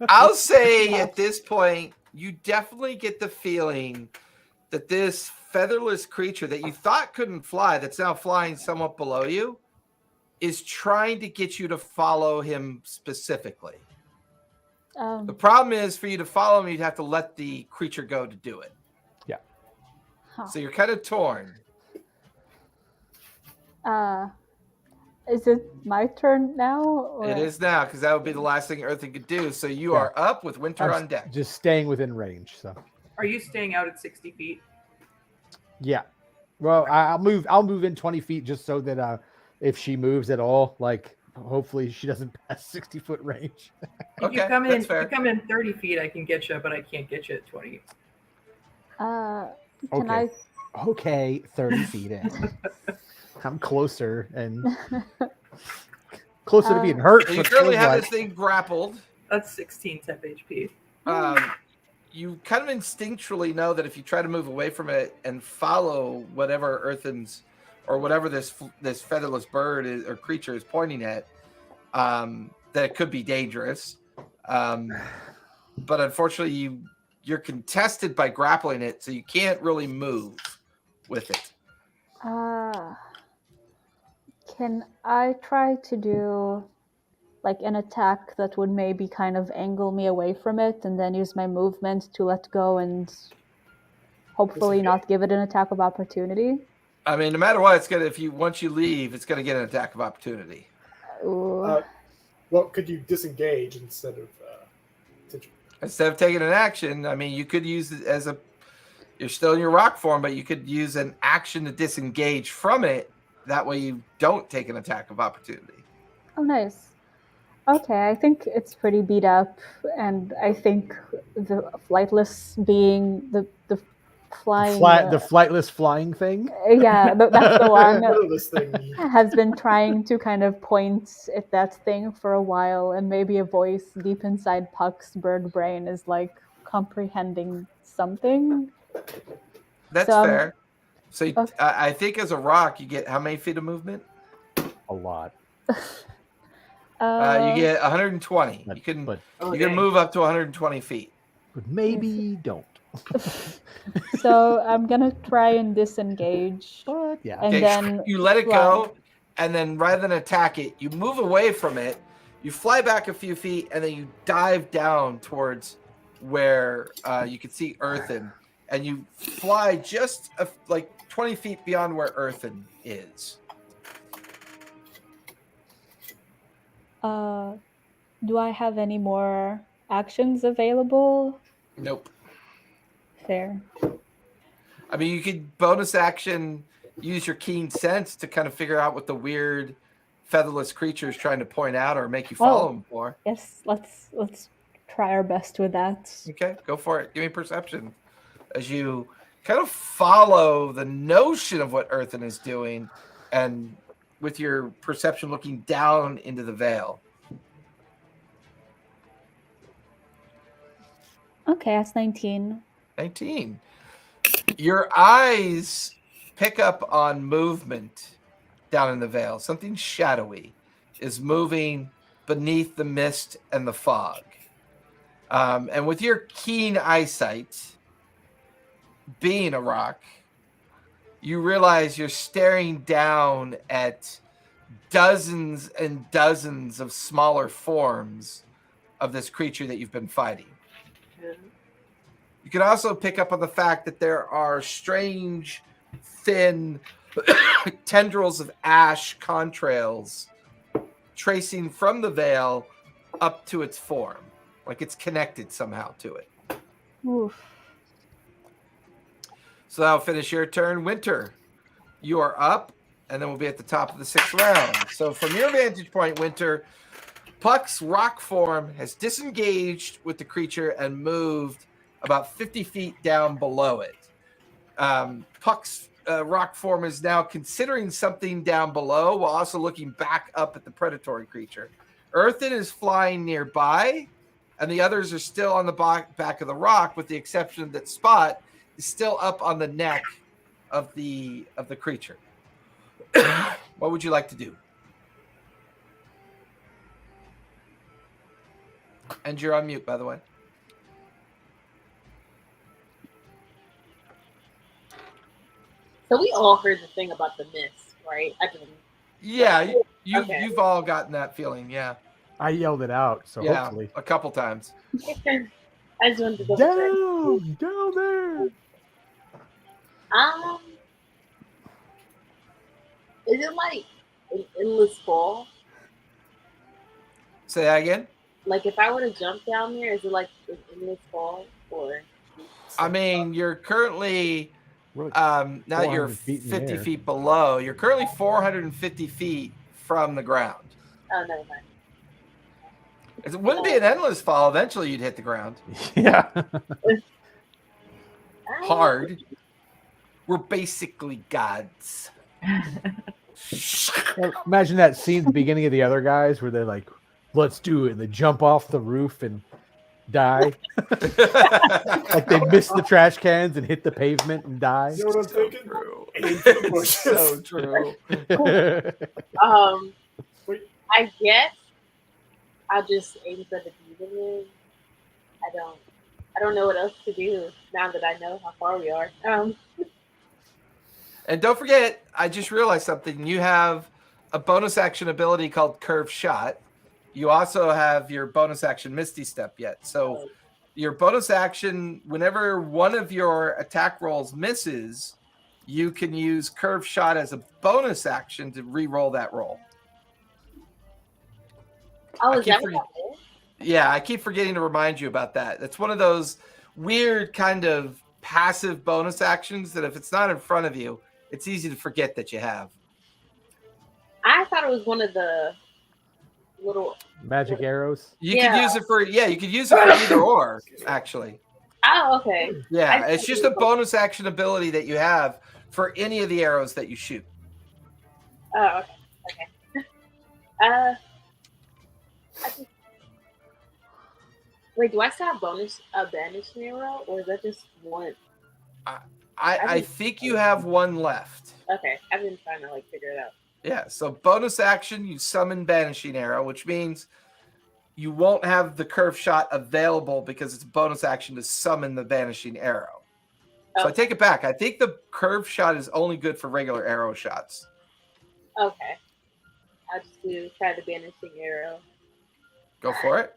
I'll say at this point, you definitely get the feeling that this featherless creature that you thought couldn't fly, that's now flying somewhat below you, is trying to get you to follow him specifically. The problem is, for you to follow him, you'd have to let the creature go to do it. Yeah. Huh. So you're kind of torn. Is it my turn now? Or? It is now, because that would be the last thing Earthen could do. So you are up with Winter on deck. Just staying within range. So. Are you staying out at 60 feet? Yeah. Well, I'll move in 20 feet just so that if she moves at all, like hopefully she doesn't pass 60-foot range. If you come in 30 feet, I can get you, but I can't get you at 20. Can I? Okay, 30 feet in. I'm closer and closer to being hurt. So you currently have this thing grappled. That's 16 temp HP. You kind of instinctually know that if you try to move away from it and follow whatever Earthen's or whatever this featherless bird is, or creature is pointing at, that it could be dangerous. But unfortunately, you're contested by grappling it, so you can't really move with it. Can I try to do like an attack that would maybe kind of angle me away from it, and then use my movement to let go and hopefully not give it an attack of opportunity? I mean, no matter what, it's gonna once you leave, it's gonna get an attack of opportunity. Well, could you disengage instead of taking an action? I mean, you could use it as you're still in your rock form, but you could use an action to disengage from it. That way you don't take an attack of opportunity. Oh, nice. Okay, I think it's pretty beat up, and I think the flightless being the flying... the flightless flying thing? Yeah, that's the one. This thing has been trying to kind of point at that thing for a while, and maybe a voice deep inside Puck's bird brain is like comprehending something. That's fair. So I think as a rock, you get how many feet of movement? A lot. You get 120. You can move up to 120 feet. But maybe don't. So I'm gonna try and disengage. And then you let it go, and then rather than attack it, you move away from it. You fly back a few feet, and then you dive down towards where you can see Earthen, and you fly just like 20 feet beyond where Earthen is. Do I have any more actions available? Nope. Fair. I mean, you could bonus action, use your keen sense to kind of figure out what the weird featherless creature is trying to point out or make you follow him for. Yes, let's try our best with that. Okay, go for it. Give me perception as you kind of follow the notion of what Earthen is doing, and with your perception looking down into the veil. Okay, that's 19. 19. Your eyes pick up on movement down in the veil. Something shadowy is moving beneath the mist and the fog. And with your keen eyesight, being a rock, you realize you're staring down at dozens and dozens of smaller forms of this creature that you've been fighting. You can also pick up on the fact that there are strange, thin tendrils of ash contrails tracing from the veil up to its form, like it's connected somehow to it. Oof. So that'll finish your turn. Winter, you are up, and then we'll be at the top of the 6th round. So from your vantage point, Winter, Puck's rock form has disengaged with the creature and moved about 50 feet down below it. Puck's rock form is now considering something down below while also looking back up at the predatory creature. Earthen is flying nearby, and the others are still on the back of the rock, with the exception that Spot is still up on the neck of the creature. What would you like to do? And you're on mute, by the way. So we all heard the thing about the mist, right? Yeah, you've all gotten that feeling, yeah. I yelled it out, so yeah, hopefully. a couple times. I just wanted to go Down there. Is it like an endless fall? Say that again? Like if I were to jump down there, is it like an endless fall or? I mean, you're currently We're like now that you're 400 feet in the 50 air. feet below, you're currently 450 feet from the ground. Oh, never mind. It wouldn't be an endless fall. Eventually, you'd hit the ground. Yeah. Hard. We're basically gods. Well, imagine that scene at the beginning of The Other Guys where they're like, let's do it. And they jump off the roof and die. Like they miss the trash cans and hit the pavement and die. You know what I'm thinking? True. Aim for the bushes. So true. I guess I'll just aim for the demon. I don't know what else to do now that I know how far we are. And don't forget, I just realized something. You have a bonus action ability called Curve Shot. You also have your bonus action Misty Step yet. So your bonus action, whenever one of your attack rolls misses, you can use Curve Shot as a bonus action to re-roll that roll. Oh, is that what that is? Yeah, I keep forgetting to remind you about that. It's one of those weird kind of passive bonus actions that if it's not in front of you, it's easy to forget that you have. I thought it was one of the little Magic arrows. You could use it for either or, actually. Oh, okay. Yeah, it's just a bonus action ability that you have for any of the arrows that you shoot. Oh, okay. Wait, do I still have a banishing arrow, or is that just one? I think you have one left. Okay, I've been trying to figure it out. Yeah, so bonus action, you summon Banishing Arrow, which means you won't have the Curve Shot available because it's a bonus action to summon the Vanishing Arrow. So I take it back. I think the Curve Shot is only good for regular arrow shots. Okay. I'll just try the Banishing Arrow. Go for it.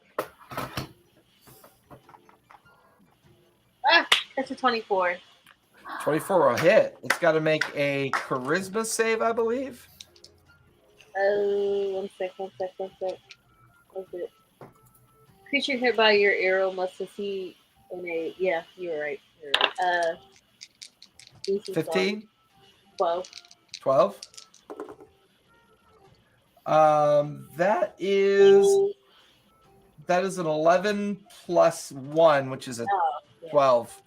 That's a 24. 24 will hit. It's got to make a charisma save, I believe. One sec. What's it? Creature hit by your arrow must succeed in a... Yeah, you're right. 15? 12. 12? That is an 11 plus 1, which is a 12.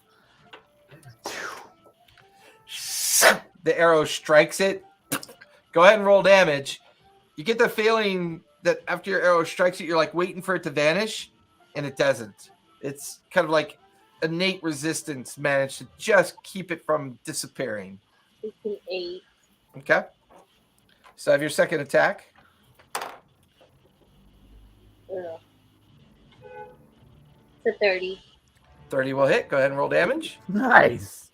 The arrow strikes it. Go ahead and roll damage. You get the feeling that after your arrow strikes it, you're like waiting for it to vanish, and it doesn't. It's kind of like innate resistance managed to just keep it from disappearing. It's an 8. Okay. So have your second attack. It's a 30. 30 will hit. Go ahead and roll damage. Nice.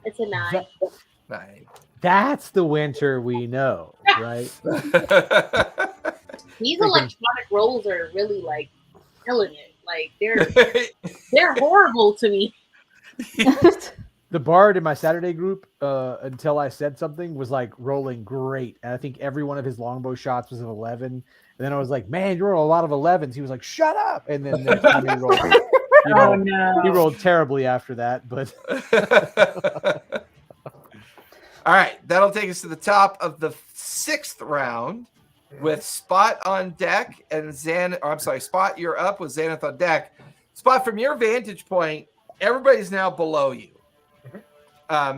It's a 9. Nice. That's the winter we know, right? These electronic rolls are really killing it. They're horrible to me. The bard in my Saturday group, until I said something, was rolling great. And I think every one of his longbow shots was an 11. And then I was like, man, you roll a lot of 11s. He was like, shut up. And then next time he rolled, he rolled terribly after that. But all right, that'll take us to the top of the 6th round with Spot on deck and Spot, you're up with Xanath on deck. Spot, from your vantage point, everybody's now below you.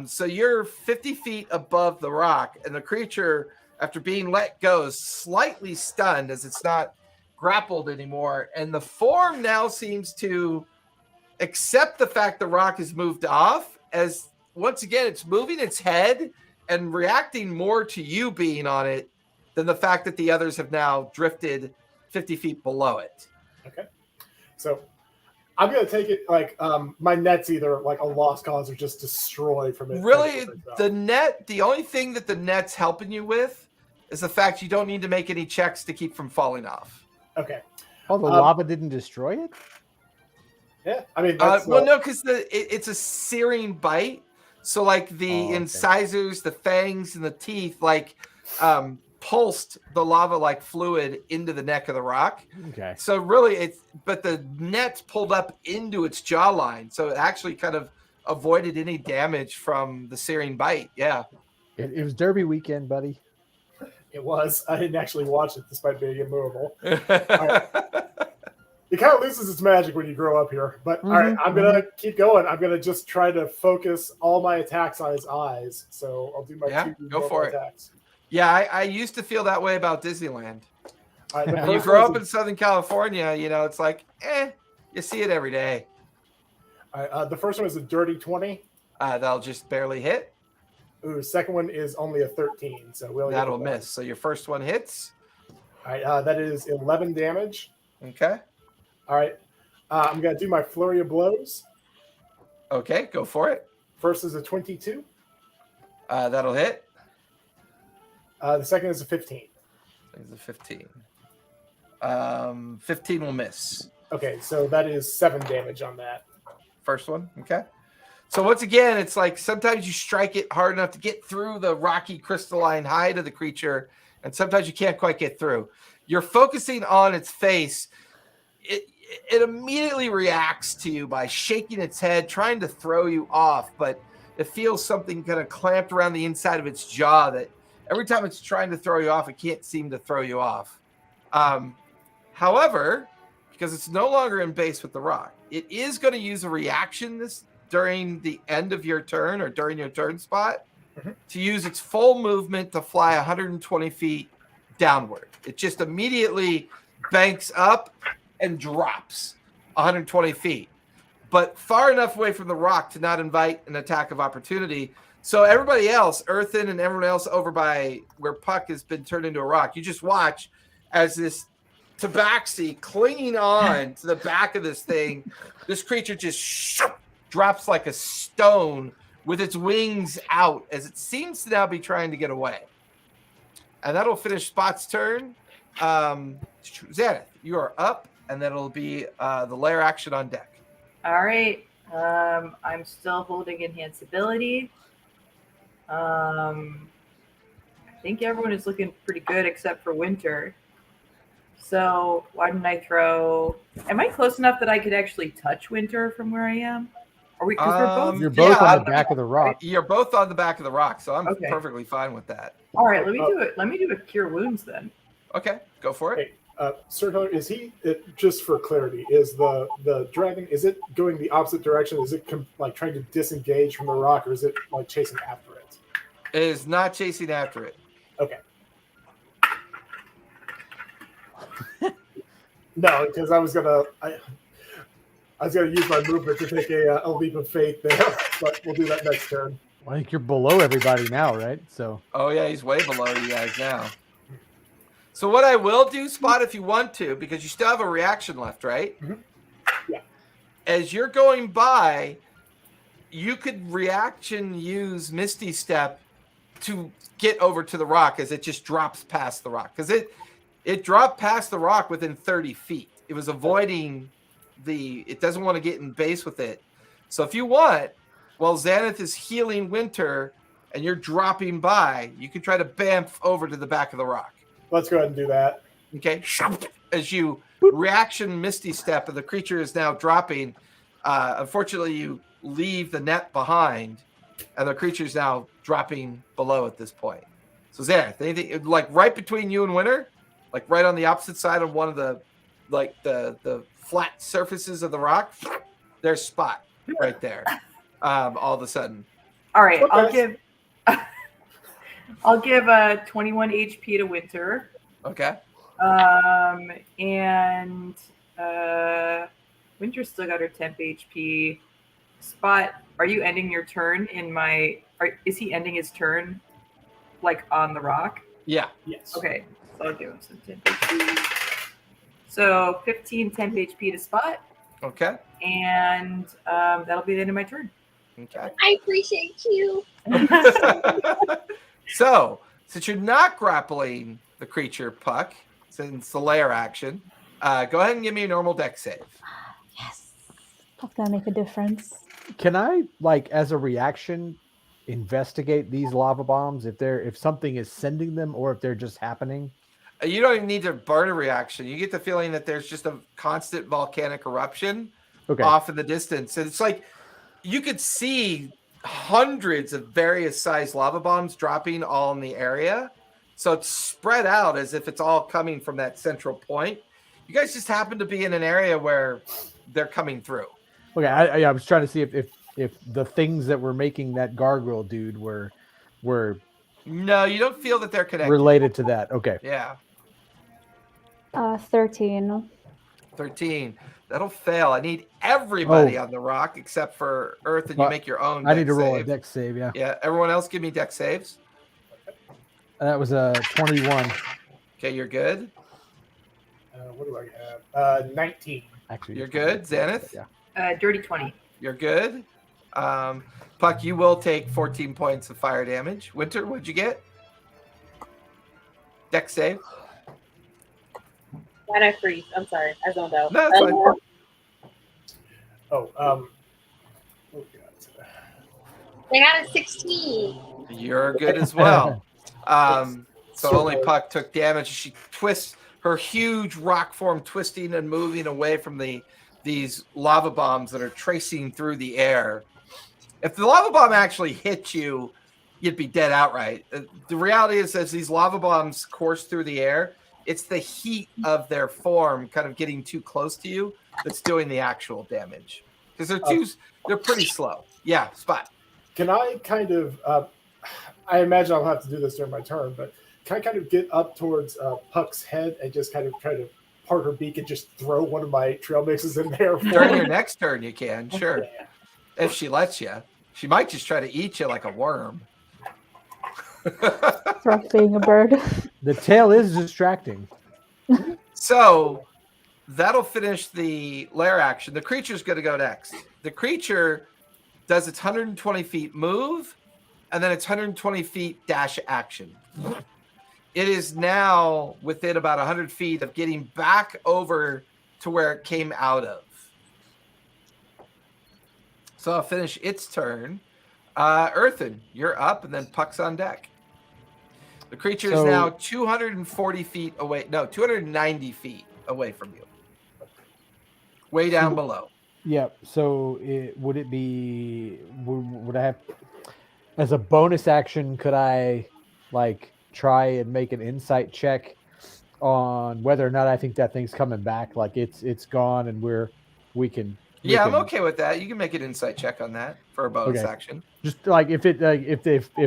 So you're 50 feet above the rock, and the creature, after being let go, is slightly stunned as it's not grappled anymore. And the form now seems to accept the fact the rock has moved off, as once again it's moving its head and reacting more to you being on it than the fact that the others have now drifted 50 feet below it. Okay. So I'm going to take it like my net's either like a lost cause or just destroyed from it. Really, the only thing that the net's helping you with is the fact you don't need to make any checks to keep from falling off. Okay. Oh, the lava didn't destroy it? Yeah. I mean, no, because it's a searing bite. So like the incisors, the fangs, and the teeth, like pulsed the lava-like fluid into the neck of the rock. Okay. So really, but the net pulled up into its jawline, so it actually kind of avoided any damage from the searing bite. Yeah. It was Derby weekend, buddy. It was. I didn't actually watch it, despite being immovable. It kind of loses its magic when you grow up here. But all right, I'm gonna keep going. I'm gonna just try to focus all my attacks on his eyes. So I'll do my go for attacks. Yeah, I used to feel that way about Disneyland. All right, when you grow up in Southern California, you know, it's like, you see it every day. All right, the first one is a dirty 20. That'll just barely hit. Ooh, second one is only a 13. So we'll that'll miss. So your first one hits. All right, that is 11 damage. Okay. All right, I'm going to do my flurry of blows. Okay, go for it. First is a 22. That'll hit. The second is a 15. It's a 15. 15 will miss. Okay, so that is 7 damage on that. First one, okay. So once again, it's like sometimes you strike it hard enough to get through the rocky crystalline hide of the creature, and sometimes you can't quite get through. You're focusing on its face. It immediately reacts to you by shaking its head, trying to throw you off, but it feels something kind of clamped around the inside of its jaw that every time it's trying to throw you off, it can't seem to throw you off. However, because it's no longer in base with the rock, it is going to use a reaction during the end of your turn or during your turn spot to use its full movement to fly 120 feet downward. It just immediately banks up and drops 120 feet, but far enough away from the rock to not invite an attack of opportunity. So everybody else, Earthen and everyone else over by where Puck has been turned into a rock, you just watch as this tabaxi clinging on to the back of this thing, this creature just drops like a stone with its wings out as it seems to now be trying to get away. And that'll finish Spot's turn. Xanath, you are up, and then it'll be the lair action on deck. All right. I'm still holding enhance ability. I think everyone is looking pretty good except for Winter. So why didn't I throw? Am I close enough that I could actually touch Winter from where I am? Are we? Because we're both. You're both on the back of the rock. You're both on the back of the rock, so I'm perfectly fine with that. All right, let me do it. Let me do a cure wounds then. Okay, go for it. Hey, Sir Hiller, is he just for clarity? Is the dragon? Is it going the opposite direction? Is it like trying to disengage from the rock, or is it like chasing after it? It is not chasing after it. Okay. No, because I was gonna use my movement to take a leap of faith there, but we'll do that next turn. I think you're below everybody now, right? So. Oh yeah, he's way below you guys now. So what I will do, Spot, if you want to, because you still have a reaction left, right? Yeah. As you're going by, you could reaction use Misty Step to get over to the rock as it just drops past the rock. Because it dropped past the rock within 30 feet. It was avoiding it doesn't want to get in base with it. So if you want, while Xanath is healing Winter and you're dropping by, you can try to bamf over to the back of the rock. Let's go ahead and do that. Okay. As you reaction Misty Step and the creature is now dropping, unfortunately you leave the net behind and the creature is now dropping below at this point. So Xanath, anything like right between you and Winter? Like right on the opposite side of one of the flat surfaces of the rock, there's Spot right there. All of a sudden. All right, Okay. I'll give 21 HP to Winter. Okay. And Winter's still got her temp HP. Spot, are you ending your turn in my? Is he ending his turn, like on the rock? Yeah. Yes. Okay, so I'll give him some temp HP. So 15 temp HP to Spot, Okay. and that'll be the end of my turn. Okay. I appreciate you. So, since you're not grappling the creature, Puck, since the lair action, go ahead and give me a normal deck save. Yes. That's gonna make a difference. Can I, like, as a reaction, investigate these lava bombs if something is sending them or if they're just happening? You don't even need to burn a reaction. You get the feeling that there's just a constant volcanic eruption off in the distance. And it's like you could see hundreds of various sized lava bombs dropping all in the area. So it's spread out as if it's all coming from that central point. You guys just happen to be in an area where they're coming through. Okay, I was trying to see if the things that were making that gargoyle dude were No, you don't feel that they're connected. related to that. Okay. Yeah. 13. 13. That'll fail. I need everybody on the rock except for Earth, and you make your own. I need to dex roll save. a dex save, yeah. Yeah, everyone else give me dex saves. That was a 21. Okay, you're good. What do I have? 19. Actually, You're good, Xanath. Yeah. Dirty 20. You're good. Puck, you will take 14 points of fire damage. Winter, what'd you get? Dex save. Why'd I freeze? I'm sorry. I zoned out. No, that's fine. They got a 16. You're good as well. So only Puck took damage. She twists her huge rock form, twisting and moving away from these lava bombs that are tracing through the air. If the lava bomb actually hit you, you'd be dead outright. The reality is, as these lava bombs course through the air, it's the heat of their form kind of getting too close to you that's doing the actual damage. Because they're pretty slow. Yeah, Spot. Can I kind of, I imagine I'll have to do this during my turn, but can I kind of get up towards Puck's head and just kind of try to part her beak and just throw one of my trail mixes in there? During your next turn, you can, sure. Yeah. If she lets you. She might just try to eat you like a worm. For being a bird. The tail is distracting. So that'll finish the lair action. The creature's going to go next. The creature does its 120 feet move, and then its 120 feet dash action. It is now within about 100 feet of getting back over to where it came out of. So I'll finish its turn. Earthen, you're up, and then Puck's on deck. The creature is now 240 feet away. No, 290 feet away from you. Way down below. Yeah. So would I have, as a bonus action, could I like try and make an insight check on whether or not I think that thing's coming back? Like it's gone and we can. I'm okay with that. You can make an insight check on that for a bonus action. Just like if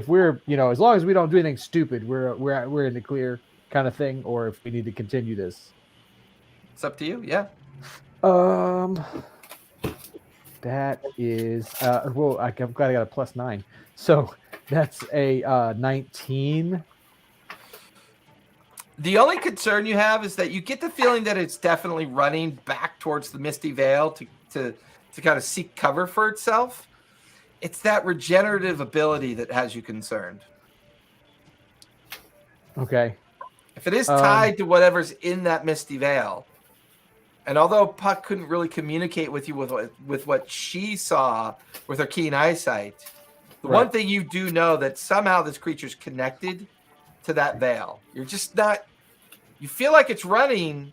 we're, as long as we don't do anything stupid, we're in the clear kind of thing, or if we need to continue this. It's up to you. Yeah. That is well, I'm glad I got a +9. So that's a 19. The only concern you have is that you get the feeling that it's definitely running back towards the Misty Veil to kind of seek cover for itself. It's that regenerative ability that has you concerned. Okay. If it is tied to whatever's in that Misty Veil, and although Puck couldn't really communicate with you with what she saw with her keen eyesight, the one thing you do know that somehow this creature's connected to that veil. You're just not. You feel like it's running,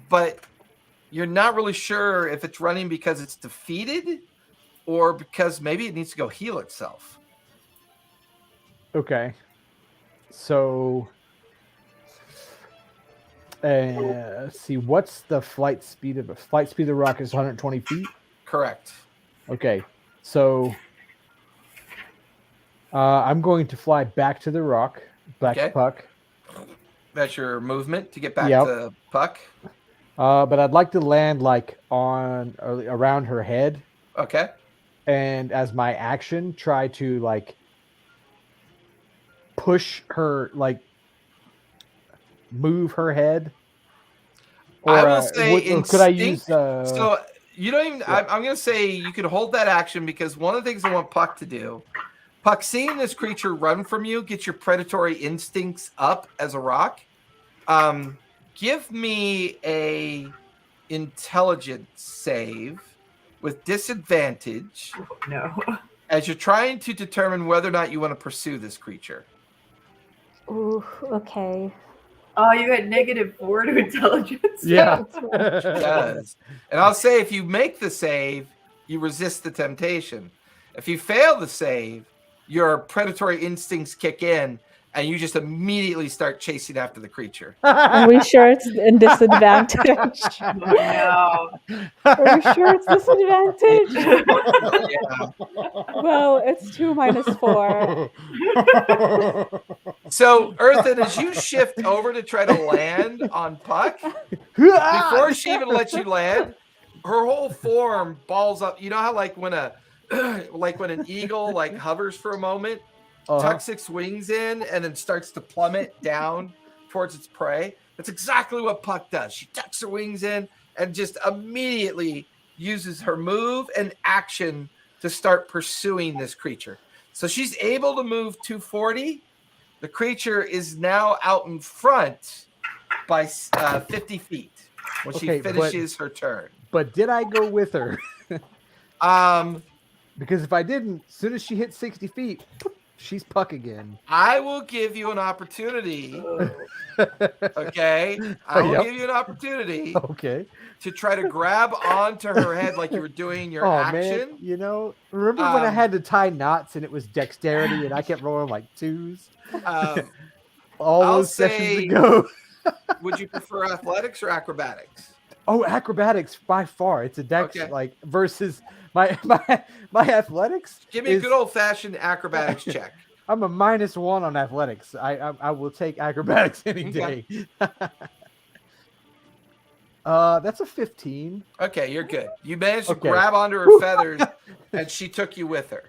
but you're not really sure if it's running because it's defeated or because maybe it needs to go heal itself. Okay. So, let's see. What's the flight speed of the rocket? Is 120 feet? Correct. Okay. So, I'm going to fly back to the rock, back to Puck. That's your movement to get back Yep. to Puck. But I'd like to land like on around her head. Okay. And as my action, try to like push her, like move her head. Or, I will say, could I use? So you don't even. Yeah. I'm going to say you could hold that action because one of the things I want Puck to do. Puck, seeing this creature run from you, get your predatory instincts up as a rock. Give me a intelligence save with disadvantage. No. As you're trying to determine whether or not you want to pursue this creature. Ooh, okay. Oh, you got -4 to intelligence. Yeah. It does. And I'll say if you make the save, you resist the temptation. If you fail the save, your predatory instincts kick in and you just immediately start chasing after the creature. Are we sure it's in disadvantage? No. Are we sure it's disadvantage? Yeah. Well, it's 2 - 4. So, Earthen, as you shift over to try to land on Puck, before she even lets you land, her whole form balls up. You know how like when an eagle like hovers for a moment, tucks its wings in, and then starts to plummet down towards its prey? That's exactly what Puck does. She tucks her wings in and just immediately uses her move and action to start pursuing this creature. So she's able to move 240. The creature is now out in front by 50 feet when she finishes her turn. But did I go with her? Because if I didn't, as soon as she hit 60 feet, she's Puck again. I will give you an opportunity. Okay. I will give you an opportunity. Okay. To try to grab onto her head like you were doing your action. Man, you know, remember when I had to tie knots and it was dexterity and I kept rolling like 2s? All those sessions ago. Would you prefer athletics or acrobatics? Oh, acrobatics by far. It's a dex like versus my athletics. Give me a good old fashioned acrobatics check. I'm a -1 on athletics. I will take acrobatics any day. That's a 15. Okay, you're good. You managed to grab onto her feathers, and she took you with her.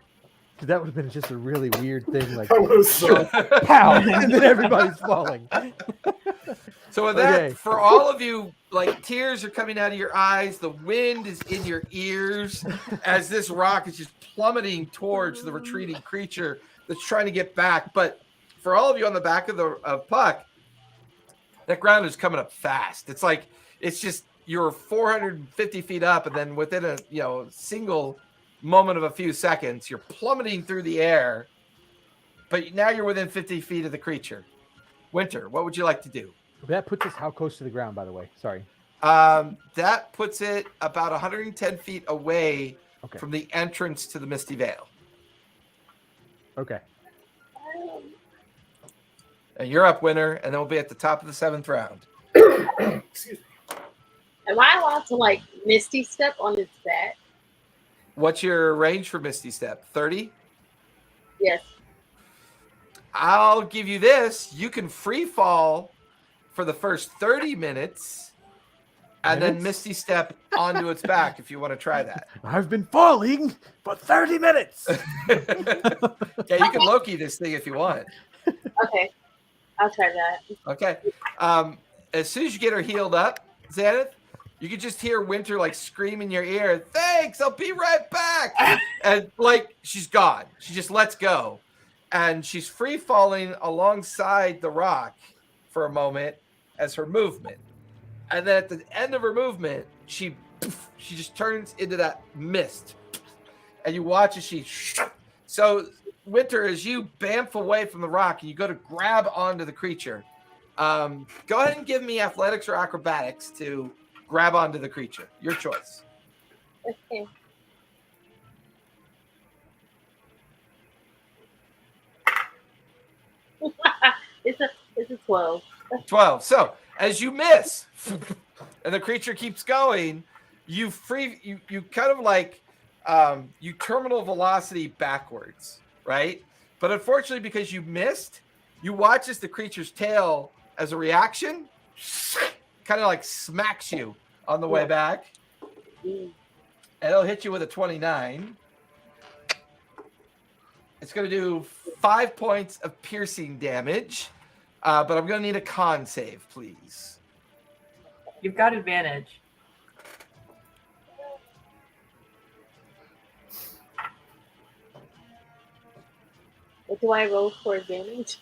Because that would have been just a really weird thing, like so pow, and then everybody's falling. So with that, for all of you, like tears are coming out of your eyes, the wind is in your ears as this rock is just plummeting towards the retreating creature that's trying to get back. But for all of you on the back of Puck, that ground is coming up fast. It's like it's just you're 450 feet up, and then within a single moment of a few seconds, you're plummeting through the air. But now you're within 50 feet of the creature. Winter, what would you like to do? That puts us how close to the ground, by the way? Sorry. That puts it about 110 feet away from the entrance to the Misty Vale. Okay. And you're up, Winter, and then we'll be at the top of the 7th round. Excuse me. Am I allowed to like Misty Step on its back? What's your range for Misty Step? 30? Yes. I'll give you this. You can free fall for the first 30 minutes and then Misty Step onto its back if you want to try that. I've been falling for 30 minutes. Yeah, you can Loki this thing if you want. Okay. I'll try that. Okay. As soon as you get her healed up, Xanath, you can just hear Winter like scream in your ear, "Thanks, I'll be right back." And like she's gone. She just lets go. And she's free falling alongside the rock for a moment as her movement. And then at the end of her movement, she just turns into that mist. And you watch as she... So, Winter, as you bamf away from the rock and you go to grab onto the creature, go ahead and give me athletics or acrobatics to grab onto the creature. Your choice. Okay. It's a 12. 12. So as you miss and the creature keeps going, you kind of like you terminal velocity backwards, right? But unfortunately, because you missed, you watch as the creature's tail, as a reaction, kind of like smacks you on the way back. And it'll hit you with a 29. It's going to do 5 points of piercing damage. But I'm going to need a con save, please. You've got advantage. What do I roll for advantage?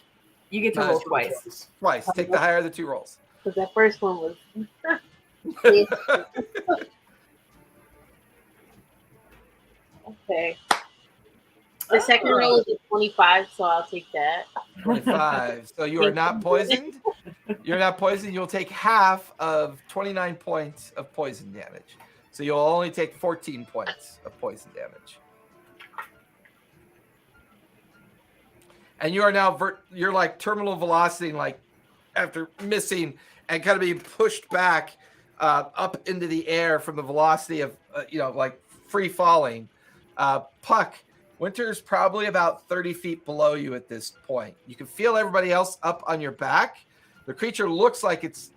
You get to roll twice. Twice. Take the higher of the 2 rolls. Because that first one was. Okay. The second roll is a 25, so I'll take that. 25. So you are not poisoned. You're not poisoned. You'll take half of 29 points of poison damage. So you'll only take 14 points of poison damage. And you are now, you're like terminal velocity, like after missing and kind of being pushed back up into the air from the velocity of, like free falling. Puck, Winter's probably about 30 feet below you at this point. You can feel everybody else up on your back. The creature looks like it's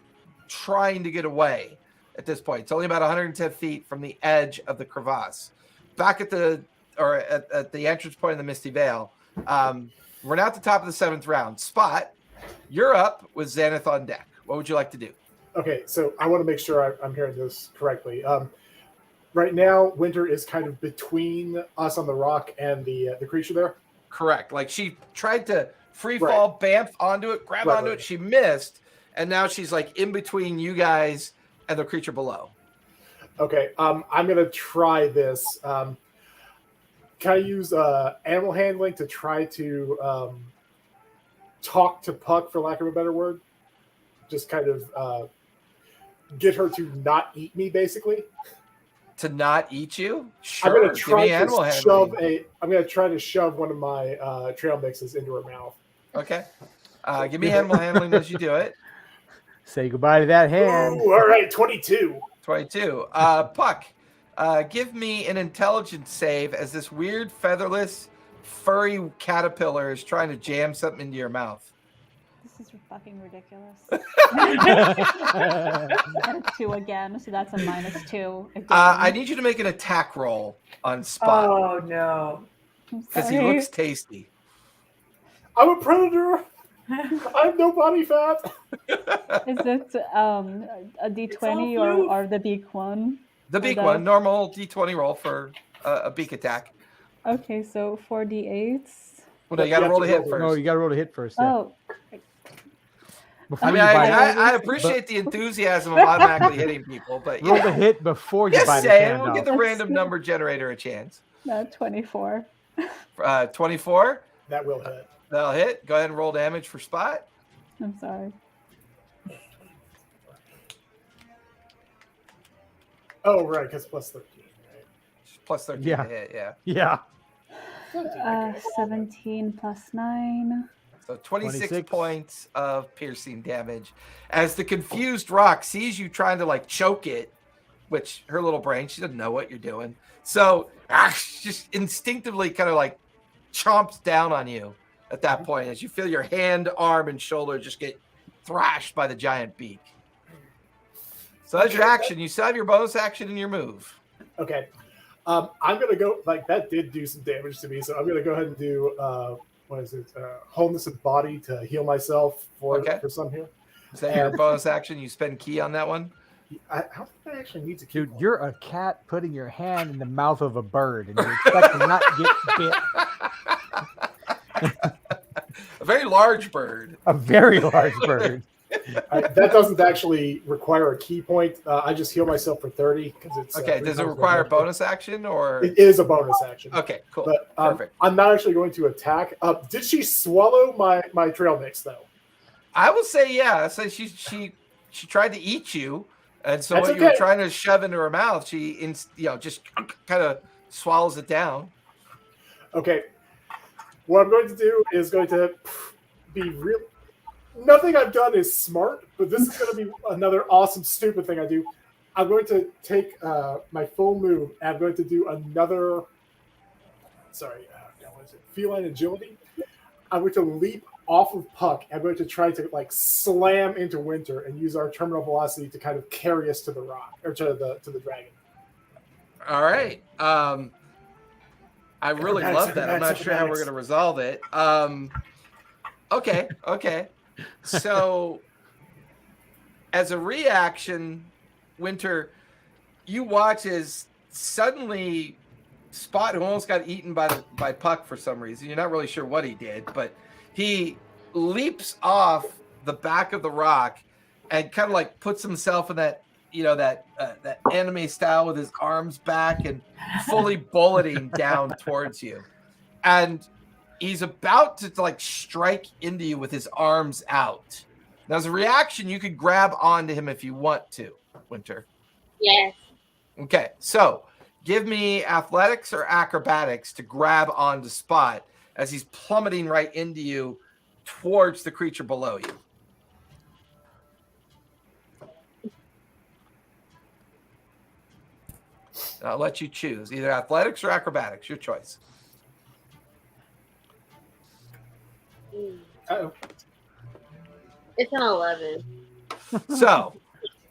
trying to get away at this point. It's only about 110 feet from the edge of the crevasse. Back at the entrance point of the Misty Vale. We're now at the top of the 7th round. Spot, you're up with Xanath on deck. What would you like to do? Okay, so I want to make sure I'm hearing this correctly. Right now, Winter is kind of between us on the rock and the creature there? Correct. Like she tried to free fall, bamf onto it, grab onto it. She missed, and now she's like in between you guys and the creature below. Okay, I'm going to try this. Can I use animal handling to try to talk to Puck, for lack of a better word? Just kind of get her to not eat me, basically. To not eat you? Sure. I'm going to try to try to shove one of my trail mixes into her mouth. Okay. Give me animal handling as you do it. Say goodbye to that hand. Ooh, all right, 22. 22. Puck, give me an intelligence save as this weird featherless furry caterpillar is trying to jam something into your mouth. This is fucking ridiculous. 2 again, so that's a -2. Again. I need you to make an attack roll on Spot. Oh no! Because he looks tasty. I'm a predator. I have no body fat. Is it a D20 or the beak one? The beak one, normal D20 roll for a beak attack. Okay, so 4d8s. Well, no, you got to roll to hit first. No, you got to roll to hit first. Yeah. Oh. I appreciate the enthusiasm of automatically hitting people, but roll the hit before you bite it. We'll give the random number generator a chance. 24. 24? That will hit. That'll hit. Go ahead and roll damage for Spot. I'm sorry. Oh, right, because plus 13, right? Plus 13 to hit, Yeah. 17 plus 9. So 26 points of piercing damage. As the confused rock sees you trying to like choke it, which her little brain, she doesn't know what you're doing. So just instinctively kind of like chomps down on you at that point as you feel your hand, arm, and shoulder just get thrashed by the giant beak. So that's your action. You still have your bonus action in your move. Okay. I'm going to go, like, that did do some damage to me, so I'm going to go ahead and do, wholeness of body to heal myself for some here. Is that your bonus action? You spend key on that one? I don't think I actually need to keep Dude, you're a cat putting your hand in the mouth of a bird, and you expect to not get bit. A very large bird. A very large bird. That doesn't actually require a key point. I just heal myself for 30 because it's okay. Does it require a bonus action or? It is a bonus action. Okay, cool. But perfect. I'm not actually going to attack. Did she swallow my trail mix though? I will say yeah. So she tried to eat you, and so That's what you were trying to shove into her mouth, she just kind of swallows it down. Okay. What I'm going to do is going to be real. Nothing I've done is smart, but this is going to be another awesome, stupid thing I do. I'm going to take my full move, and I'm going to do another. Sorry, what is it? Feline agility. I'm going to leap off of Puck. I'm going to try to like slam into Winter and use our terminal velocity to kind of carry us to the rock or to the dragon. All right. I really love that. I'm not sure how we're going to resolve it. Okay. So, as a reaction, Winter, you watch as suddenly Spot, who almost got eaten by Puck for some reason, you're not really sure what he did, but he leaps off the back of the rock and kind of like puts himself in that, that anime style with his arms back and fully bulleting down towards you. And he's about to like strike into you with his arms out. Now, as a reaction, you could grab onto him if you want to, Winter. Yes. Okay, so give me athletics or acrobatics to grab onto Spot as he's plummeting right into you towards the creature below you. I'll let you choose either athletics or acrobatics, your choice. Uh-oh. It's an 11. So,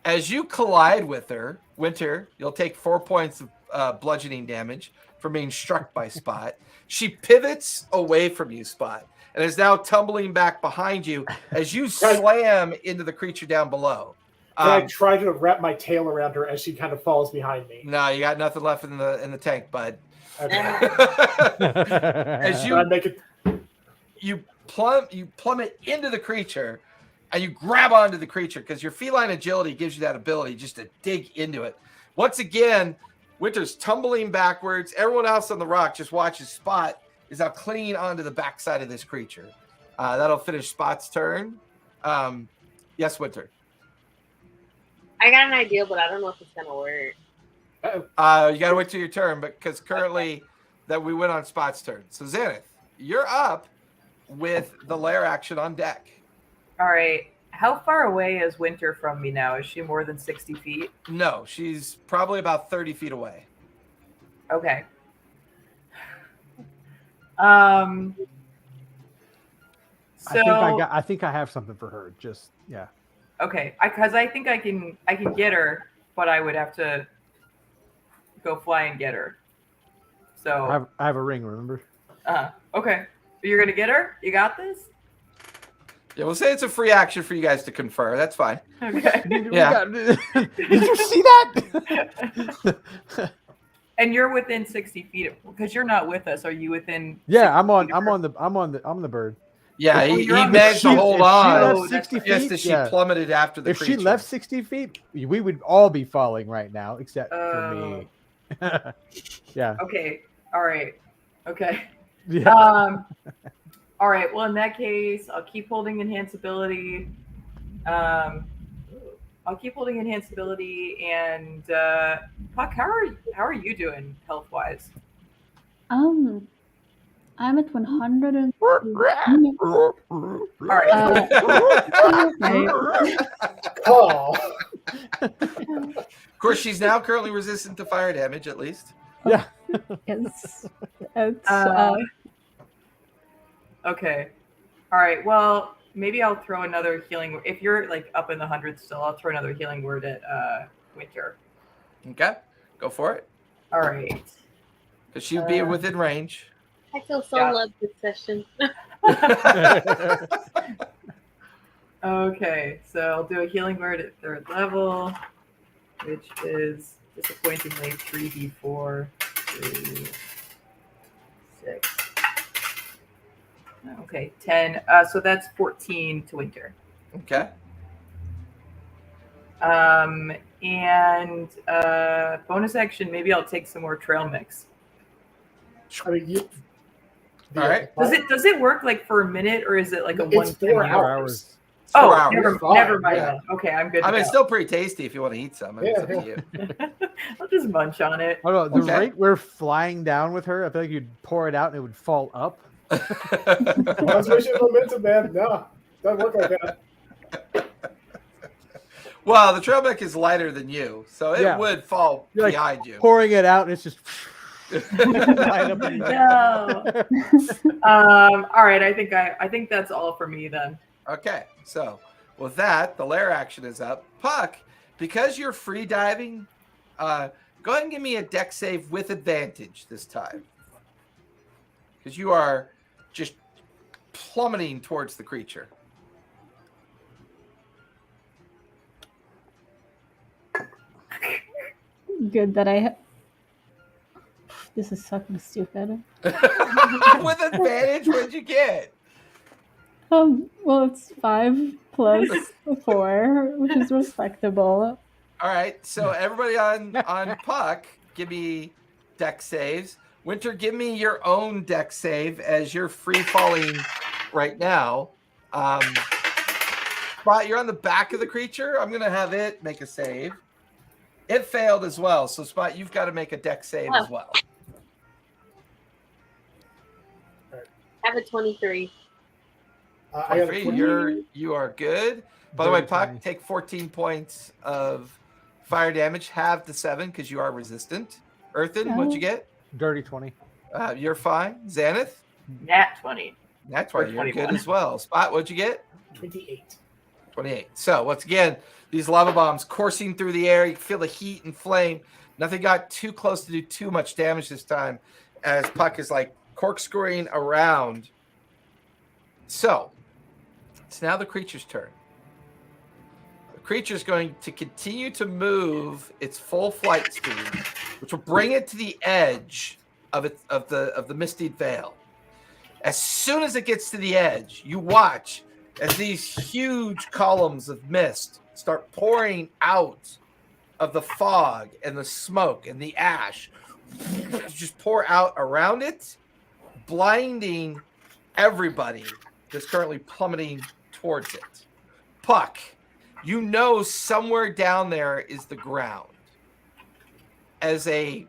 as you collide with her, Winter, you'll take 4 points of bludgeoning damage from being struck by Spot. She pivots away from you, Spot, and is now tumbling back behind you as you slam into the creature down below. Can I try to wrap my tail around her as she kind of falls behind me? No, you got nothing left in the tank, bud. Okay. As you plummet into the creature, and you grab onto the creature because your feline agility gives you that ability just to dig into it. Once again, Winter's tumbling backwards. Everyone else on the rock just watches Spot is now clinging onto the backside of this creature. That'll finish Spot's turn. Yes, Winter. I got an idea, but I don't know if it's gonna work. You gotta wait till your turn, because currently that we went on Spot's turn. So Xanath, you're up with the lair action on deck. All right. How far away is Winter from me now? Is she more than 60 feet? No, she's probably about 30 feet away. Okay. I think I have something for her. Just yeah. Okay, because I think I can get her, but I would have to go fly and get her. So I have a ring. Remember? Okay. So you're gonna get her? You got this? Yeah, we'll say it's a free action for you guys to confer. That's fine. Okay. Yeah. Did you see that? And you're within 60 feet because you're not with us. Are you within? Yeah, I'm on the bird. Yeah, he managed to hold on. 60 feet, just as she plummeted after the creature. If she left 60 feet, we would all be falling right now, except for me. Yeah. Okay. All right. Okay. Yeah. All right. Well, in that case, I'll keep holding enhance ability. And Puck, how are you doing health wise? I'm at 100 and all right. Of course, she's now currently resistant to fire damage, at least. Yeah. It's okay. All right. Well, maybe I'll throw another healing. If you're like up in the hundreds still, I'll throw another healing word at Winter. Okay, go for it. All right. Because she'd be within range. I feel so loved this session. Okay, so I'll do a healing word at 3rd level, which is disappointingly 3d4, 3, 6. Okay, 10. So that's 14 to Winter. Okay. And bonus action, maybe I'll take some more trail mix. I mean, all right. Does it work like for a minute, or is it like a it's 4 hours? Oh, 4 hours. never mind. Yeah. Then. Okay, I'm good. I mean, it's still pretty tasty if you want to eat some. I mean, it's up to you. I'll just munch on it. Oh, no, the rate we're flying down with her, I feel like you'd pour it out and it would fall up. Transmission momentum, man. No, doesn't work like that. Well, the trail mech is lighter than you, so it would fall behind you. Pouring it out, and it's just Light up in your- No. All right. I think that's all for me then. Okay, so with that, the lair action is up. Puck, because you're free diving, go ahead and give me a deck save with advantage this time. Because you are just plummeting towards the creature. Good that I. This is fucking stupid. With advantage, what'd you get? Well, it's 5 plus 4, which is respectable. All right, so everybody on Puck, give me deck saves. Winter, give me your own deck save as you're free falling right now. Spot, you're on the back of the creature. I'm gonna have it make a save. It failed as well, so Spot, you've got to make a deck save as well. I have a 23. I got a 20. You are good. By the way, Puck, take 14 points of fire damage. Halve the 7 because you are resistant. Earthen, what'd you get? Dirty 20. You're fine. Xanath? Nat 20. That's why you're good as well. Spot, what'd you get? 28. 28. So once again, these lava bombs coursing through the air. You can feel the heat and flame. Nothing got too close to do too much damage this time as Puck is like corkscrewing around. So it's now the creature's turn. The creature's going to continue to move its full flight speed, which will bring it to the edge of the Misty Veil. As soon as it gets to the edge, you watch as these huge columns of mist start pouring out of the fog and the smoke and the ash. Just pour out around it, blinding everybody that's currently plummeting towards it. Puck, you know somewhere down there is the ground. I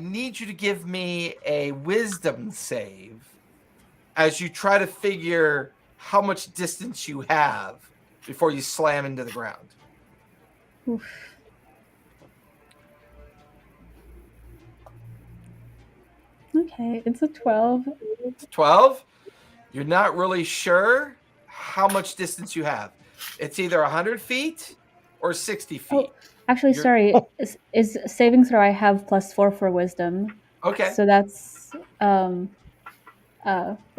need you to give me a wisdom save as you try to figure how much distance you have before you slam into the ground. Oof. Okay, it's a 12. 12? You're not really sure how much distance you have. It's either 100 feet or 60 feet. Oh, actually, sorry. Is saving throw I have +4 for wisdom. Okay. So that's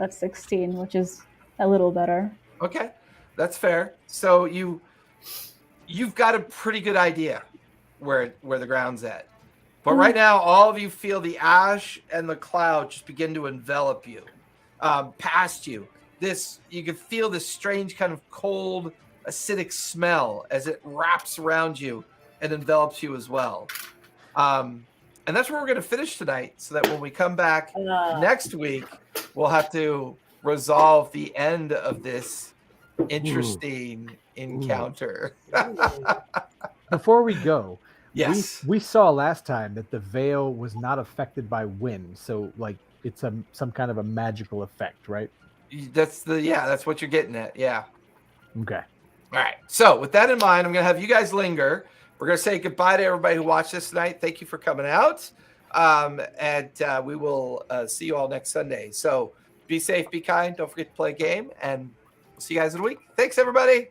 16, which is a little better. Okay, that's fair. So you've got a pretty good idea where the ground's at. But right now, all of you feel the ash and the cloud just begin to envelop you, past you. You can feel this strange kind of cold, acidic smell as it wraps around you and envelops you as well. And that's where we're going to finish tonight, so that when we come back next week, we'll have to resolve the end of this interesting encounter. Before we go, yes, we saw last time that the veil was not affected by wind, so like it's some kind of a magical effect, right? that's what you're getting at. Yeah. Okay. All right. So with that in mind, I'm going to have you guys linger. We're going to say goodbye to everybody who watched this tonight. Thank you for coming out. And we will see you all next Sunday. So be safe, be kind. Don't forget to play a game, and we'll see you guys in a week. Thanks, everybody.